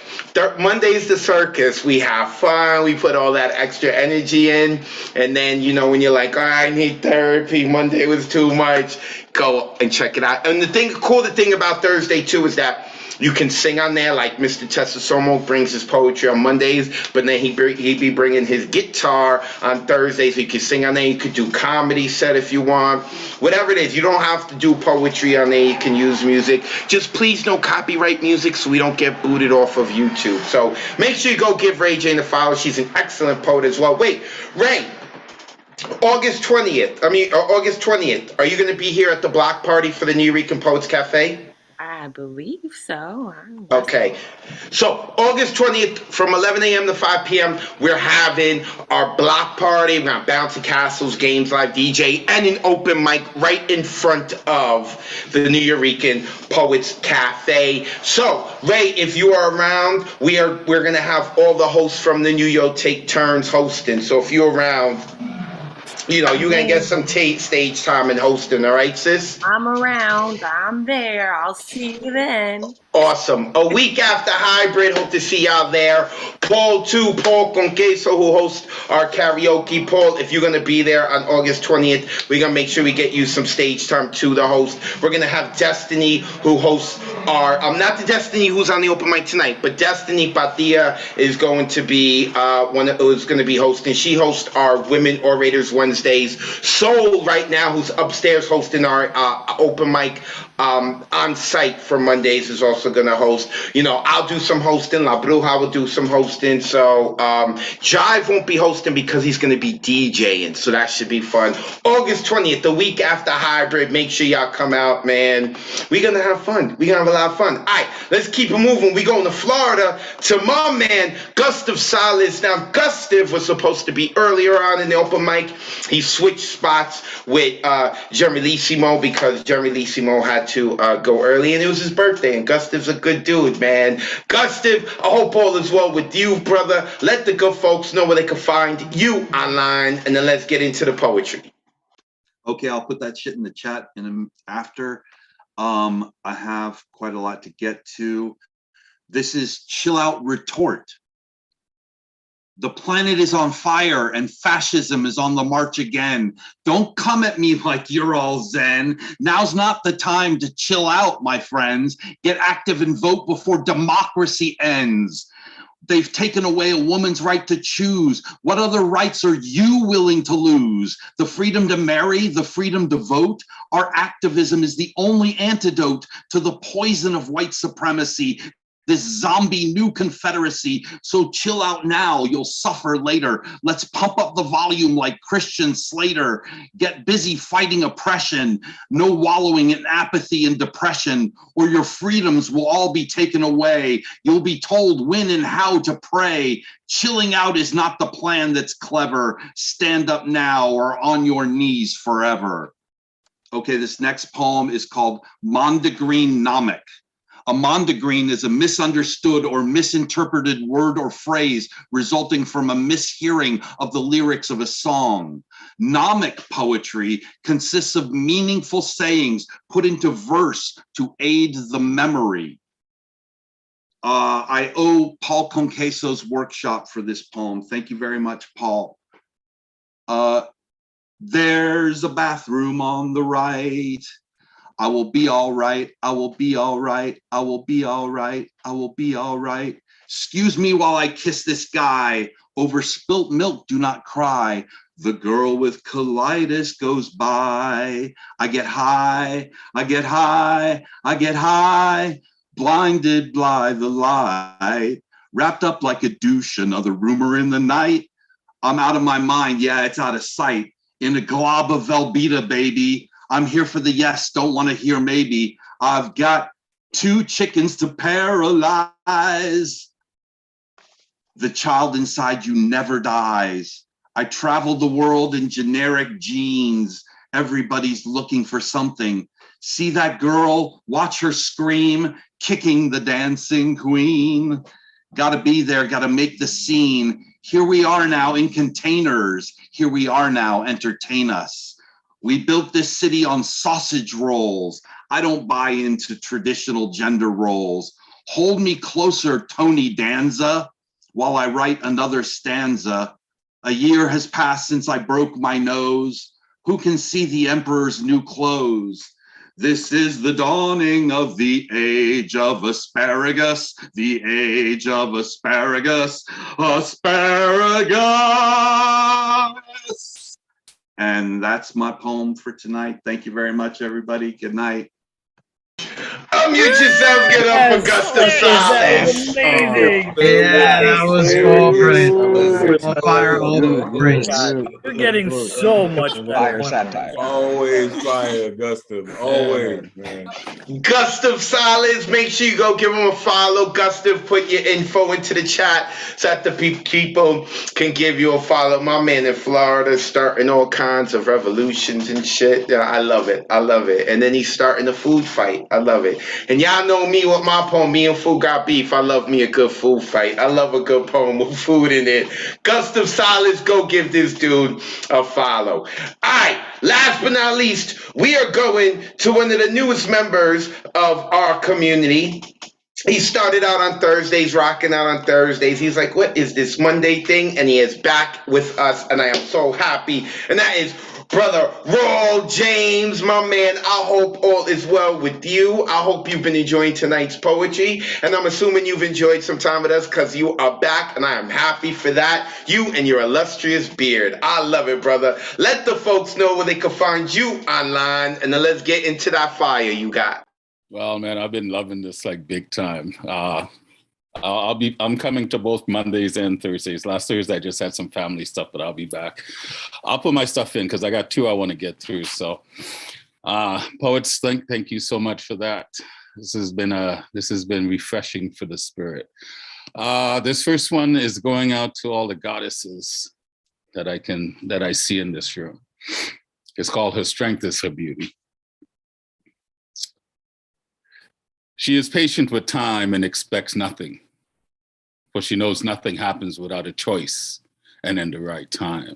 Monday's the circus. We have fun. We put all that extra energy in. And then, when you're like, I need therapy, Monday was too much, go and check it out. And the cool thing about Thursday, too, is that you can sing on there, like Mr. Tessasomo brings his poetry on Mondays, but then he'd be bringing his guitar on Thursdays, so you can sing on there. You could do comedy set if you want. Whatever it is, you don't have to do poetry on there. You can use music. Just please no copyright music so we don't get booted off of YouTube. So make sure you go give Ray Jane a follow. She's an excellent poet as well. Wait, Ray. August 20th, are you going to be here at the block party for the New Eurekan Poets Cafe? I believe so. Okay. So August 20th from 11 a.m. to 5 p.m., we're having our block party. We're going to bouncy castles, games, live DJ, and an open mic right in front of the New Eurekan Poets Cafe. So, Ray, if you are around, we're going to have all the hosts from the New York take turns hosting. So if you're around, you're going to get some stage time and hosting, all right, sis? I'm around. I'm there. I'll see you then. Awesome. A week after Hybrid, hope to see y'all there. Paul con queso, who hosts our karaoke. Paul, if you're going to be there on August 20th, we're going to make sure we get you some stage time to the host. We're going to have Destiny, who hosts our, not the Destiny who's on the open mic tonight, but Destiny Patia is going to be who's going to be hosting. She hosts our Women Orators Wednesdays. Soul right now, who's upstairs hosting our open mic on site for Mondays, is also going to host. I'll do some hosting. La Bruja will do some hosting. So Jive won't be hosting because he's going to be DJing. So that should be fun. August 20th, the week after Hybrid. Make sure y'all come out, man. We're going to have fun. We're going to have a lot of fun. All right, let's keep it moving. We're going to Florida to my man, Gustav Salas. Now, Gustav was supposed to be earlier on in the open mic. He switched spots with Jeremy Lissimo because Jeremy Lissimo had to go early, and it was his birthday, and Gustav's a good dude, man. Gustav, I hope all is well with you, brother. Let the good folks know where they can find you online, and then let's get into the poetry. Okay, I'll put that shit in the chat after. I have quite a lot to get to. This is Chill Out Retort. The planet is on fire and fascism is on the march again. Don't come at me like you're all zen. Now's not the time to chill out, my friends. Get active and vote before democracy ends. They've taken away a woman's right to choose. What other rights are you willing to lose? The freedom to marry, the freedom to vote? Our activism is the only antidote to the poison of white supremacy, this zombie new confederacy. So chill out now, you'll suffer later. Let's pump up the volume like Christian Slater. Get busy fighting oppression. No wallowing in apathy and depression, or your freedoms will all be taken away. You'll be told when and how to pray. Chilling out is not the plan that's clever. Stand up now or on your knees forever. Okay, this next poem is called Mondegreen Namek. A mondegreen is a misunderstood or misinterpreted word or phrase resulting from a mishearing of the lyrics of a song. Gnomic poetry consists of meaningful sayings put into verse to aid the memory. I owe Paul Conqueso's workshop for this poem. Thank you very much, Paul. There's a bathroom on the right. I will be all right. I will be all right. I will be all right. I will be all right. Excuse me while I kiss this guy. Over spilt milk, do not cry. The girl with colitis goes by. I get high. I get high. I get high. Blinded by the light. Wrapped up like a douche, another rumor in the night. I'm out of my mind. Yeah, it's out of sight. In a glob of Velveeta, baby. I'm here for the yes, don't want to hear maybe. I've got 2 chickens to paralyze. The child inside you never dies. I travel the world in generic jeans. Everybody's looking for something. See that girl? Watch her scream, kicking the dancing queen. Gotta be there, gotta make the scene. Here we are now in containers. Here we are now, entertain us. We built this city on sausage rolls. I don't buy into traditional gender roles. Hold me closer, Tony Danza, while I write another stanza. A year has passed since I broke my nose. Who can see the emperor's new clothes? This is the dawning of the age of asparagus, the age of asparagus, asparagus. And that's my poem for tonight. Thank you very much, everybody. Good night. Unmute yourselves, get up for Gustav Silence. Amazing. Yeah, that was fire all over it. You're getting so much better. Always fire, Gustav. Always, man. Gustav Silence, make sure you go give him a follow. Gustav, put your info into the chat so that the people can give you a follow. My man in Florida starting all kinds of revolutions and shit. Yeah, I love it. I love it. And then he's starting a food fight. I love it. And y'all know me with my poem, Me and Food Got Beef. I love me a good food fight. I love a good poem with food in it. Gustav Silence, go give this dude a follow. All right, last but not least, we are going to one of the newest members of our community. He started out on Thursdays, rocking out on Thursdays. He's like, what is this Monday thing? And he is back with us, and I am so happy. And that is Brother Roll James, my man. I hope all is well with you. I hope you've been enjoying tonight's poetry, and I'm assuming you've enjoyed some time with us because you are back, and I am happy for that. You and your illustrious beard. I love it, brother. Let the folks know where they can find you online, and then let's get into that fire you got. Well, man, I've been loving this like big time. I'm coming to both Mondays and Thursdays. Last Thursday, I just had some family stuff, but I'll be back. I'll put my stuff in because I got 2 I want to get through. So, poets, thank you so much for that. This has been refreshing for the spirit. This first one is going out to all the goddesses that I see in this room. It's called Her Strength is Her Beauty. She is patient with time and expects nothing, for she knows nothing happens without a choice and in the right time.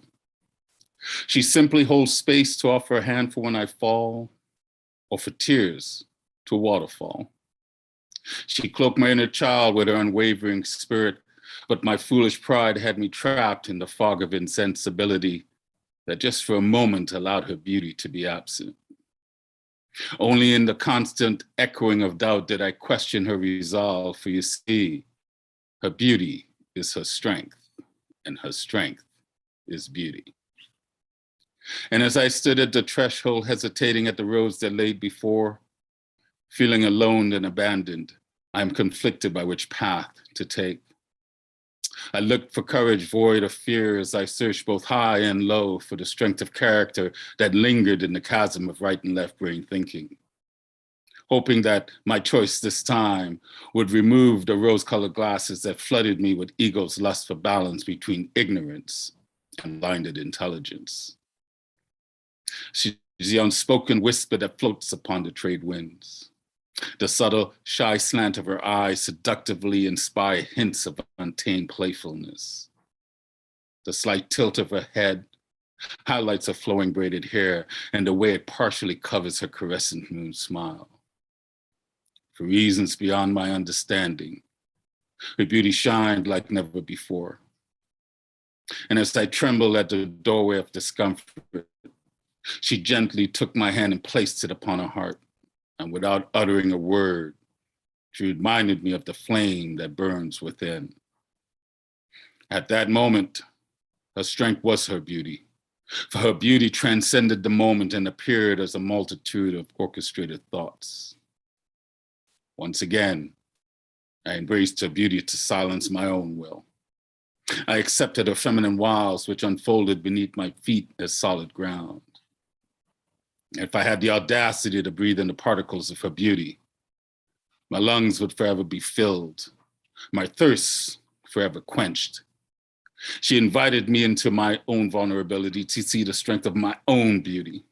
She simply holds space to offer a hand for when I fall, or for tears to a waterfall. She cloaked my inner child with her unwavering spirit, but my foolish pride had me trapped in the fog of insensibility that just for a moment allowed her beauty to be absent. Only in the constant echoing of doubt did I question her resolve, for you see, her beauty is her strength, and her strength is beauty. And as I stood at the threshold, hesitating at the roads that lay before, feeling alone and abandoned, I am conflicted by which path to take. I looked for courage void of fear as I searched both high and low for the strength of character that lingered in the chasm of right and left brain thinking, hoping that my choice this time would remove the rose-colored glasses that flooded me with ego's lust for balance between ignorance and blinded intelligence. She's the unspoken whisper that floats upon the trade winds. The subtle, shy slant of her eyes seductively inspire hints of untamed playfulness. The slight tilt of her head highlights her flowing braided hair and the way it partially covers her caressing moon smile. For reasons beyond my understanding, her beauty shined like never before. And as I trembled at the doorway of discomfort, she gently took my hand and placed it upon her heart. And without uttering a word, she reminded me of the flame that burns within. At that moment, her strength was her beauty, for her beauty transcended the moment and appeared as a multitude of orchestrated thoughts. Once again, I embraced her beauty to silence my own will. I accepted her feminine wiles, which unfolded beneath my feet as solid ground. If I had the audacity to breathe in the particles of her beauty, my lungs would forever be filled, my thirst forever quenched. She invited me into my own vulnerability to see the strength of my own beauty.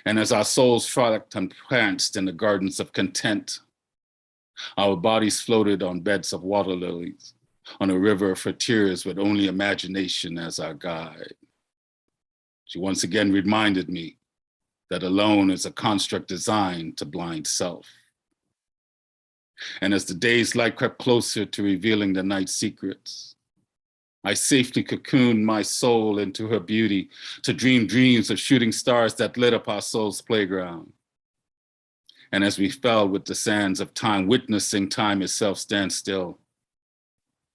And as our souls frolicked and pranced in the gardens of content, our bodies floated on beds of water lilies, on a river of her tears with only imagination as our guide. She once again reminded me that alone is a construct designed to blind self. And as the day's light crept closer to revealing the night's secrets, I safely cocooned my soul into her beauty to dream dreams of shooting stars that lit up our soul's playground. And as we fell with the sands of time, witnessing time itself stand still,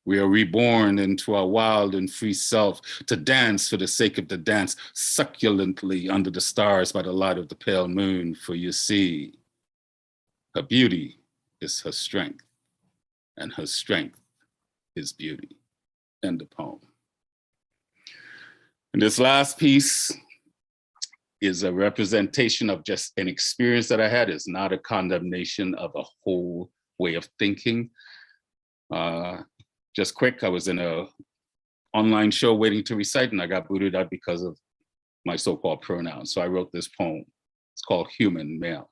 we are reborn into our wild and free self to dance for the sake of the dance, succulently under the stars by the light of the pale moon. For you see, her beauty is her strength, and her strength is beauty. End of poem. And this last piece is a representation of just an experience that I had. It's not a condemnation of a whole way of thinking. Just quick, I was in a online show waiting to recite and I got booted out because of my so-called pronouns. So I wrote this poem. It's called Human Male.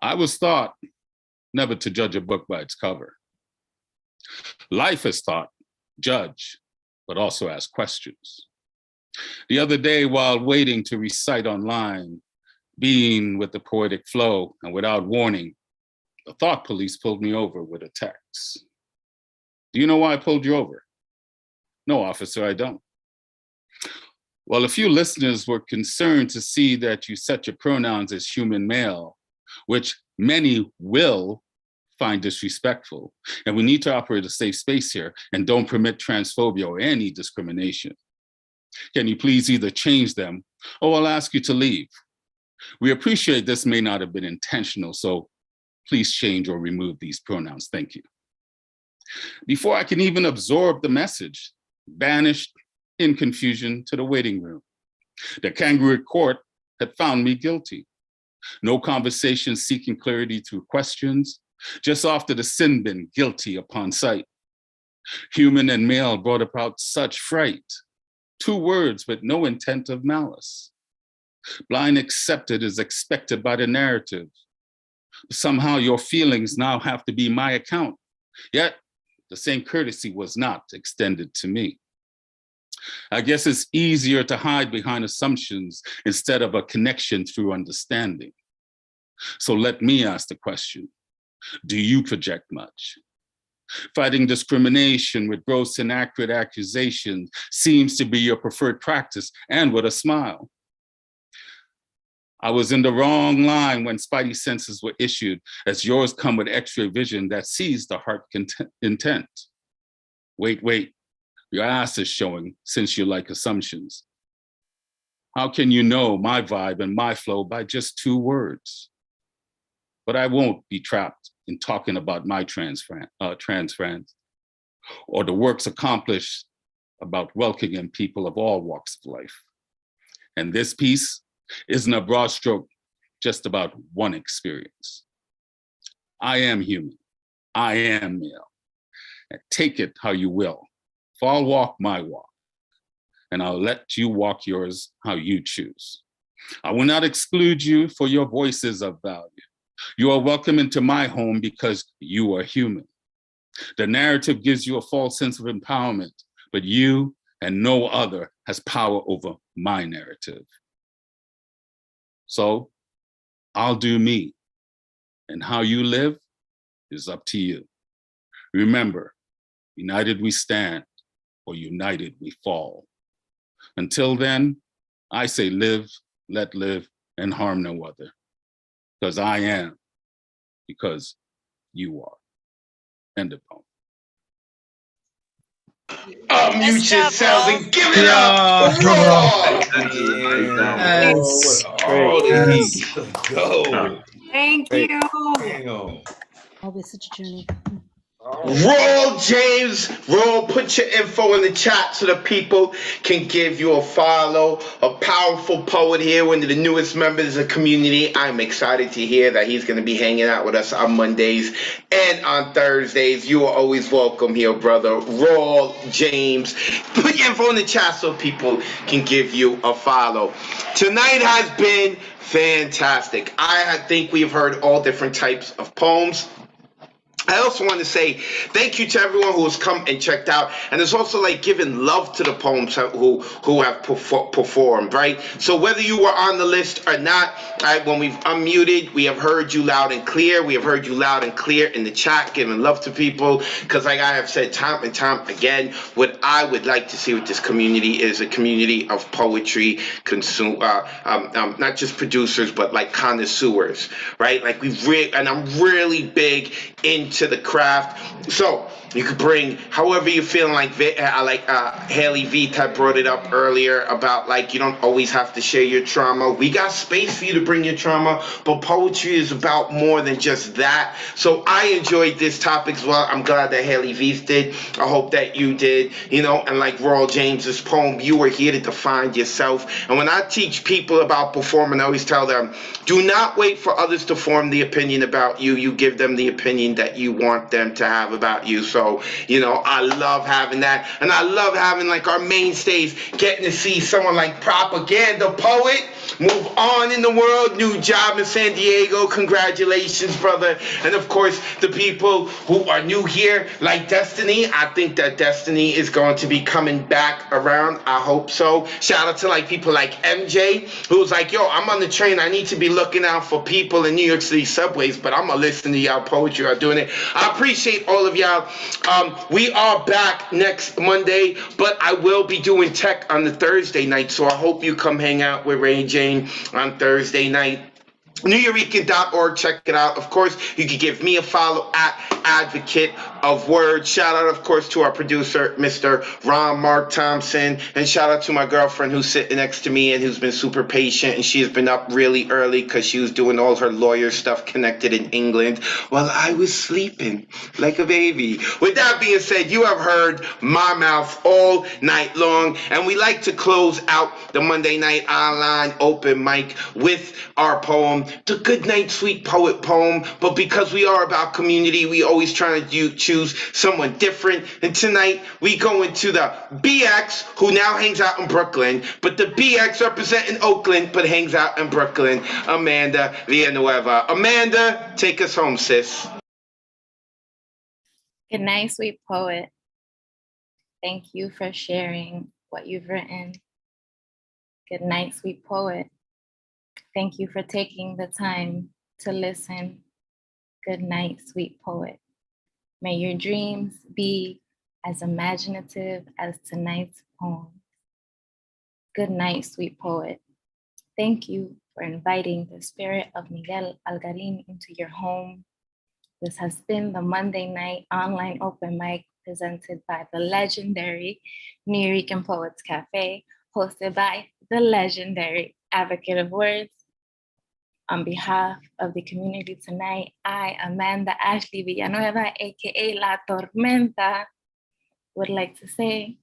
I was taught never to judge a book by its cover. Life is taught, judge, but also ask questions. The other day, while waiting to recite online, being with the poetic flow and without warning, the thought police pulled me over with a text. Do you know why I pulled you over? No, officer, I don't. Well, a few listeners were concerned to see that you set your pronouns as human male, which many will find disrespectful. And we need to operate a safe space here and don't permit transphobia or any discrimination. Can you please either change them or I'll ask you to leave. We appreciate this may not have been intentional, so please change or remove these pronouns. Thank you. Before I can even absorb the message, banished in confusion to the waiting room. The kangaroo court had found me guilty. No conversation seeking clarity through questions, just off to the sin bin, guilty upon sight. Human and male brought about such fright. 2 words with no intent of malice. Blind accepted is expected by the narrative. Somehow your feelings now have to be my account. Yet the same courtesy was not extended to me. I guess it's easier to hide behind assumptions instead of a connection through understanding. So let me ask the question. Do you project much? Fighting discrimination with gross inaccurate accusations seems to be your preferred practice, and with a smile. I was in the wrong line when spidey senses were issued, as yours come with X-ray vision that sees the heart intent. Wait, your ass is showing since you like assumptions. How can you know my vibe and my flow by just 2 words? But I won't be trapped in talking about my trans friends or the works accomplished about welcoming people of all walks of life. And this piece isn't a broad stroke, just about one experience. I am human, I am male, and take it how you will. For I'll walk my walk, and I'll let you walk yours how you choose. I will not exclude you, for your voice is of value. You are welcome into my home because you are human. The narrative gives you a false sense of empowerment, but you and no other has power over my narrative. So I'll do me, and how you live is up to you. Remember, united we stand, or united we fall. Until then, I say live, let live, and harm no other. Because I am, because you are. End of poem. Unmute yourselves and give it Yeah. up for Raw. With all the heat. Let's go. Thank you. Damn. Always such a journey. Roll, James. Roll, put your info in the chat so the people can give you a follow. A powerful poet here, one of the newest members of the community. I'm excited to hear that he's going to be hanging out with us on Mondays and on Thursdays. You are always welcome here, brother. Roll, James. Put your info in the chat so people can give you a follow. Tonight has been fantastic. I think we've heard all different types of poems. I also want to say thank you to everyone who has come and checked out, and it's also like giving love to the poems who have performed, right? So whether you were on the list or not, right, when we've unmuted, we have heard you loud and clear. We have heard you loud and clear in the chat, giving love to people, because like I have said time and time again, what I would like to see with this community is a community of poetry not just producers, but like connoisseurs, right? Like and I'm really big into the craft. So you could bring however you're feeling. Like Haley V type brought it up earlier about like you don't always have to share your trauma. We got space for you to bring your trauma, but poetry is about more than just that. So I enjoyed this topic as well. I'm glad that Haley V did. I hope that you did, and like Royal James's poem, you were here to define yourself. And when I teach people about performing, I always tell them, do not wait for others to form the opinion about you. You give them the opinion that you want them to have about you. So, I love having that. And I love having like our mainstays getting to see someone like Propaganda Poet move on in the world. New job in San Diego. Congratulations, brother. And of course, the people who are new here, like Destiny. I think that Destiny is going to be coming back around. I hope so. Shout out to like people like MJ, who's like, yo, I'm on the train. I need to be looking out for people in New York City subways, but I'm gonna listen to y'all poetry are doing it. I appreciate all of y'all. We are back next Monday, but I will be doing tech on the Thursday night, so I hope you come hang out with Ray Jane on Thursday night. NewEurekan.org, check it out. Of course, you can give me a follow at Advocate of Wordz. Shout out, of course, to our producer, Mr. Ron Mark Thompson. And shout out to my girlfriend who's sitting next to me and who's been super patient. And she has been up really early because she was doing all her lawyer stuff connected in England while I was sleeping like a baby. With that being said, you have heard my mouth all night long. And we like to close out the Monday night online open mic with our poem, the Goodnight Sweet Poet poem. But because we are about community, we always try to choose someone different. And tonight we go into the BX, who now hangs out in Brooklyn, but the BX representing Oakland but hangs out in Brooklyn, Amanda Villanueva. Amanda, take us home, sis. Good night, sweet poet. Thank you for sharing what you've written. Good night, sweet poet. Thank you for taking the time to listen. Good night, sweet poet. May your dreams be as imaginative as tonight's poem. Good night, sweet poet. Thank you for inviting the spirit of Miguel Algarin into your home. This has been the Monday night online open mic presented by the legendary New York Poets Cafe, hosted by the legendary Advocate of Words. On behalf of the community tonight, I, Amanda Ashley Villanueva, aka La Tormenta, would like to say